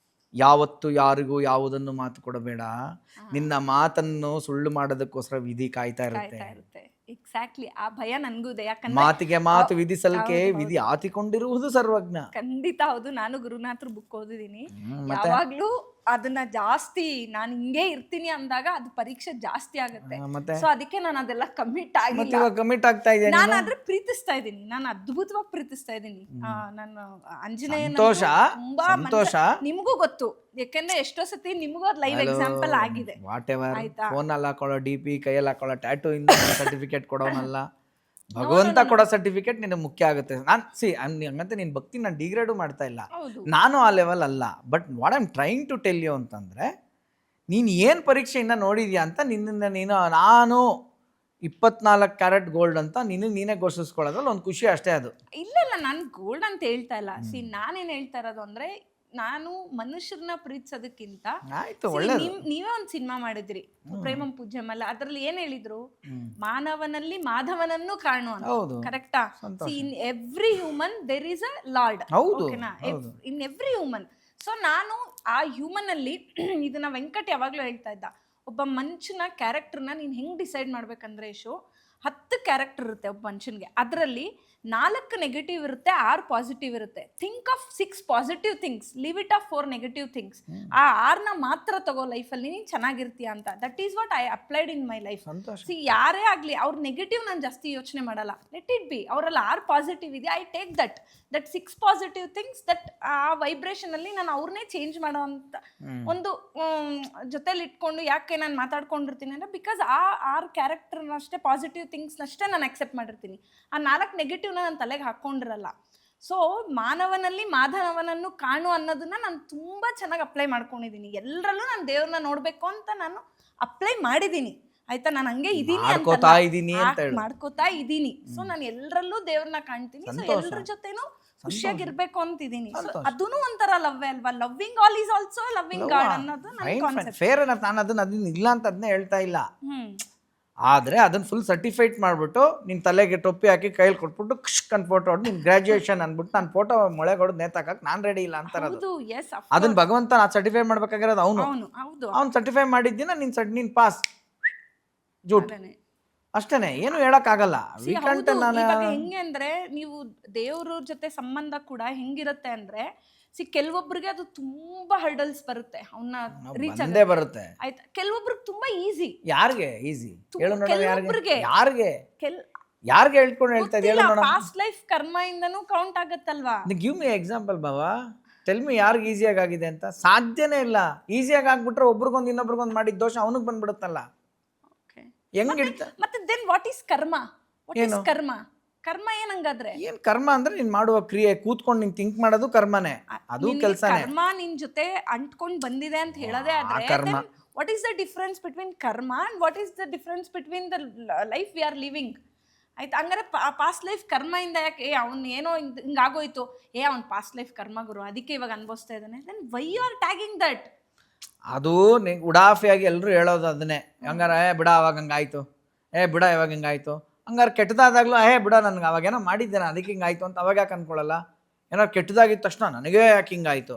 ಯಾವತ್ತು ಯಾರಿಗೂ ಯಾವುದನ್ನು ಮಾತು ಕೊಡಬೇಡ, ನಿನ್ನ ಮಾತನ್ನು ಸುಳ್ಳು ಮಾಡೋದಕ್ಕೋಸ್ಕರ ವಿಧಿ ಕಾಯ್ತಾ ಇರುತ್ತೆ. ಎಕ್ಸಾಕ್ಟ್ಲಿ, ಆ ಭಯ ನನಗೂ ಇದೆ. ಯಾಕಂದ್ರೆ ಮಾತಿಗೆ ಮಾತು ವಿಧಿಸಲ್ಕೆ ವಿಧಿ ಆತಿಕೊಂಡಿರುವುದು ಸರ್ವಜ್ಞ. ಖಂಡಿತ ಹೌದು. ನಾನು ಗುರುನಾಥ್ರ ಬುಕ್ ಓದಿದ್ದೀನಿ. ಯಾವಾಗ್ಲೂ ಅದನ್ನ ಜಾಸ್ತಿ ನಾನು ಹಿಂಗೆ ಇರ್ತೀನಿ ಅಂದಾಗ ಅದು ಪರೀಕ್ಷೆ ಜಾಸ್ತಿ ಆಗುತ್ತೆ. ಸೊ ಅದಕ್ಕೆ ನಾನು ಅದೆಲ್ಲ ಕಮಿಟ್ ಆಗ್ತಾ ಇದ್ದೀನಿ. ನಾನು ಆದ್ರೆ ಪ್ರೀತಿಸ್ತಾ ಇದ್ದೀನಿ. ನಾನು ಅದ್ಭುತವಾಗಿ ಪ್ರೀತಿಸ್ತಾ ಇದ್ದೀನಿ. ನಾನು ಆಂಜನೇಯನ ತುಂಬಾ ಸಂತೋಷ. ನಿಮ್ಗೂ ಗೊತ್ತು, ಯಾಕಂದ್ರೆ ಎಷ್ಟೋ ಸತಿ ನಿಮ್ಗೂ ಅದು ಲೈವ್ ಎಕ್ಸಾಂಪಲ್ ಆಗಿದೆ. ವಾಟ್ ಎವರ್, ಫೋನ್ ಅಲ್ಲಿ ಹಾಕೊಳ್ಳೋ DP, ಕೈಯಲ್ಲಿ ಹಾಕೊಳ್ಳೋ ಟ್ಯಾಟೂ ಇಂದ ಸರ್ಟಿಫಿಕೇಟ್ ಕೊಡೋನಲ್ಲ, ಭಗವಂತ ಕೊಡೋ ಸರ್ಟಿಫಿಕೇಟ್ ನಿನಗೆ ಮುಖ್ಯ ಆಗುತ್ತೆ. ನಾನು ಹಂಗಂತ ನಿನ್ನ ಭಕ್ತಿ ನಾನು ಡಿಗ್ರೇಡು ಮಾಡ್ತಾ ಇಲ್ಲ, ನಾನು ಆ ಲೆವೆಲ್ ಅಲ್ಲ. But what I am trying to tell you ಅಂತಂದರೆ, ನೀನು ಏನು ಪರೀಕ್ಷೆಯಿಂದ ನೋಡಿದ್ಯಾ ಅಂತ ನಿನ್ನನ್ನು ನೀನು ನಾನು 24 ಕ್ಯಾರೆಟ್ ಗೋಲ್ಡ್ ಅಂತ ನೀನೇ ಘೋಷಿಸ್ಕೊಳ್ಳೋದ್ರಲ್ಲಿ ಒಂದು ಖುಷಿ ಅಷ್ಟೇ ಅದು. ಇಲ್ಲ ನಾನು ಗೋಲ್ಡ್ ಅಂತ ಹೇಳ್ತಾ ಇಲ್ಲ. ನಾನೇನು ಹೇಳ್ತಾ ಇರೋದು ಅಂದರೆ, ನಾನು ಮನುಷ್ಯರನ್ನ ಪ್ರೀತಿಸೋದಕ್ಕಿಂತ ಆಯ್ತು, ಒಳ್ಳೇದು. ನೀವೇ ಒಂದು ಸಿನಿಮಾ ಮಾಡಿದ್ರಿ ಪ್ರೇಮಂ ಪೂಜ್ಯಮಲ್ಲ, ಅದ್ರಲ್ಲಿ ಏನ್ ಹೇಳಿದ್ರು, ಮಾನವನಲ್ಲಿ ಮಾಧವನನ್ನು ಕಾಣು ಅಂತ. ಕರೆಕ್ಟಾ? In every human there is a lord. ಓಕೆನಾ? In every human. ಸೊ ನಾನು ಆ ಹ್ಯೂಮನ್ ಅಲ್ಲಿ ಇದನ್ನ ವೆಂಕಟ್ ಯಾವಾಗ್ಲೂ ಹೇಳ್ತಾ ಇದ್ದ, ಒಬ್ಬ ಮನುಷ್ಯನ ಕ್ಯಾರೆಕ್ಟರ್ನ ನೀನು ಹೆಂಗೆ ಡಿಸೈಡ್ ಮಾಡ್ಬೇಕಂದ್ರೆ, 10 ಕ್ಯಾರೆಕ್ಟರ್ ಇರುತ್ತೆ ಒಬ್ಬ ಮನುಷ್ಯನಿಗೆ, ಅದರಲ್ಲಿ 4 ನೆಗೆಟಿವ್ ಇರುತ್ತೆ, 6 ಪಾಸಿಟಿವ್ ಇರುತ್ತೆ. Think of 6 positive things, leave it off 4 negative things. ಆ 6ನ ಮಾತ್ರ ತಗೋ ಲೈಫಲ್ಲಿ, ನೀನು ಚೆನ್ನಾಗಿರ್ತೀಯ ಅಂತ. That is what I applied in my life. C, ಯಾರೇ ಆಗಲಿ ಅವ್ರ ನೆಗೆಟಿವ್ ನಾನು ಜಾಸ್ತಿ ಯೋಚನೆ ಮಾಡಲ್ಲ. Let it be. ಅವರಲ್ಲಿ 6 ಪಾಸಿಟಿವ್ ಇದೆ, I take that 6 positive things, that ಆ ವೈಬ್ರೇಷನ್ ಅಲ್ಲಿ ನಾನು ಅವ್ರನ್ನೇ ಚೇಂಜ್ ಮಾಡೋ ಅಂತ ಒಂದು ಜೊತೆಲಿ ಇಟ್ಕೊಂಡು, ಯಾಕೆ ನಾನು ಮಾತಾಡ್ಕೊಂಡಿರ್ತೀನಿ ಅಂದರೆ, ಬಿಕಾಸ್ ಆ 6 ಕ್ಯಾರೆಕ್ಟರ್ನಷ್ಟೇ, ಪಾಸಿಟಿವ್ ಥಿಂಗ್ಸ್ನಷ್ಟೇ ನಾನು ಅಕ್ಸೆಪ್ಟ್ ಮಾಡಿರ್ತೀನಿ. ಆ 4 ನೆಗೆಟಿವ್ನ ನನ್ನ ತಲೆಗೆ ಹಾಕ್ಕೊಂಡಿರಲ್ಲ. ಸೊ ಮಾನವನಲ್ಲಿ ಮಾಧವನನ್ನು ಕಾಣು ಅನ್ನೋದನ್ನ ನಾನು ತುಂಬ ಚೆನ್ನಾಗಿ ಅಪ್ಲೈ ಮಾಡ್ಕೊಂಡಿದ್ದೀನಿ. ಎಲ್ಲರಲ್ಲೂ ನಾನು ದೇವ್ರನ್ನ ನೋಡಬೇಕು ಅಂತ ನಾನು ಅಪ್ಲೈ ಮಾಡಿದ್ದೀನಿ. ಆಯ್ತಾ? ನಾನು ಹಂಗೆ ಇದೀನಿ, ಮಾಡ್ಕೋತಾ ಇದ್ದೀನಿ. ಸೊ ನಾನು ಎಲ್ಲರಲ್ಲೂ ದೇವ್ರನ್ನ ಕಾಣ್ತೀನಿ. ಸೊ ಎಲ್ಲರ ಜೊತೆನೂ ಖುಷಿಯಾಗಿರ್ಬೇಕು ಅಂತಿದ್ದೀನಿ. ಅದೂ ಒಂಥರ ಲವ್ ಅಲ್ವಾ? Loving all is also loving god ಅನ್ನೋದು ನನ್ನ ಕಾನ್ಸೆಪ್ಟ್. Fair enough. ನಾನು ಅದನ್ನ ಇಲ್ಲ ಅಂತ ಅದನ್ನೇ ಹೇಳ್ತಾ ಇಲ್ಲ. ಆದರೆ ಅದನ್ನು ಫುಲ್ ಸರ್ಟಿಫೈಡ್ ಮಾಡಿಬಿಟ್ಟು ನಿನ್ನ ತಲೆಗೆ ಟೊಪ್ಪಿ ಹಾಕಿ ಕೈಯಲ್ಲಿ ಕೊಟ್ಬಿಟ್ಟು ಕನ್ ಫೋಟೋ ಹೊಡೆದು ನಿನ್ನ ಗ್ರಾಜುಯೇಷನ್ ಅಂದ್ಬಿಟ್ಟು ನಾನು ಫೋಟೋ ಮೊಳೆ ಹೊಡೆದು ನೇತಾಕಕ್ಕೆ ನಾನು ರೆಡಿ ಇಲ್ಲ ಅಂತಾರೆ. ಅದನ್ನ ಭಗವಂತ ಸರ್ಟಿಫೈ ಮಾಡ್ಬೇಕಾಗಿರೋದು ಅವನು. ಅವ್ನು ಸರ್ಟಿಫೈ ಮಾಡಿದ್ದೀನ ನೀನು ಪಾಸ್ ಜೂಟ್ ಅಷ್ಟೇನೆ, ಏನು ಹೇಳಕ್ಕಾಗಲ್ಲ. ಹೆಂಗೆ ಅಂದ್ರೆ, ನೀವು ದೇವ್ರ ಜೊತೆ ಸಂಬಂಧ ಕೂಡ ಹೆಂಗಿರುತ್ತೆ ಅಂದ್ರೆ, ಕೆಲವೊಬ್ರಿಗೆ ಅದು ತುಂಬಾ ಹರ್ಡಲ್ಸ್ ಬರುತ್ತೆ, ಅವನ್ನ ರೀಚ್ ಆಗೇ ಬರುತ್ತೆ. ಆಯ್ತಾ? ಕೆಲವೊಬ್ರಿಗೆ ತುಂಬಾ ಈಸಿ. ಯಾರಿಗೆ ಈಸಿ ಹೇಳು ನೋಡೋಣ? ಯಾರಿಗೆ ಹೇಳ್ಕೊಂಡು ಹೇಳ್ತಾ ಇದ್ದೀಯ ಹೇಳು ನೋಡೋಣ? ಪಾಸ್ಟ್ ಲೈಫ್ ಕರ್ಮ ಇಂದನೂ ಕೌಂಟ್ ಆಗುತ್ತಲ್ವಾ? ಗಿವ್ ಮಿ ಎಕ್ಸಾಂಪಲ್ ಬಾಬಾ. ಟೆಲ್ ಮಿ ಯಾರಿಗೆ ಈಸಿಯಾಗಿ ಆಗಿದೆ ಅಂತ. ಸಾಧ್ಯನೇ ಇಲ್ಲ. ಈಸಿಯಾಗಿ ಆಗ್ಬಿಟ್ರೆ ಒಬ್ರಿಗೊಂದು ಇನ್ನೊಬ್ರಿಗೊಂದು ಮಾಡಿದ ದೋಷ ಅವನಿಗೆ ಬಂದ್ಬಿಡುತ್ತಲ್ಲ. ಮತ್ತೆ ದೆನ್ ವಾಟ್ ಈಸ್ ಕರ್ಮ? ವಾಟ್ ಈಸ್ ಕರ್ಮ? ಕರ್ಮ ಏನಂಗಾದ್ರೆ? ಏನ್ ಕರ್ಮ ಅಂದ್ರೆ ನೀನ್ ಮಾಡುವ ಕ್ರಿಯೆ, ಕೂತ್ಕೊಂಡು ನೀನ್ ಥಿಂಕ್ ಮಾಡೋದು ಕರ್ಮನೇ. ಅದು ಕೆಲಸನೇ. ಕರ್ಮ ನಿನ್ ಜೊತೆ ಅಂಟ್ಕೊಂಡು ಬಂದಿದೆ ಅಂತ ಹೇಳೋದೇ ಆದ್ರೆ, what is the difference between karma and what is the difference between the life we are living? ಆಯ್ತು, ಹಂಗಾರೆ ಪಾಸ್ಟ್ ಲೈಫ್ ಕರ್ಮದಿಂದ ಯಾಕೆ ಅವ್ನು ಏನೋ ಹಿಂಗಾಗೋಯ್ತು, ಅವ್ನು ಪಾಸ್ಟ್ ಲೈಫ್ ಕರ್ಮ ಗುರು, ಅದಕ್ಕೆ ಇವಾಗ ಅನ್ಭವಿಸ್ತಾ ಇದ್ದಾನೆ, then why you are tagging that? ಅದು ಉಡಾಫಿಯಾಗಿ ಎಲ್ಲರೂ ಹೇಳೋದು ಅದನ್ನೇ. ಹಂಗಾರೆ ಬಿಡ ಅವಾಗ ಹಂಗಾಯ್ತು, ಬಿಡ ಇವಾಗ ಹಿಂಗಾಯ್ತು. ಹಂಗಾರೆ ಕೆಟ್ಟದಾದಾಗ್ಲೂ ಬಿಡ ನನಗೆ ಅವಾಗೇನೋ ಮಾಡಿದ್ದೇನೆ ಅದಕ್ಕೆ ಹಿಂಗಾಯ್ತು ಅಂತ ಅವಾಗ ಯಾಕೆ ಅನ್ಕೊಳ್ಳಲ್ಲ? ಏನಾರು ಕೆಟ್ಟದಾಗಿದ್ದ ತಕ್ಷಣ ನನಗೇ ಯಾಕೆ ಹಿಂಗಾಯ್ತು?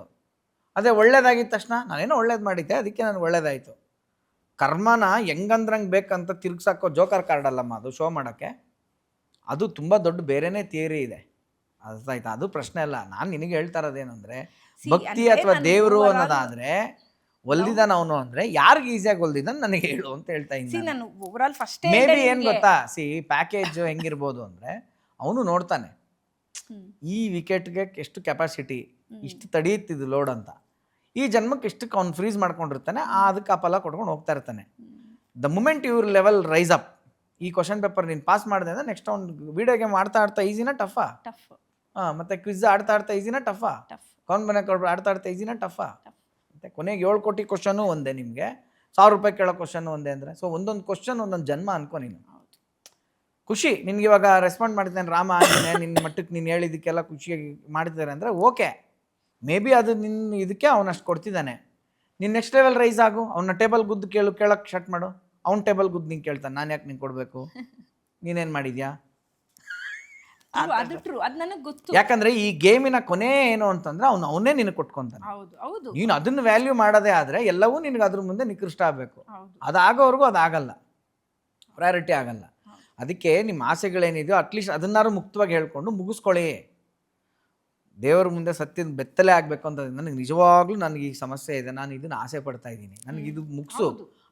ಅದೇ ಒಳ್ಳೇದಾಗಿದ್ದ ತಕ್ಷಣ ನಾನೇನೋ ಒಳ್ಳೇದು ಮಾಡಿದ್ದೆ ಅದಕ್ಕೆ ನನಗೆ ಒಳ್ಳೇದಾಯಿತು. ಕರ್ಮನ ಹೆಂಗಂದ್ರಂಗೆ ಬೇಕಂತ ತಿರುಗ್ಸಾಕೋ ಜೋಕರ್ ಕಾರ್ಡ್ ಅಲ್ಲಮ್ಮ ಅದು, ಶೋ ಮಾಡೋಕ್ಕೆ. ಅದು ತುಂಬ ದೊಡ್ಡ ಬೇರೆನೇ ಥಿಯರಿ ಇದೆ, ಅರ್ಥಾಯ್ತಾ? ಅದು ಪ್ರಶ್ನೆ ಅಲ್ಲ. ನಾನು ನಿನಗೆ ಹೇಳ್ತಾ ಇರೋದೇನಂದರೆ, ಭಕ್ತಿ ಅಥವಾ ದೇವರು ಅನ್ನೋದಾದರೆ ಒಲ್ದಿದ್ದಾನ ಅವನು ಅಂದರೆ ಯಾರಿಗೆ ಈಸಿಯಾಗಿ ಒಲ್ದಿದ್ದಾನೆ ನನಗೆ ಹೇಳು ಅಂತ ಹೇಳ್ತಾ ಇದ್ದೀನಿ. ಮೇ ಬಿ ಏನು ಗೊತ್ತಾ, ಪ್ಯಾಕೇಜ್ ಹೆಂಗಿರ್ಬೋದು ಅಂದರೆ, ಅವನು ನೋಡ್ತಾನೆ ಈ ವಿಕೆಟ್ಗೆ ಎಷ್ಟು ಕೆಪಾಸಿಟಿ, ಇಷ್ಟು ತಡೆಯುತ್ತಿದ್ದು ಲೋಡ್ ಅಂತ, ಈ ಜನ್ಮಕ್ಕೆ ಎಷ್ಟಕ್ಕೆ ಅವ್ನು ಫ್ರೀಸ್ ಮಾಡ್ಕೊಂಡಿರ್ತಾನೆ, ಅದಕ್ಕೆ ಆ ಫಲ ಕೊಟ್ಕೊಂಡು ಹೋಗ್ತಾ ಇರ್ತಾನೆ. ದ ಮೂಮೆಂಟ್ ಇವ್ರ ಲೆವೆಲ್ ರೈಸ್ ಅಪ್, ಈ ಕ್ವಶನ್ ಪೇಪರ್ ನೀನು ಪಾಸ್ ಮಾಡಿದೆ ಅಂದರೆ ನೆಕ್ಸ್ಟ್ ಅವ್ನು ವೀಡಿಯೋ ಗೇಮ್ ಆಡ್ತಾ ಈಸಿನಾ ಟಫಾ? ಮತ್ತೆ ಕ್ವಿಜ್ ಆಡ್ತಾ ಈಸಿನಾ ಟಫಾ? ಕೌನ್ ಮನೆ ಆಡ್ತಾ ಈಸಿನಾ ಟಫಾ? ಮತ್ತು ಕೊನೆಗೆ 7 ಕೋಟಿ ಕ್ವಶನು ಒಂದೇ, ನಿಮಗೆ 1000 ರೂಪಾಯಿ ಕೇಳೋ ಕ್ವಶನ್ ಒಂದೇ ಅಂದರೆ, ಸೊ ಒಂದೊಂದು ಕ್ವಶನ್ ಒಂದೊಂದು ಜನ್ಮ ಅನ್ಕೋ ನೀನು. ಖುಷಿ ನಿನ್ಗೆ ಇವಾಗ ರೆಸ್ಪಾಂಡ್ ಮಾಡ್ತೇನೆ, ರಾಮ ಆಂಜನೇಯ ನಿನ್ನ ಮಟ್ಟಕ್ಕೆ ನೀನು ಹೇಳಿದ್ದಕ್ಕೆಲ್ಲ ಖುಷಿಯಾಗಿ ಮಾಡ್ತಿದ್ದಾರೆ ಅಂದರೆ ಓಕೆ, ಮೇ ಬಿ ಅದು ನಿನ್ನ ಇದಕ್ಕೆ ಅವನಷ್ಟು ಕೊಡ್ತಿದ್ದಾನೆ. ನೀನು ನೆಕ್ಸ್ಟ್ ಲೆವೆಲ್ ರೈಸ್ ಆಗು, ಅವನ ಟೇಬಲ್ ಗುದ್ದು ಕೇಳೋಕ್ಕೆ ಸ್ಟಾರ್ಟ್ ಮಾಡು. ಅವ್ನ ಟೇಬಲ್ ಗುದ್ದು ನಿಂಗೆ ಕೇಳ್ತಾನೆ, ನಾನು ಯಾಕೆ ನಿಂಗೆ ಕೊಡಬೇಕು, ನೀನೇನು ಮಾಡಿದ್ಯಾ? ಯಾಕಂದ್ರೆ ಈ ಗೇಮಿನ ಕೊನೆ ಏನು ಅಂತಂದ್ರೆ ಅವನೇ ನಿನಗೆ ಕೊಟ್ಕೊಂತಾನೆ. ನೀನು ಅದನ್ನ ವ್ಯಾಲ್ಯೂ ಮಾಡೋದೇ ಆದ್ರೆ ಎಲ್ಲವೂ ನಿನಗೆ ಅದ್ರ ಮುಂದೆ ನಿಕೃಷ್ಟ ಆಗಬೇಕು. ಅದಾಗೋವರೆಗೂ ಅದಾಗಲ್ಲ, ಪ್ರಯಾರಿಟಿ ಆಗಲ್ಲ. ಅದಕ್ಕೆ ನಿಮ್ಮ ಆಸೆಗಳೇನಿದೆಯೋ ಅಟ್ಲೀಸ್ಟ್ ಅದನ್ನಾರು ಮುಕ್ತವಾಗಿ ಹೇಳ್ಕೊಂಡು ಮುಗಿಸ್ಕೊಳ್ಳಿ. ದೇವರ ಮುಂದೆ ಸತ್ಯದ ಬೆತ್ತಲೆ ಆಗಬೇಕು ಅಂತ ನನಗೆ ನಿಜವಾಗ್ಲೂ ನನಗೆ ಈ ಸಮಸ್ಯೆ ಇದೆ, ನಾನು ಇದನ್ನ ಆಸೆ ಪಡ್ತಾ ಇದ್ದೀನಿ, ನನಗೆ ಇದು ಮುಗಿಸು,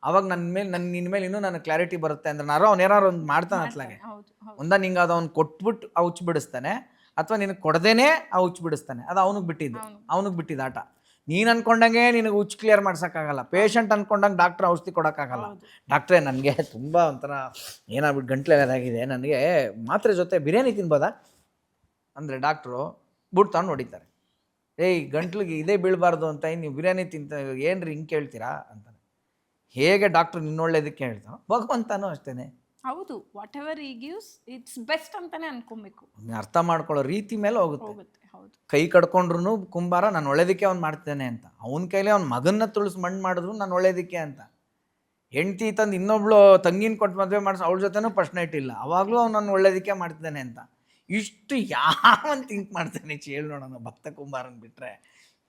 ಅವಾಗ ನಿನ್ನ ಮೇಲೆ ಇನ್ನೂ ನನಗೆ ಕ್ಲಾರಿಟಿ ಬರುತ್ತೆ ಅಂದ್ರೆ ಅವನೇನಾರು ಒಂದು ಮಾಡ್ತಾನೆ ಅತ್ಲಾಗೆ. ನಿಂಗೆ ಅದು ಅವ್ನು ಕೊಟ್ಬಿಟ್ಟು ಔಚ್ ಬಿಡಿಸ್ತಾನೆ, ಅಥವಾ ನಿನಗೆ ಕೊಡದೇನೆ ಔಚ್ ಬಿಡಿಸ್ತಾನೆ. ಅದು ಅವನಿಗೆ ಬಿಟ್ಟಿದ್ದ ಆಟ. ನೀನು ಅನ್ಕೊಂಡಂಗೆ ನಿನಗೆ ಉಚ್ಚು ಕ್ಲಿಯರ್ ಮಾಡ್ಸೋಕ್ಕಾಗಲ್ಲ. ಪೇಷಂಟ್ ಅನ್ಕೊಂಡಂಗೆ ಡಾಕ್ಟ್ರ್ ಔಷಧಿ ಕೊಡೋಕ್ಕಾಗಲ್ಲ. ಡಾಕ್ಟ್ರೇ ನನಗೆ ತುಂಬ ಒಂಥರ ಏನಾಗ್ಬಿಟ್ಟು ಗಂಟ್ಲೆದಾಗಿದೆ, ನನಗೆ ಮಾತ್ರೆ ಜೊತೆ ಬಿರಿಯಾನಿ ತಿನ್ಬೋದಾ ಅಂದರೆ ಡಾಕ್ಟ್ರು ಬುಟ್ ತಗೊಂಡು ಹೊಡಿತಾರೆ. ಗಂಟ್ಲಿಗೆ ಇದೇ ಬೀಳಬಾರ್ದು ಅಂತ ನೀವು ಬಿರಿಯಾನಿ ತಿಂತ ಏನ್ರಿ ಹಿಂಗೆ ಕೇಳ್ತೀರಾ ಅಂತಾನೆ. ಹೇಗೆ ಡಾಕ್ಟ್ರು ನಿನ್ನೊಳ್ಳೇದಕ್ಕೆ ಹೇಳ್ತಾನೋ ಭಗವಂತನೂ ಅಷ್ಟೇ. ಹೌದು, ವಾಟ್ ಎವರ್ ಈ ಗಿವ್ಸ್ ಇಟ್ಸ್ ಬೆಸ್ಟ್ ಅಂತಾನೆ ಅನ್ಕೊಬೇಕು. ಅರ್ಥ ಮಾಡ್ಕೊಳ್ಳೋ ರೀತಿ ಮೇಲೆ ಹೋಗುತ್ತೆ. ಹೌದು. ಕೈ ಕಡ್ಕೊಂಡ್ರು ಕುಂಬಾರ ನಾನು ಒಳ್ಳೇದಕ್ಕೆ ಅವ್ನು ಮಾಡ್ತೇನೆ ಅಂತ, ಅವನ ಕೈಲಿ ಅವ್ನ ಮಗನ್ನ ತುಳಿಸ್ ಮಣ್ಣು ಮಾಡಿದ್ರು ನಾನು ಒಳ್ಳೇದಕ್ಕೆ ಅಂತ. ಹೆಂಡ್ತಿ ತಂದು ಇನ್ನೊಬ್ಳು ತಂಗಿನ ಕೊಟ್ಟು ಮದುವೆ ಮಾಡಿಸ್ ಅವಳ ಜೊತೆನೂ ಫಸ್ಟ್ ನೈಟ್ ಇಲ್ಲ, ಅವಾಗಲೂ ಅವ್ನು ನಾನು ಒಳ್ಳೇದಕ್ಕೆ ಮಾಡ್ತೇನೆ ಅಂತ. ಇಷ್ಟು ಯಾವನ್ ಥಿಂಕ್ ಮಾಡ್ತಾನೆ ಹೇಳಿ ನೋಡೋಣ. ಭಕ್ತ ಕುಂಬಾರನ್ ಬಿಟ್ಟರೆ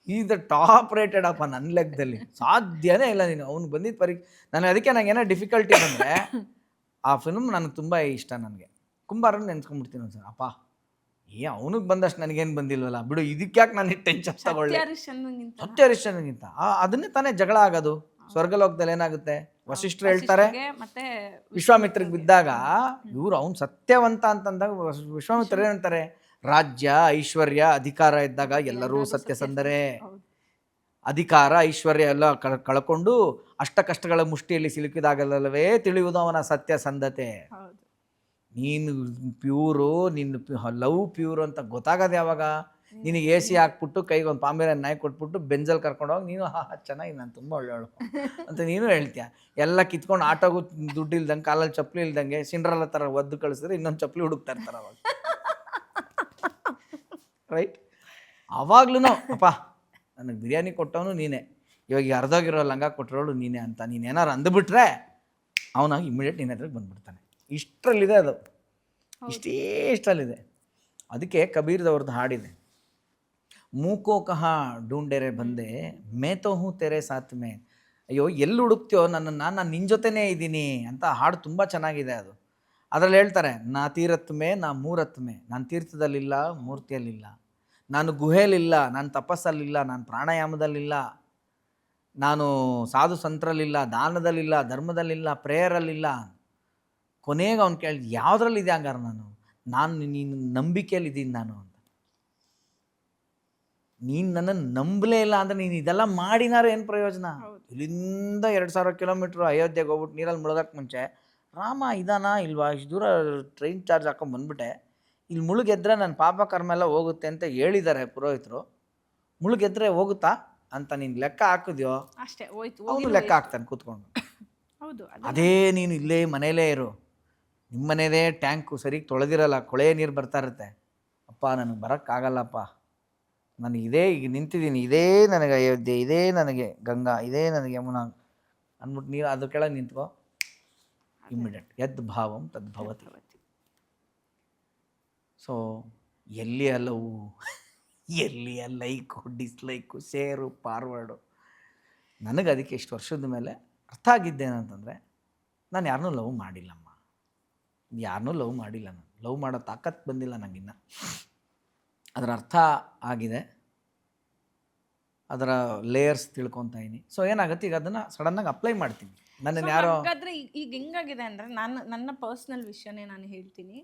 ಈಸ್ ದ ಟಾಪ್ ರೇಟೆಡ್ ಅಪ್ಪ ನನ್ನ ಲೆಕ್ಕದಲ್ಲಿ. ಸಾಧ್ಯನೇ ಇಲ್ಲ. ನೀನು ಅವ್ನು ಬಂದಿದ್ದ ನನಗೆ ಅದಕ್ಕೆ ನಂಗೆ ಏನೋ ಡಿಫಿಕಲ್ಟಿ ಬಂದರೆ ಆ ಫಿಲ್ಮ್ ನನಗೆ ತುಂಬ ಇಷ್ಟ. ನನಗೆ ಕುಂಬಾರನ್ ನೆನ್ಸ್ಕೊಂಡ್ಬಿಡ್ತೀನಿ ಒಂದ್ಸಲ, ಅಪ್ಪ ಅವನಿಗೆ ಬಂದಷ್ಟು ನನಗೇನು ಬಂದಿಲ್ವಲ್ಲ ಬಿಡು, ಇದಕ್ಕೆ ಯಾಕೆ ನನಗೆ ಟೆನ್ಷನ್ ತಗೊಳ್ಳಿ. ಸತ್ಯಹರಿಶ್ಚಂದ್ರನಿಗಿಂತ ಅದನ್ನೇ ತಾನೇ ಜಗಳ ಆಗೋದು. ಸ್ವರ್ಗಲೋಕದಲ್ಲಿ ಏನಾಗುತ್ತೆ, ವಸಿಷ್ಠರು ಹೇಳ್ತಾರೆ ವಿಶ್ವಾಮಿತ್ರಿಗೆ ಬಿದ್ದಾಗ ಇವ್ರು ಅವ್ನು ಸತ್ಯವಂತ ಅಂತಂದಾಗ ವಿಶ್ವಾಮಿತ್ರ ಏನಂತಾರೆ, ರಾಜ್ಯ ಐಶ್ವರ್ಯ ಅಧಿಕಾರ ಇದ್ದಾಗ ಎಲ್ಲರೂ ಸತ್ಯಸಂಧರೇ, ಅಧಿಕಾರ ಐಶ್ವರ್ಯ ಎಲ್ಲ ಕಳ್ಕೊಂಡು ಅಷ್ಟ ಕಷ್ಟಗಳ ಮುಷ್ಟಿಯಲ್ಲಿ ಸಿಲುಕಿದಾಗಲವೇ ತಿಳಿಯುವುದು ಅವನ ಸತ್ಯಸಂಧತೆ. ನೀನು ಪ್ಯೂರು, ನಿನ್ನ ಲವ್ ಪ್ಯೂರು ಅಂತ ಗೊತ್ತಾಗೋದು ಯಾವಾಗ? ನಿನಗೆ ಎ ಸಿ ಹಾಕ್ಬಿಟ್ಟು ಕೈಗೆ ಒಂದು ಪಾಂಬೇರ ನಾಯಿ ಕೊಟ್ಬಿಟ್ಟು ಬೆಂಜಲ್ಲಿ ಕರ್ಕೊಂಡೋಗಿ ನೀನು ಚೆನ್ನಾಗಿ ನಾನು ತುಂಬ ಒಳ್ಳೆಯವಳು ಅಂತ ನೀನು ಹೇಳ್ತೀಯ. ಎಲ್ಲ ಕಿತ್ಕೊಂಡು ಆಟೋಗೂ ದುಡ್ಡು ಇಲ್ದಂಗೆ, ಕಾಲಲ್ಲಿ ಚಪ್ಪಲಿ ಇಲ್ದಂಗೆ ಸಿಂಡ್ರಲ್ಲ ಥರ ಒದ್ದು ಕಳಿಸಿದ್ರೆ ಇನ್ನೊಂದು ಚಪ್ಪಲಿ ಹುಡುಕ್ತಾ ಇರ್ತಾರೆ ಅವಾಗ. ರೈಟ್? ಆವಾಗ್ಲೂ ಅಪ್ಪ ನನಗೆ ಬಿರಿಯಾನಿ ಕೊಟ್ಟವನು ನೀನೇ, ಇವಾಗ ಅರ್ಧೋಗಿರೋ ಲಂಗ ಕೊಟ್ಟಿರೋಳು ನೀನೇ ಅಂತ ನೀನೇನಾರು ಅಂದುಬಿಟ್ರೆ ಅವನಾಗಿ ಇಮಿಡಿಯೇಟ್ ನಿನ್ನ ಹತ್ರಕ್ಕೆ ಬಂದುಬಿಡ್ತಾನೆ. ಇಷ್ಟರಲ್ಲಿದೆ ಅದು, ಇಷ್ಟರಲ್ಲಿದೆ. ಅದಕ್ಕೆ ಕಬೀರ್ದವ್ರದ್ದು ಹಾಡಿದೆ, ಮೂಕೋ ಕಹಾ ಡೂಂಡೆರೆ ಬಂದೆ ಮೇ ತೋ ಹೂ ತೆರೆ ಸಾತ್ ಮೇ. ಅಯ್ಯೋ ಎಲ್ಲಿ ಹುಡುಕ್ತೀಯೋ ನನ್ನನ್ನು, ನಾನು ನಿನ್ನ ಜೊತೆನೇ ಇದ್ದೀನಿ ಅಂತ ಹಾಡು ತುಂಬ ಚೆನ್ನಾಗಿದೆ ಅದು. ಅದರಲ್ಲಿ ಹೇಳ್ತಾರೆ, ನಾ ತೀರತ್ ಮೇ ನಾ ಮೂರತ್ ಮೇ, ನಾನು ತೀರ್ಥದಲ್ಲಿಲ್ಲ ಮೂರ್ತಿಯಲ್ಲಿಲ್ಲ, ನಾನು ಗುಹೆಯಲ್ಲಿಲ್ಲ, ನಾನು ತಪಸ್ಸಲ್ಲಿಲ್ಲ, ನಾನು ಪ್ರಾಣಾಯಾಮದಲ್ಲಿಲ್ಲ, ನಾನು ಸಾಧು ಸಂತರಲ್ಲಿಲ್ಲ, ದಾನದಲ್ಲಿಲ್ಲ, ಧರ್ಮದಲ್ಲಿಲ್ಲ, ಪ್ರೇಯರಲ್ಲಿಲ್ಲ. ಕೊನೆಗೆ ಅವ್ನು ಕೇಳಿದ ಯಾವುದ್ರಲ್ಲಿದೆ ಹಂಗಾರೆ ನಾನು ನೀನು ನಂಬಿಕೆಯಲ್ಲಿದ್ದೀನಿ ನಾನು ಅಂತ. ನೀನು ನನ್ನನ್ನು ನಂಬಲೇ ಇಲ್ಲ ಅಂದರೆ ನೀನು ಇದೆಲ್ಲ ಮಾಡಿನಾರು ಏನು ಪ್ರಯೋಜನ? ಇಲ್ಲಿಂದ 2000 ಕಿಲೋಮೀಟ್ರು ಅಯೋಧ್ಯೆಗೆ ಹೋಗ್ಬಿಟ್ಟು ನೀರಲ್ಲಿ ಮುಳುಗಕ್ಕೆ ಮುಂಚೆ ರಾಮ ಇದಾನ ಇಲ್ವಾ, ಇಷ್ಟು ದೂರ ಟ್ರೈನ್ ಚಾರ್ಜ್ ಹಾಕೊಂಡು ಬಂದುಬಿಟ್ಟೆ, ಇಲ್ಲಿ ಮುಳುಗೆದ್ರೆ ನನ್ನ ಪಾಪ ಕರ್ಮ ಎಲ್ಲ ಹೋಗುತ್ತೆ ಅಂತ ಹೇಳಿದ್ದಾರೆ ಪುರೋಹಿತರು. ಮುಳುಗೆದ್ರೆ ಹೋಗುತ್ತಾ ಅಂತ ನೀನು ಲೆಕ್ಕ ಹಾಕಿದ್ಯೋ ಅಷ್ಟೇ, ಹೋಯ್ತು. ಅವನು ಲೆಕ್ಕ ಹಾಕ್ತಾನೆ ಕೂತ್ಕೊಂಡು. ಹೌದು, ಅದೇ ನೀನು ಇಲ್ಲೇ ಮನೇಲೇ ಇರು, ನಿಮ್ಮ ಮನೇದೇ ಟ್ಯಾಂಕು ಸರಿಗೆ ತೊಳೆದಿರಲ್ಲ, ಕೊಳೆಯ ನೀರು ಬರ್ತಾ ಇರುತ್ತೆ. ಅಪ್ಪ ನನಗೆ ಬರೋಕ್ಕಾಗಲ್ಲಪ್ಪ, ನಾನು ಇದೇ ಈಗ ನಿಂತಿದ್ದೀನಿ, ಇದೇ ನನಗೆ ಅಯೋಧ್ಯೆ, ಇದೇ ನನಗೆ ಗಂಗಾ, ಇದೇ ನನಗೆ ಯಮುನಾ ಅಂದ್ಬಿಟ್ಟು ನೀರು ಅದ್ರ ಕೆಳಗೆ ನಿಂತ್ಕೋ. ಇಮ್ಮಿಡಿಯೇಟ್ ಯದ್ ಭಾವಂ ತದ್ಭವತಿ. ಸೊ ಎಲ್ಲಿಯ ಲವ್, ಎಲ್ಲಿಯ ಲೈಕು ಡಿಸ್ಲೈಕು, ಶೇರು ಫಾರ್ವರ್ಡು. ನನಗೆ ಅದಕ್ಕೆ ಇಷ್ಟು ವರ್ಷದ ಮೇಲೆ ಅರ್ಥ ಆಗಿದ್ದೇನಂತಂದರೆ, ನಾನು ಯಾರನ್ನೂ ಲವ್ ಮಾಡಿಲ್ಲಮ್ಮ, ಯಾರನ್ನೂ ಲವ್ ಮಾಡಿಲ್ಲ. ನಾನು ಲವ್ ಮಾಡೋ ತಾಕತ್ತು ಬಂದಿಲ್ಲ ನನಗಿನ್ನ. ಅದರ ಅರ್ಥ ಆಗಿದೆ, ಅದರ ಲೇಯರ್ಸ್ ತಿಳ್ಕೊತಾ ಇದ್ದೀನಿ. ಸೊ ಏನಾಗುತ್ತೆ, ಈಗ ಅದನ್ನು ಸಡನ್ನಾಗಿ ಅಪ್ಲೈ ಮಾಡ್ತೀನಿ. ನನ್ನನ್ನು ಯಾರೋ ಹಾಗಾದರೆ ಈಗ ಹೆಂಗಾಗಿದೆ ಅಂದರೆ, ನನ್ನ ಪರ್ಸ್ನಲ್ ವಿಷಯನೇ ನಾನು ಹೇಳ್ತೀನಿ.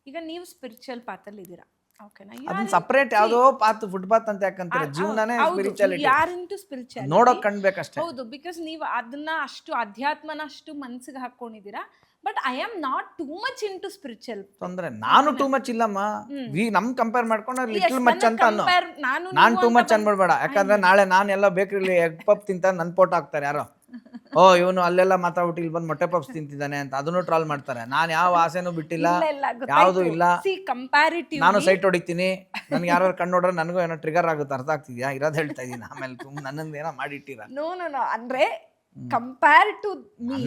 ಈಗ ನೀವು ಸ್ಪಿರಿಚುವಲ್ ಪಾತಲ್ಲಿ ಇದ್ದೀರಾ, ಓಕೆನಾ? ಅದನ್ನ ಸಪ್ರೇಟ್ ಯಾವುದೋ ಪಾತ್ ಫುಟ್ಪಾತ್ ಅಂತ ಯಾಕಂತಾರೆ, ಜೀವನನೇ ಸ್ಪಿರಿಚುಯಾಲಿಟಿ. ಯಾರಿಂಟು ಸ್ಪಿರಿಚುಯಾಲಿಟಿ ನೋಡೋಕೆ ಕಾಣ್ಬೇಕಷ್ಟೇ. ಹೌದು, ಬಿಕಾಸ್ ನೀವು ಅದನ್ನ ಅಷ್ಟು ಅಧ್ಯಾತ್ಮನ ಅಷ್ಟು ಮನಸ್ಸಿಗೆ ಹಾಕೊಂಡಿದ್ದೀರಾ. But I am not too much into spiritual. ತೊಂದರೆ ನಾನು ಟೂ ಮಚ್ ಇಲ್ಲಮ್ಮ. ನಮ್ ಕಂಪೇರ್ ಮಾಡ್ಕೊಂಡ್ರೆ ಲಿಟಲ್ ಮಚ್ ಅಂತ ಅನ್ನೋ. ನಾನು ಟೂ ಮಚ್ ಅನ್ಬಿಡ್ಬೇಡ, ಯಾಕಂದ್ರೆ ನಾಳೆ ನಾನು ಎಲ್ಲ ಬೇಕ್ರಿಲಿ ಎಗ್ ಪಪ್ ತಿಂತ ನನ್ನ ಫೋಟೋ ಹಾಕ್ತಾರೆ ಯಾರೋ. ಓ ಇವನು ಅಲ್ಲೆಲ್ಲ ಮಾತಾಡ್ಬಿಟ್ಟು ಇಲ್ಲಿ ಬಂದು ಮೊಟ್ಟೆ ಪಪ್ಸ್ ತಿಂತಿದ್ದಾನೆ ಅಂತ ಅದನ್ನು ಟ್ರಾಲ್ ಮಾಡ್ತಾರೆ. ನಾನು ಯಾವ ಆಸೆನೂ ಬಿಟ್ಟಿಲ್ಲ, ಯಾವುದು ಇಲ್ಲ. ನಾನು ಸೈಟ್ ಹೊಡಿತೀನಿ, ನನ್ಗೆ ಯಾರು ಕಣ್ಣು ನೋಡ್ರೆ ನನಗೂ ಏನೋ ಟ್ರಿಗರ್ ಆಗುತ್ತೆ. ಅರ್ಥ ಆಗ್ತಿದ್ಯಾ? ಇರೋದು ಹೇಳ್ತಾ ಇದ್ದೀನಿ. ಆಮೇಲೆ ನನ್ನನ್ನು ಏನೋ ಮಾಡಿಟ್ಟಿರ. ನೋ ಅಂದ್ರೆ ಕಂಪೇರ್ ಟು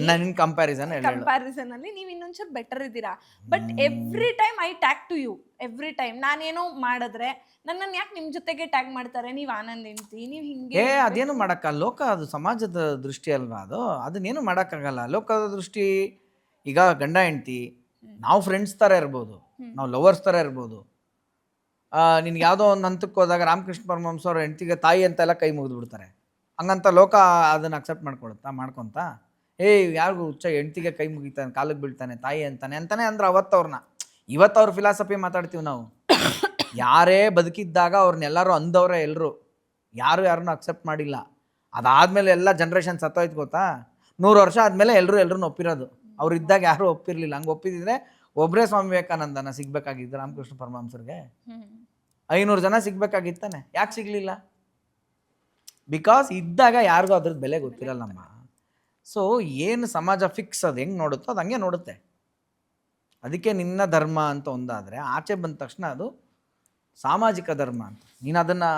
ನನ್ನ ಕಂಪ್ಯಾರಿಸನ್ ಅಲ್ಲಿ ನೀವು ಇನ್ನೊಂಚೂರು ಬೆಟರ್ ಇದ್ದೀರಾ. But every time I tag to you, every time ನಾನೇನೋ ಮಾಡಿದ್ರೆ ನನ್ನನ್ನು ಯಾಕೆ ನಿಮ್ಮ ಜೊತೆಗೆ ಟ್ಯಾಗ್ ಮಾಡ್ತಾರೆ, ನೀವು ಆನಂದ್ ಹೆಂಡ್ತಿ, ನೀವು ಹಿಂಗೆ. ಅದೇನು ಮಾಡೋಕ್ಕಲ್ಲ, ಲೋಕ ಅದು ಸಮಾಜದ ದೃಷ್ಟಿ ಅಲ್ವಾ, ಅದನ್ನೇನು ಮಾಡೋಕ್ಕಾಗಲ್ಲ. ಲೋಕದ ದೃಷ್ಟಿ, ಈಗ ಗಂಡ ಹೆಂಡ್ತಿ ನಾವು ಫ್ರೆಂಡ್ಸ್ ಥರ ಇರ್ಬೋದು, ನಾವು ಲವರ್ಸ್ ಥರ ಇರ್ಬೋದು. ನಿನ್ಗೆ ಯಾವುದೋ ಒಂದು ಹಂತಕ್ಕೆ ಹೋದಾಗ ರಾಮಕೃಷ್ಣ ಪರಮಹಂಸ ಅವ್ರ ಹೆಂಡ್ತಿಗೆ ತಾಯಿ ಅಂತೆಲ್ಲ ಕೈ ಮುಗಿದು ಬಿಡ್ತಾರೆ. ಹಂಗಂತ ಲೋಕ ಅದನ್ನು ಅಕ್ಸೆಪ್ಟ್ ಮಾಡ್ಕೊತ ಯಾರಿಗೂ ಹುಚ್ಚ ಹೆಂಡ್ತಿಗೆ ಕೈ ಮುಗಿತಾನೆ, ಕಾಲಿಗೆ ಬೀಳ್ತಾನೆ, ತಾಯಿ ಅಂತಾನೆ ಅಂದ್ರೆ ಇವತ್ತು ಅವ್ರ ಫಿಲಾಸಫಿ ಮಾತಾಡ್ತೀವಿ ನಾವು. ಯಾರೇ ಬದುಕಿದ್ದಾಗ ಅವ್ರನ್ನೆಲ್ಲರೂ ಅಂದವ್ರೆ, ಎಲ್ಲರೂ ಯಾರನ್ನೂ ಅಕ್ಸೆಪ್ಟ್ ಮಾಡಿಲ್ಲ. ಅದಾದಮೇಲೆ ಎಲ್ಲ ಜನ್ರೇಷನ್ ಸತ್ತೋಯ್ತು ಗೊತ್ತಾ. 100 ವರ್ಷ ಆದಮೇಲೆ ಎಲ್ಲರೂ ಒಪ್ಪಿರೋದು. ಅವ್ರು ಇದ್ದಾಗ ಯಾರೂ ಒಪ್ಪಿರಲಿಲ್ಲ. ಹಂಗೆ ಒಪ್ಪಿದ್ರೆ ಒಬ್ಬರೇ ಸ್ವಾಮಿ ವಿವೇಕಾನಂದನ ಸಿಗ್ಬೇಕಾಗಿದ್ದು ರಾಮಕೃಷ್ಣ ಪರಮಹಂಸರಿಗೆ 500 ಜನ ಸಿಗ್ಬೇಕಾಗಿತ್ತಾನೆ. ಯಾಕೆ ಸಿಗಲಿಲ್ಲ? ಬಿಕಾಸ್ ಇದ್ದಾಗ ಯಾರಿಗೂ ಅದ್ರದ್ದು ಬೆಲೆ ಗೊತ್ತಿರಲ್ಲಮ್ಮ. ಸೊ ಏನು ಸಮಾಜ ಫಿಕ್ಸ್ ಅದು ಹೆಂಗೆ ನೋಡುತ್ತೋ ಅದು ಹಂಗೆ ನೋಡುತ್ತೆ. ಅದಕ್ಕೆ ನಿನ್ನ ಧರ್ಮ ಅಂತ ಒಂದಾದರೆ ಆಚೆ ಬಂದ ತಕ್ಷಣ ಅದು ಸಾಮಾಜಿಕ ಧರ್ಮ ಅಂತ. ನೀನು ಅದನ್ನು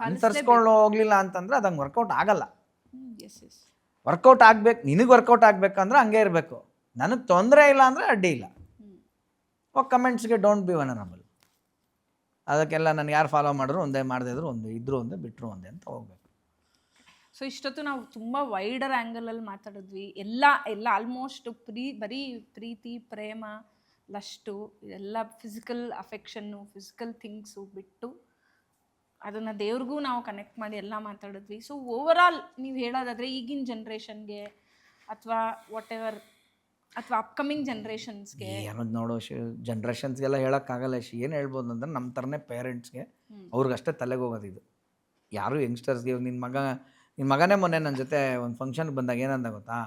ಅನುಸರಿಸ್ಕೊಂಡು ಹೋಗಲಿಲ್ಲ ಅಂತಂದರೆ ಅದು ಹಂಗೆ ವರ್ಕೌಟ್ ಆಗಲ್ಲ. ವರ್ಕೌಟ್ ಆಗ್ಬೇಕು, ನಿನಗೆ ವರ್ಕೌಟ್ ಆಗಬೇಕಂದ್ರೆ ಹಂಗೆ ಇರಬೇಕು. ನನಗೆ ತೊಂದರೆ ಇಲ್ಲ ಅಂದರೆ ಅಡ್ಡಿ ಇಲ್ಲ. ಕಮೆಂಟ್ಸ್ಗೆ ಡೋಂಟ್ ಬಿ ವನರಬಲ್. ಅದಕ್ಕೆಲ್ಲ ನಾನು ಯಾರು ಫಾಲೋ ಮಾಡಿದ್ರು ಒಂದೇ, ಮಾಡದೇ ಇದ್ರು ಒಂದೇ, ಇದ್ರು ಒಂದೇ, ಬಿಟ್ಟರು ಒಂದೇ ಅಂತ ಹೋಗ್ಬೇಕು. ಸೊ ಇಷ್ಟೊತ್ತು ನಾವು ತುಂಬ ವೈಡರ್ ಆ್ಯಂಗಲಲ್ಲಿ ಮಾತಾಡಿದ್ವಿ. ಎಲ್ಲ ಆಲ್ಮೋಸ್ಟ್ ಬರೀ ಪ್ರೀತಿ, ಪ್ರೇಮ, ಲಷ್ಟು, ಎಲ್ಲ ಫಿಸಿಕಲ್ ಅಫೆಕ್ಷನ್ನು, ಫಿಸಿಕಲ್ ಥಿಂಗ್ಸು ಬಿಟ್ಟು ಅದನ್ನು ದೇವ್ರಿಗೂ ನಾವು ಕನೆಕ್ಟ್ ಮಾಡಿ ಎಲ್ಲ ಮಾತಾಡಿದ್ವಿ. ಸೊ ಓವರಾಲ್ ನೀವು ಹೇಳೋದಾದರೆ ಈಗಿನ ಜನ್ರೇಷನ್ಗೆ ಅಥವಾ ವಾಟ್ ಎವರ್, ಅಥವಾ ಅಪ್ಕಮಿಂಗ್ ಜನ್ರೇಷನ್ಸ್ಗೆ ಏನದು ನೋಡೋ ಜನ್ರೇಷನ್ಸ್ಗೆಲ್ಲ ಹೇಳೋಕ್ಕಾಗಲ್ಲ. ಏನು ಹೇಳ್ಬೋದು ಅಂದ್ರೆ ನಮ್ಮ ಥರನೇ ಪೇರೆಂಟ್ಸ್ಗೆ ಅವ್ರಿಗಷ್ಟೇ ತಲೆಗೆ ಹೋಗೋದು ಇದು. ಯಾರು ಯಂಗ್ಸ್ಟರ್ಸ್ಗೆ ನಿನ್ನ ಮಗನೇ ಮೊನ್ನೆ ನನ್ನ ಜೊತೆ ಒಂದು ಫಂಕ್ಷನ್ಗೆ ಬಂದಾಗ ಏನಂದ ಗೊತ್ತಾ,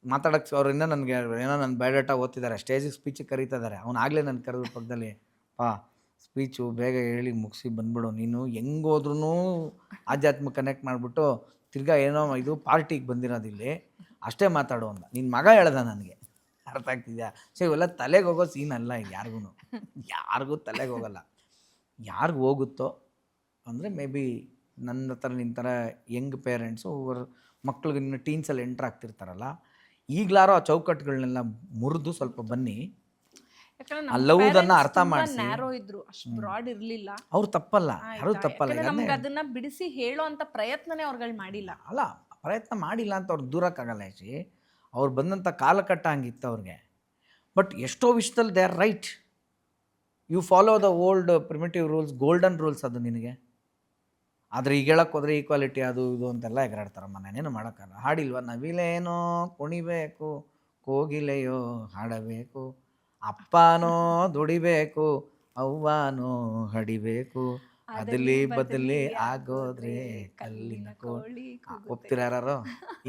ಮಾತಾಡೋಕ್ಕೆ ಅವ್ರು ಇನ್ನೂ ನನಗೆ ಏನೋ ನನ್ನ ಬಯೋಡಾಟಾ ಓದ್ತಿದ್ದಾರೆ, ಸ್ಟೇಜಿಗೆ ಸ್ಪೀಚಿಗೆ ಕರೀತಾ ಇದ್ದಾರೆ. ಅವ್ನು ಆಗಲೇ ನನ್ನ ಕರೆದು ಪಕ್ಕದಲ್ಲಿ, ಸ್ಪೀಚು ಬೇಗ ಹೇಳಿ ಮುಗಿಸಿ ಬಂದ್ಬಿಡು, ನೀನು ಹೆಂಗೆ ಹೋದ್ರೂ ಆಧ್ಯಾತ್ಮ ಕನೆಕ್ಟ್ ಮಾಡಿಬಿಟ್ಟು ತಿರ್ಗಾ ಏನೋ ಇದು ಪಾರ್ಟಿಗೆ ಬಂದಿರೋದಿಲ್ಲಿ ಅಷ್ಟೇ ಮಾತಾಡು ಅಂದ. ನಿನ್ನ ಮಗ ಹೇಳ್ದ ನನಗೆ. ಅರ್ಥ ಆಗ್ತಿದ್ಯಾ? ಸೊ ಇವೆಲ್ಲ ತಲೆಗೆ ಹೋಗೋ ಸೀನ್ ಅಲ್ಲ ಇದು. ಯಾರಿಗೂ ತಲೆಗೆ ಹೋಗಲ್ಲ. ಯಾರಿಗೂ ಹೋಗುತ್ತೋ ಅಂದರೆ ಮೇ ಬಿ ನನ್ನ ಥರ ನಿನ್ನ ಥರ ಯಂಗ್ ಪೇರೆಂಟ್ಸು ಅವ್ರ ಮಕ್ಳಿಗೆ ಇನ್ನು ಟೀನ್ಸಲ್ಲಿ ಎಂಟ್ರ್ ಆಗ್ತಿರ್ತಾರಲ್ಲ, ಈಗಲಾರೋ ಆ ಚೌಕಟ್ಟುಗಳನ್ನೆಲ್ಲ ಮುರಿದು ಸ್ವಲ್ಪ ಬನ್ನಿ, ಲವ್ದನ್ನು ಅರ್ಥ ಮಾಡಿಸಿ. ನ್ಯಾರೋ ಇದ್ರು, ಅಷ್ಟು ಬ್ರಾಡ್ ಇರಲಿಲ್ಲ. ಅವ್ರು ತಪ್ಪಲ್ಲ, ಯಾರೂ ತಪ್ಪಲ್ಲ. ನಮ್ಗೆ ಅದನ್ನ ಬಿಡಿಸಿ ಹೇಳೋ ಅಂತ ಪ್ರಯತ್ನನೇ ಅವ್ರುಗಳು ಮಾಡಿಲ್ಲ. ಅಲ್ಲ, ಪ್ರಯತ್ನ ಮಾಡಿಲ್ಲ ಅಂತ ಅವ್ರು ದೂರಕ್ಕಾಗಲ್ಲ. ಅವ್ರು ಬಂದಂಥ ಕಾಲಕಟ್ಟ ಹಂಗಿತ್ತು ಅವ್ರಿಗೆ. ಬಟ್ ಎಷ್ಟೋ ವಿಷಯದಲ್ಲಿ they are right. You follow the old primitive rules, golden rules ಅದು ನಿನಗೆ. ಆದರೆ ಈಗ ಹೇಳಕ್ಕೆ ಹೋದರೆ ಈಕ್ವಾಲಿಟಿ ಅದು ಇದು ಅಂತೆಲ್ಲ ಎಗರಾಡ್ತಾರಮ್ಮ. ನಾನೇನು ಮಾಡೋಕ್ಕಲ್ಲ. ಹಾಡಿಲ್ವ, ನವಿಲೇನೋ ಕುಣಿಬೇಕು, ಕೋಗಿಲೆಯೋ ಹಾಡಬೇಕು, ಅಪ್ಪನೋ ದುಡಿಬೇಕು, ಅವ್ವನೋ ಹಡಿಬೇಕು, ಅದಲಿ ಬದಲಿ ಆಗೋದ್ರೆ ಕಲ್ಲಿನ ಕೋಳಿ. ಒಪ್ತೀರ ಯಾರು?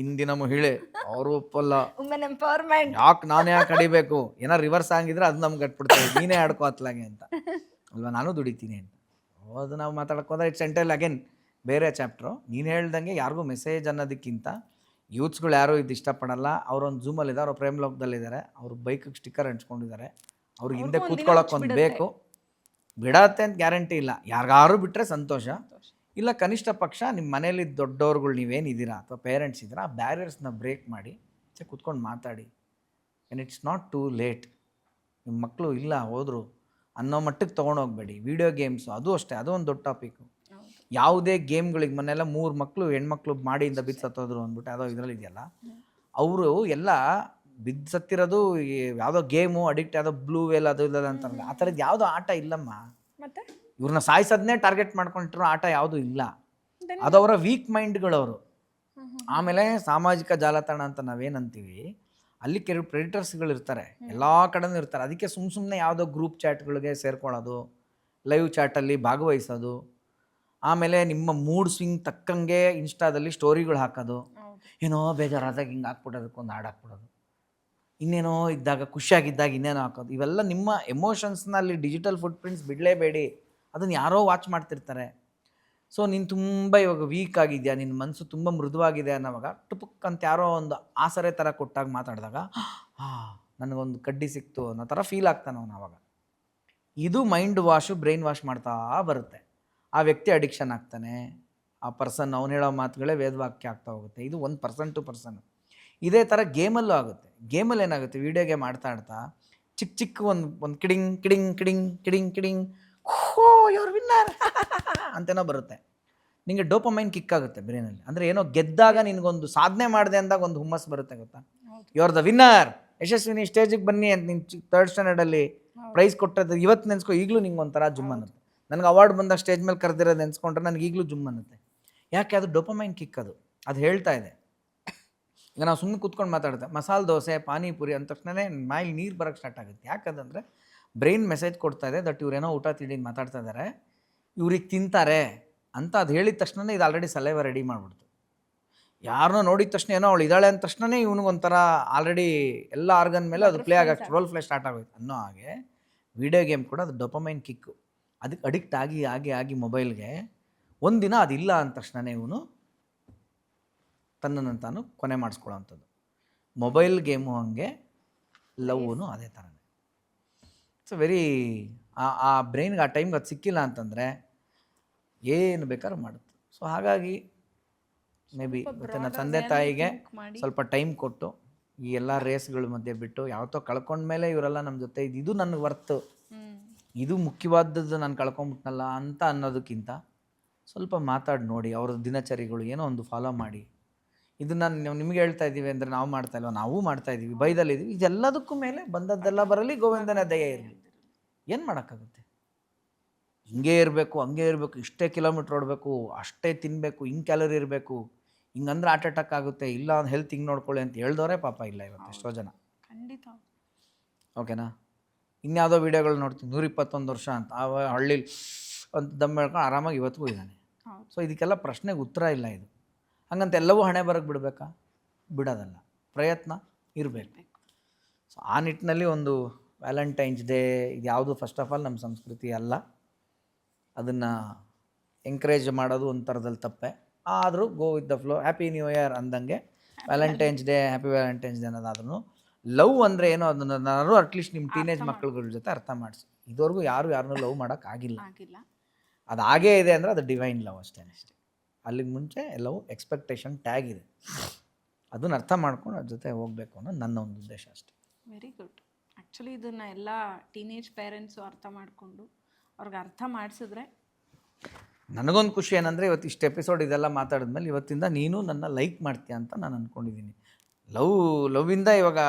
ಇಂದಿನ ಮಹಿಳೆ ಅವರು ಒಪ್ಪಲ್ಲ. Women empowerment. ಯಾಕೆ ನಾನು ಯಾಕೆ ಹಡಿಬೇಕು? ಏನೋ ರಿವರ್ಸ್ ಆಗಿದ್ರೆ ಅದು ನಮ್ಗೆ ಕಟ್ಬಿಡ್ತೇವೆ, ನೀನೇ ಆಡ್ಕೋ ಅತ್ಲಾಗೆ ಅಂತ ಅಲ್ವಾ, ನಾನು ದುಡಿತೀನಿ ಅಂತ. ಅದು ನಾವು ಮಾತಾಡಕ್ಕೆ ಹೋದ್ರೆ ಇಟ್ಸ್ ಎಂಟೈಲ್ ಅಗೇನ್ ಬೇರೆ ಚಾಪ್ಟ್ರು. ನೀನು ಹೇಳ್ದಂಗೆ ಯಾರಿಗೂ ಮೆಸೇಜ್ ಅನ್ನೋದಕ್ಕಿಂತ ಯೂತ್ಸ್ಗಳು ಯಾರೂ ಇದು ಇಷ್ಟಪಡಲ್ಲ. ಅವರೊಂದು ಝೂಮಲ್ಲಿದ್ದಾರೆ, ಅವ್ರು ಪ್ರೇಮ್ ಲೋಕದಲ್ಲಿದ್ದಾರೆ, ಅವ್ರು ಬೈಕಿಗೆ ಸ್ಟಿಕ್ಕರ್ ಅಂಟ್ಕೊಂಡಿದ್ದಾರೆ, ಅವ್ರಿಗೆ ಹಿಂದೆ ಕೂತ್ಕೊಳ್ಳೋಕ್ಕೊಂದು ಬೇಕು. ಬಿಡತ್ತೆ ಅಂತ ಗ್ಯಾರಂಟಿ ಇಲ್ಲ. ಯಾರಿಗಾರು ಬಿಟ್ಟರೆ ಸಂತೋಷ. ಇಲ್ಲ ಕನಿಷ್ಠ ಪಕ್ಷ ನಿಮ್ಮ ಮನೇಲಿ ದೊಡ್ಡವ್ರುಗಳು ನೀವೇನಿದ್ದೀರಾ ಅಥವಾ ಪೇರೆಂಟ್ಸ್ ಇದ್ದೀರಾ, ಆ ಬ್ಯಾರಿಯರ್ಸ್ನ ಬ್ರೇಕ್ ಮಾಡಿ ಕೂತ್ಕೊಂಡು ಮಾತಾಡಿ. And it's not too late. ನಿಮ್ಮ ಮಕ್ಕಳು ಇಲ್ಲ ಹೋದರು ಅನ್ನೋ ಮಟ್ಟಕ್ಕೆ ತೊಗೊಂಡೋಗ್ಬೇಡಿ. ವಿಡಿಯೋ ಗೇಮ್ಸು ಅದು ಅಷ್ಟೇ, ಅದು ಒಂದು ದೊಡ್ಡ ಟಾಪಿಕ್ಕು. ಯಾವುದೇ ಗೇಮ್ಗಳಿಗೆ ಮೊನ್ನೆಲ್ಲ 3 ಮಕ್ಕಳು ಹೆಣ್ಮಕ್ಳು ಮಾಡಿಯಿಂದ ಬಿದ್ದು ಸತ್ತೋದ್ರು ಅಂದ್ಬಿಟ್ಟು ಯಾವುದೋ ಇದರಲ್ಲಿ ಇದೆಯಲ್ಲ, ಅವರು ಎಲ್ಲ ಬಿದ್ದು ಸತ್ತಿರೋದು ಯಾವುದೋ ಗೇಮು ಅಡಿಕ್ಟ್, ಯಾವುದೋ ಬ್ಲೂ ವೇಲ್ ಅದು ಇಲ್ಲ ಅಂತಾರಲ್ಲ, ಆ ಥರದ್ದು ಯಾವುದೋ ಆಟ ಇಲ್ಲಮ್ಮ. ಮತ್ತೆ ಇವ್ರನ್ನ ಸಾಯಿಸೋದನ್ನೇ ಟಾರ್ಗೆಟ್ ಮಾಡ್ಕೊಂಡಿರೋ ಆಟ ಯಾವುದೂ ಇಲ್ಲ. ಅದವರ ವೀಕ್ ಮೈಂಡ್ಗಳವರು. ಆಮೇಲೆ ಸಾಮಾಜಿಕ ಜಾಲತಾಣ ಅಂತ ನಾವೇನಂತೀವಿ, ಅಲ್ಲಿ ಕೆಲವು ಪ್ರೆಡಿಟರ್ಸ್ಗಳು ಇರ್ತಾರೆ, ಎಲ್ಲ ಕಡೆನೂ ಇರ್ತಾರೆ. ಅದಕ್ಕೆ ಸುಮ್ಮನೆ ಯಾವುದೋ ಗ್ರೂಪ್ ಚಾಟ್ಗಳಿಗೆ ಸೇರ್ಕೊಳ್ಳೋದು, ಲೈವ್ ಚಾಟಲ್ಲಿ ಭಾಗವಹಿಸೋದು, ಆಮೇಲೆ ನಿಮ್ಮ ಮೂಡ್ ಸ್ವಿಂಗ್ ತಕ್ಕಂಗೆ ಇನ್ಸ್ಟಾದಲ್ಲಿ ಸ್ಟೋರಿಗಳು ಹಾಕೋದು, ಏನೋ ಬೇಜಾರಾದಾಗ ಹಿಂಗೆ ಹಾಕ್ಬಿಡೋದಕ್ಕೊಂದು ಹಾಡು ಹಾಕ್ಬಿಡೋದು, ಇನ್ನೇನೋ ಇದ್ದಾಗ ಖುಷಿಯಾಗಿದ್ದಾಗ ಇನ್ನೇನೋ ಹಾಕೋದು. ಇವೆಲ್ಲ ನಿಮ್ಮ ಎಮೋಷನ್ಸ್ನ ಅಲ್ಲಿ ಡಿಜಿಟಲ್ ಫುಟ್ ಪ್ರಿಂಟ್ಸ್ ಬಿಡಲೇಬೇಡಿ. ಅದನ್ನು ಯಾರೋ ವಾಚ್ ಮಾಡ್ತಿರ್ತಾರೆ. ಸೊ ನೀನು ತುಂಬ ಇವಾಗ ವೀಕ್ ಆಗಿದೆಯಾ, ನಿನ್ನ ಮನಸ್ಸು ತುಂಬ ಮೃದುವಾಗಿದೆ ಅನ್ನೋವಾಗ ಟುಪುಕ್ ಅಂತ ಯಾರೋ ಒಂದು ಆಸರೆ ಥರ ಕೊಟ್ಟಾಗ ಮಾತಾಡಿದಾಗ ನನಗೊಂದು ಕಡ್ಡಿ ಸಿಕ್ತು ಅನ್ನೋ ಥರ ಫೀಲ್ ಆಗ್ತಾನೆ ಅವನು. ಆವಾಗ ಇದು ಮೈಂಡ್ ವಾಶು, ಬ್ರೈನ್ ವಾಶ್ ಮಾಡ್ತಾ ಬರುತ್ತೆ. ಆ ವ್ಯಕ್ತಿ ಅಡಿಕ್ಷನ್ ಆಗ್ತಾನೆ. ಆ ಪರ್ಸನ್ ಅವ್ನು ಹೇಳೋ ಮಾತುಗಳೇ ವೇದವಾಕ್ಯ ಆಗ್ತಾ ಹೋಗುತ್ತೆ. ಇದು 1% ಟು ಪರ್ಸನ್. ಇದೇ ಥರ ಗೇಮಲ್ಲೂ ಆಗುತ್ತೆ. ಗೇಮಲ್ಲಿ ಏನಾಗುತ್ತೆ, ವೀಡಿಯೋ ಗೇಮ್ ಆಡ್ತಾ ಚಿಕ್ಕ ಒಂದು kidding kidding kidding kidding kidding ಹೋ ಯುವರ್ ವಿನ್ನರ್ ಅಂತೇನೋ ಬರುತ್ತೆ. ನಿಮಗೆ ಡೋಪಮೈನ್ ಕಿಕ್ ಆಗುತ್ತೆ ಬ್ರೈನಲ್ಲಿ. ಅಂದರೆ ಏನೋ ಗೆದ್ದಾಗ ನಿನಗೊಂದು ಸಾಧನೆ ಮಾಡಿದೆ ಅಂದಾಗ ಒಂದು ಹುಮ್ಮಸ್ ಬರುತ್ತೆ ಗೊತ್ತಾ. You are the winner, Yashaswini ಸ್ಟೇಜಿಗೆ ಬನ್ನಿ ಅಂತ ನಿನ್ನ 3rd ಸ್ಟ್ಯಾಂಡರ್ಡಲ್ಲಿ ಪ್ರೈಸ್ ಕೊಟ್ಟದ್ದು ಇವತ್ತು ನೆನೆಸ್ಕೊ, ಈಗಲೂ ನಿಂಗೆ ಒಂಥರ ಜುಮ್ ಅನ್ನುತ್ತೆ. ನನಗೆ ಅವಾರ್ಡ್ ಬಂದಾಗ ಸ್ಟೇಜ್ ಮೇಲೆ ಕರೆದಿರೋದು ನೆನೆಸ್ಕೊಂಡ್ರೆ ನನಗೆ ಈಗಲೂ ಜುಮ್ ಅನ್ನುತ್ತೆ. ಯಾಕೆ? ಅದು ಡೋಪಮೈನ್ ಕಿಕ್. ಅದು ಹೇಳ್ತಾ ಇದೆ. ಈಗ ನಾವು ಸುಮ್ಮನೆ ಕೂತ್ಕೊಂಡು ಮಾತಾಡ್ತೇವೆ, ಮಸಾಲೆ ದೋಸೆ, ಪಾನಿಪುರಿ ಅಂದ ತಕ್ಷಣವೇ ಮೈಲಿ ನೀರು ಬರೋಕ್ಕೆ ಸ್ಟಾರ್ಟ್ ಆಗುತ್ತೆ. ಯಾಕಂದರೆ ಬ್ರೈನ್ ಮೆಸೇಜ್ ಕೊಡ್ತಾ ಇದೆ ದಟ್ ಇವರೇನೋ ಊಟ ತಿಂಡಿ ಮಾತಾಡ್ತಾ ಇದ್ದಾರೆ, ಇವ್ರಿಗೆ ತಿಂತಾರೆ ಅಂತ. ಅದು ಹೇಳಿದ ತಕ್ಷಣ ಇದು ಆಲ್ರೆಡಿ ಸಲೈವ ರೆಡಿ ಮಾಡಿಬಿಡ್ತು. ಯಾರನ್ನೋ ನೋಡಿದ ತಕ್ಷಣ ಏನೋ ಅವಳು ಇದ್ದಾಳೆ ಅಂದ ತಕ್ಷಣವೇ ಇವನಿಗೊಂಥರ ಆಲ್ರೆಡಿ ಎಲ್ಲ ಆರ್ಗನ್ ಮೇಲೆ ಅದು ಪ್ಲೇ ಆಗೋಕ್ಕೆ ರೋಲ್ ಪ್ಲೇ ಸ್ಟಾರ್ಟ್ ಆಗೋಯ್ತು ಅನ್ನೋ ಹಾಗೆ ವಿಡಿಯೋ ಗೇಮ್ ಕೂಡ ಅದು ಡೊಪಮೈನ್ ಕಿಕ್ಕು. ಅದಕ್ಕೆ ಅಡಿಕ್ಟ್ ಆಗಿ ಮೊಬೈಲ್ಗೆ ಒಂದಿನ ಅದಿಲ್ಲ ಅಂದ ತಕ್ಷಣವೇ ಇವನು ತನ್ನನ್ನು ತಾನು ಕೊನೆ ಮಾಡಿಸ್ಕೊಳ್ಳೋವಂಥದ್ದು. ಮೊಬೈಲ್ ಗೇಮು ಹಂಗೆ, ಲವ್ನು ಅದೇ ಥರನೇ. ಇಟ್ಸ್ ವೆರಿ ಆ ಬ್ರೈನ್ಗೆ ಆ ಟೈಮ್ಗೆ ಅದು ಸಿಕ್ಕಿಲ್ಲ ಅಂತಂದರೆ ಏನು ಬೇಕಾದ್ರೂ ಮಾಡುತ್ತೆ. ಸೊ ಹಾಗಾಗಿ ಮೇ ಬಿ ಮತ್ತು ನನ್ನ ತಂದೆ ತಾಯಿಗೆ ಸ್ವಲ್ಪ ಟೈಮ್ ಕೊಟ್ಟು ಈ ಎಲ್ಲ ರೇಸ್ಗಳ ಮಧ್ಯೆ ಬಿಟ್ಟು ಯಾವತ್ತೋ ಕಳ್ಕೊಂಡ್ಮೇಲೆ ಇವರೆಲ್ಲ ನಮ್ಮ ಜೊತೆ ಇದು ನನಗೆ ವರ್ತು, ಇದು ಮುಖ್ಯವಾದದ್ದು ನಾನು ಕಳ್ಕೊಂಬಿಟ್ನಲ್ಲ ಅಂತ ಅನ್ನೋದಕ್ಕಿಂತ ಸ್ವಲ್ಪ ಮಾತಾಡಿ ನೋಡಿ, ಅವ್ರ ದಿನಚರಿಗಳು ಏನೋ ಒಂದು ಫಾಲೋ ಮಾಡಿ. ಇದು ನಾನು ನಿಮಗೆ ಹೇಳ್ತಾ ಇದ್ದೀವಿ ಅಂದರೆ ನಾವು ಮಾಡ್ತಾ ಇಲ್ವ, ನಾವು ಮಾಡ್ತಾ ಇದ್ದೀವಿ, ಬೈದಲ್ಲಿದ್ದೀವಿ. ಇದೆಲ್ಲದಕ್ಕೂ ಮೇಲೆ ಬಂದದ್ದೆಲ್ಲ ಬರಲಿ, ಗೋವಿಂದನ ದಯೆ ಇರಲಿ. ಏನು ಮಾಡೋಕ್ಕಾಗುತ್ತೆ? ಹಿಂಗೆ ಇರಬೇಕು, ಹಂಗೆ ಇರಬೇಕು, ಇಷ್ಟೇ ಕಿಲೋಮೀಟ್ರ್ ಓಡಬೇಕು, ಅಷ್ಟೇ ತಿನ್ನಬೇಕು, ಹಿಂಗೆ ಕ್ಯಾಲರಿ ಇರಬೇಕು, ಹಿಂಗಂದ್ರೆ ಹಾರ್ಟ್ ಅಟ್ಯಾಕ್ ಆಗುತ್ತೆ, ಇಲ್ಲ ಒಂದು ಹೆಲ್ತ್ ಹಿಂಗೆ ನೋಡ್ಕೊಳ್ಳಿ ಅಂತ ಹೇಳ್ದವರೇ ಪಾಪ ಇಲ್ಲ ಇವತ್ತು ಎಷ್ಟೋ ಜನ. ಖಂಡಿತ. ಓಕೆನಾ? ಇನ್ಯಾವುದೋ ವೀಡಿಯೋಗಳು ನೋಡ್ತೀನಿ, 121 ವರ್ಷ ಅಂತ ಆ ಹಳ್ಳಿಲಿ ಒಂದು ದಮ್ ಹೇಳ್ಕೊಂಡು ಆರಾಮಾಗಿ ಇವತ್ತಿಗೂ ಇದ್ದಾನೆ. ಸೊ ಇದಕ್ಕೆಲ್ಲ ಪ್ರಶ್ನೆಗೆ ಉತ್ತರ ಇಲ್ಲ. ಇದು ಹಂಗಂತ ಎಲ್ಲವೂ ಹಣೆ ಬರೋಕ್ಕೆ ಬಿಡಬೇಕಾ? ಬಿಡೋದಲ್ಲ, ಪ್ರಯತ್ನ ಇರಬೇಕು. ಸೊ ಆ ನಿಟ್ಟಿನಲ್ಲಿ ಒಂದು ವ್ಯಾಲೆಂಟೈನ್ಸ್ ಡೇ ಇದು ಯಾವುದು ಫಸ್ಟ್ ಆಫ್ ಆಲ್ ನಮ್ಮ ಸಂಸ್ಕೃತಿ ಅಲ್ಲ. ಅದನ್ನು ಎಂಕರೇಜ್ ಮಾಡೋದು ಒಂದು ಥರದಲ್ಲಿ ತಪ್ಪೆ. ಆದರೂ go with the flow, happy New Year ಅಂದಂಗೆ Valentine's Day, happy Valentine's Day ಅನ್ನೋದಾದ್ರೂ ಲವ್ ಅಂದರೆ ಏನೋ ಅದನ್ನು ಅಟ್ಲೀಸ್ಟ್ ನಿಮ್ಮ ಟೀನೇಜ್ ಮಕ್ಕಳುಗಳ ಜೊತೆ ಅರ್ಥ ಮಾಡಿಸಿ. ಇದುವರೆಗೂ ಯಾರನ್ನೂ ಲವ್ ಮಾಡೋಕ್ಕಾಗಿಲ್ಲ. ಅದು ಹಾಗೇ ಇದೆ ಅಂದರೆ ಅದು ಡಿವೈನ್ ಲವ್ ಅಷ್ಟೇ. ಅಲ್ಲಿಗೆ ಮುಂಚೆ ಎಲ್ಲವೂ ಎಕ್ಸ್ಪೆಕ್ಟೇಷನ್ ಟ್ಯಾಗ್ ಇದೆ, ಅದನ್ನು ಅರ್ಥ ಮಾಡ್ಕೊಂಡು ಅದ್ರ ಜೊತೆ ಹೋಗಬೇಕು ಅನ್ನೋದು ನನ್ನ ಒಂದು ಉದ್ದೇಶ ಅಷ್ಟೇ. Very good. ಆ್ಯಕ್ಚುಲಿ ಇದನ್ನು ಎಲ್ಲ ಟೀನೇಜ್ ಪೇರೆಂಟ್ಸು ಅರ್ಥ ಮಾಡಿಕೊಂಡು ಅವ್ರಿಗೆ ಅರ್ಥ ಮಾಡಿಸಿದ್ರೆ. ನನಗೊಂದು ಖುಷಿ ಏನಂದರೆ ಇವತ್ತು ಇಷ್ಟು ಎಪಿಸೋಡ್ ಇದೆಲ್ಲ ಮಾತಾಡಿದ್ಮೇಲೆ ಇವತ್ತಿಂದ ನೀನು ನನ್ನ ಲೈಕ್ ಮಾಡ್ತೀಯ ಅಂತ ನಾನು ಅಂದ್ಕೊಂಡಿದ್ದೀನಿ. ಲವ್ವಿಂದ ಇವಾಗ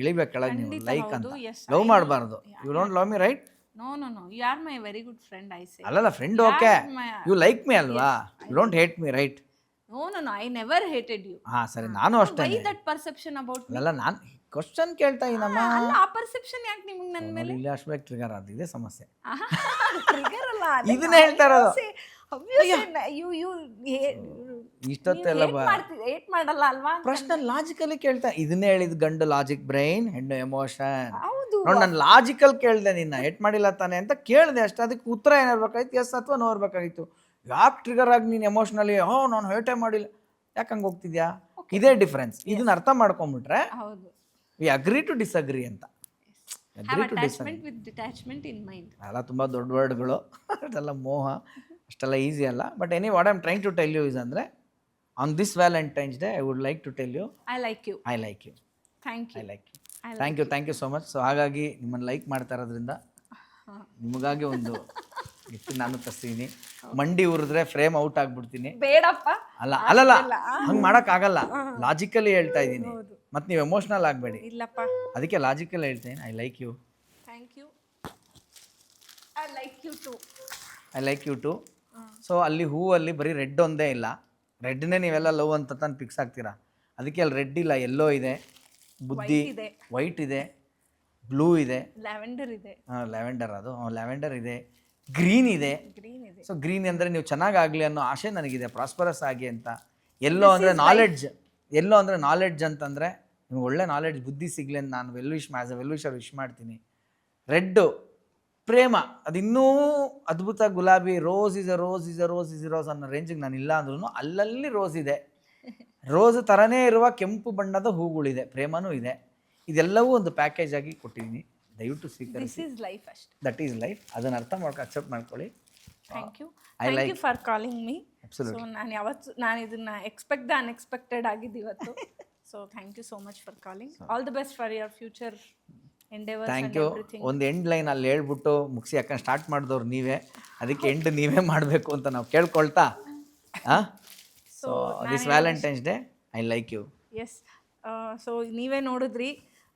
ಇಳಿಬೇಕು ಕೆಳಗೆ, ನೀವು ಲೈಕ್ ಅಂತ ಲವ್ ಮಾಡಬಾರ್ದು. You don't love me right? No no no, you are my very good friend. I say ಅಲ್ಲಲ್ಲ, friend okay, you like me ಅಲ್ವಾ? You don't hate me right? No no no, I never hated you. ಹಾಂ ಸರಿ, ನಾನು ಅಷ್ಟೇ. Why that perception about me? ಅಲ್ಲ, ನಾನು question ಕೇಳ್ತಾ ಇದ್ದೀನಮ್ಮ. ಅಲ್ಲ, ಆ ಪರ್ಸೆಪ್ಷನ್ ಯಾಕೆ ನಿಮಗೆ ನನ್ನ ಮೇಲೆ? ಇಲ್ಲಿ ಅಷ್ಟು ಟ್ರಿಗರ್ ಆದ, ಇದೇ ಸಮಸ್ಯೆ. ಟ್ರಿಗರ್ ಅಲ್ಲ, ಇದನ್ನ ಹೇಳ್ತಾ ಇರೋದು. ಇಷ್ಟೊತ್ತೆಲ್ಲ ಏಟ್ ಮಾಡಲ್ಲ ಅಲ್ವಾ? ಪ್ರಶ್ನೆ ಲಾಜಿಕಲಿ ಕೇಳ್ತಾ, ಇದನ್ನೇ ಹೇಳಿದ್ ಗಂಡು ಲಾಜಿಕ್ ಬ್ರೈನ್, ಹೆಣ್ಣು ಎಮೋಷನ್. ಹೌದು ನೋಡಿ, ನಾನು ಲಾಜಿಕಲ್ ಕೇಳಿದೆ, ನಿನ್ನ ಏಟ್ ಮಾಡಿಲ್ಲ ತಾನೆ ಅಂತ ಕೇಳಿದೆ ಅಷ್ಟೇ. ಅದಕ್ಕೆ ಉತ್ತರ ಏನಿರ್ಬೇಕಾಯ್ತು? ಎಸ್ ಅಥವಾ ನೋ ಇರ್ಬೇಕಾಗಿತ್ತು. ಯಾಕೆ ಟ್ರಿಗರ್ ಆಗಿ ನೀನು ಎಮೋಷನಲಿ ನಾನು ಹೇಟೇ ಮಾಡಿಲ್ಲ ಯಾಕೆ ಹಂಗೆ ಹೋಗ್ತಿದ್ಯಾ? ಇದೇ ಡಿಫ್ರೆನ್ಸ್. ಇದನ್ನ ಅರ್ಥ ಮಾಡ್ಕೊಂಡ್ಬಿಟ್ರೆ ವಿ ಅಗ್ರಿ ಟು ಡಿಸ್ಅಗ್ರಿ ಅಂತ. ಅಲ್ಲ, ತುಂಬ ದೊಡ್ಡ ವರ್ಡ್ಗಳು ಅದೆಲ್ಲ, ಮೋಹ ಅಷ್ಟೆಲ್ಲ ಈಸಿ ಅಲ್ಲ. But any what I am trying to tell you is ಅಂದರೆ, on this Valentine's Day I would like to tell you I like you. I like you. Thank you. I like you. Thank you so much. So ಹಾಗಾಗಿ ನಿಮ್ಮನ್ನು like ಮಾಡ್ತಾ ಇರೋದ್ರಿಂದ ನಿಮಗಾಗಿ ಒಂದು gift ನಾನು ತರ್ತೀನಿ. ಮಂಡಿ ಉರಿದ್ರೆ ಫ್ರೇಮ್ ಔಟ್ ಆಗ್ಬಿಡ್ತೀನಿ. ಬೇಡಪ್ಪ. ಅಲ್ಲಲ್ಲ, ಹಂಗೆ ಮಾಡೋಕ್ಕಾಗಲ್ಲ. ಲಾಜಿಕಲಿ ಹೇಳ್ತಾ ಇದ್ದೀನಿ, ಮತ್ತು ನೀವು ಎಮೋಷ್ನಲ್ ಆಗಬೇಡಿ. ಇಲ್ಲಪ್ಪ, ಅದಕ್ಕೆ ಲಾಜಿಕಲ್ ಹೇಳ್ತೀನಿ. I like you. Thank you. I like you too. I like you too. So ಅಲ್ಲಿ ಹೂವಲ್ಲಿ ಬರೀ ರೆಡ್ ಒಂದೇ ಇಲ್ಲ, ರೆಡ್ನೇ ನೀವೆಲ್ಲ ಲವ್ ಅಂತ ತಂದು ಫಿಕ್ಸ್ ಆಗ್ತೀರಾ. ಅದಕ್ಕೆ ಅಲ್ಲಿ ರೆಡ್ ಇಲ್ಲ, ಎಲ್ಲೋ ಇದೆ, ಬುದ್ಧಿ ವೈಟ್ ಇದೆ, ಬ್ಲೂ ಇದೆ, ಲ್ಯಾವೆಂಡರ್ ಇದೆ. ಲ್ಯಾವೆಂಡರ್, ಅದು ಲ್ಯಾವೆಂಡರ್ ಇದೆ, ಗ್ರೀನ್ ಇದೆ. ಸೊ ಗ್ರೀನ್ ಅಂದರೆ ನೀವು ಚೆನ್ನಾಗಾಗಲಿ ಅನ್ನೋ ಆಸೆ ನನಗಿದೆ, ಪ್ರಾಸ್ಪರಸ್ ಆಗಿ ಅಂತ. ಎಲ್ಲೋ ಅಂದರೆ ನಾಲೆಡ್ಜ್, ಎಲ್ಲೋ ಅಂದರೆ ನಾಲೆಡ್ಜ್ ಅಂತಂದರೆ ನಿಮ್ಗೆ ಒಳ್ಳೆ ನಾಲೆಡ್ಜ್, ಬುದ್ಧಿ ಸಿಗಲಿ ಅಂತ ನಾನು ಆ್ಯಸ್ ಎ ವೆಲ್ವಿಶರ್ ವಿಶ್ ಮಾಡ್ತೀನಿ. ರೆಡ್ಡು ಪ್ರೇಮ, ಅದು ಇನ್ನೂ ಅದ್ಭುತ. ಗುಲಾಬಿ, rose is A rose is A rose is A rose ಅನ್ನೋ ರೇಂಜಿಗೆ ನಾನು ಇಲ್ಲ ಅಂದ್ರೂ ಅಲ್ಲಲ್ಲಿ ರೋಸ್ ಇದೆ. ರೋಸ್ ಥರನೇ ಇರುವ ಕೆಂಪು ಬಣ್ಣದ ಹೂಗಳಿದೆ, ಪ್ರೇಮನೂ ಇದೆ. ಇದೆಲ್ಲವೂ ಒಂದು ಪ್ಯಾಕೇಜ್ ಆಗಿ ಕೊಟ್ಟಿದ್ದೀನಿ. ದಯವಿಟ್ಟು ಸ್ವೀಕರಿಸಿ. That is life. ಅದನ್ನು ಅರ್ಥ ಮಾಡ್ಕೊ, ಅಕ್ಸೆಪ್ಟ್ ಮಾಡ್ಕೊಳ್ಳಿ. Thank you. Thank you for calling me. So ನಾನು ಇದನ್ನು ಎಕ್ಸ್ಪೆಕ್ಟ್ ದ ಅನ್ಎಕ್ಸ್ಪೆಕ್ಟೆಡ್ ಆಗಿದ್ದು ಇವತ್ತು. So thank you so much for calling. All the best for your future endeavours. Thank you. ಒಂದು end line ಅಲ್ಲಿ ಹೇಳ್ಬಿಟ್ಟು ಮುಗಿಸಿ, ಯಾಕಂದ್ರೆ ಸ್ಟಾರ್ಟ್ ಮಾಡಿದವ್ರು ನೀವೇ, ಅದಕ್ಕೆ ಎಂಡ್ ನೀವೇ ಮಾಡಬೇಕು ಅಂತ ನಾವು ಕೇಳ್ಕೊಳ್ತಾ. So this Valentine's Day I like you. Yes. So ನೀವೇ ನೋಡಿದ್ರಿ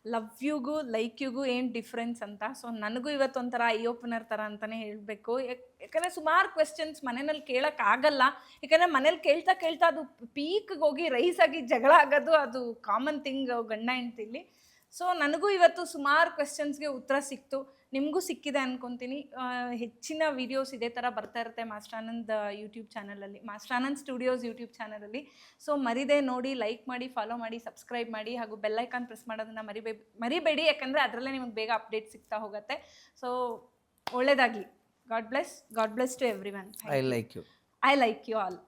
ಲವ್ ಯುಗೂ ಲೈಕ್ ಯುಗೂ ಏನು ಡಿಫ್ರೆನ್ಸ್ ಅಂತ. ಸೊ ನನಗೂ ಇವತ್ತೊಂಥರ ಐ ಓಪನರ್ ಥರ ಅಂತಲೇ ಹೇಳಬೇಕು. ಯಾಕಂದರೆ ಸುಮಾರು ಕ್ವೆಶ್ಚನ್ಸ್ ಮನೆಯಲ್ಲಿ ಕೇಳೋಕ್ಕಾಗಲ್ಲ. ಯಾಕಂದರೆ ಮನೇಲಿ ಕೇಳ್ತಾ ಕೇಳ್ತಾ ಅದು ಪೀಕ್ಗೆ ಹೋಗಿ ರೈಸ್ ಆಗಿ ಜಗಳ ಆಗೋದು ಅದು ಕಾಮನ್ ಥಿಂಗ್ ಗಂಡ ಹೆಂಡ್ತಿಲಿ. ಸೊ ನನಗೂ ಇವತ್ತು ಸುಮಾರು ಕ್ವೆಶ್ಚನ್ಸ್ಗೆ ಉತ್ತರ ಸಿಕ್ತು, ನಿಮಗೂ ಸಿಕ್ಕಿದೆ ಅನ್ಕೊತೀನಿ. ಹೆಚ್ಚಿನ ವೀಡಿಯೋಸ್ ಇದೇ ಥರ ಬರ್ತಾ ಇರುತ್ತೆ ಮಾಸ್ಟರ್ ಆನಂದ್ ಯೂಟ್ಯೂಬ್ ಚಾನಲಲ್ಲಿ, ಮಾಸ್ಟರ್ ಆನಂದ್ ಸ್ಟುಡಿಯೋಸ್ ಯೂಟ್ಯೂಬ್ ಚಾನಲಲ್ಲಿ. ಸೊ ಮರಿದೇ ನೋಡಿ, ಲೈಕ್ ಮಾಡಿ, ಫಾಲೋ ಮಾಡಿ, ಸಬ್ಸ್ಕ್ರೈಬ್ ಮಾಡಿ, ಹಾಗೂ ಬೆಲ್ಲೈಕಾನ್ ಪ್ರೆಸ್ ಮಾಡೋದನ್ನು ಮರಿಬೇಡಿ. ಯಾಕಂದರೆ ಅದರಲ್ಲೇ ನಿಮಗೆ ಬೇಗ ಅಪ್ಡೇಟ್ ಸಿಗ್ತಾ ಹೋಗುತ್ತೆ. ಸೊ ಒಳ್ಳೆಯದಾಗಲಿ. God bless to everyone. I like you. I like you all.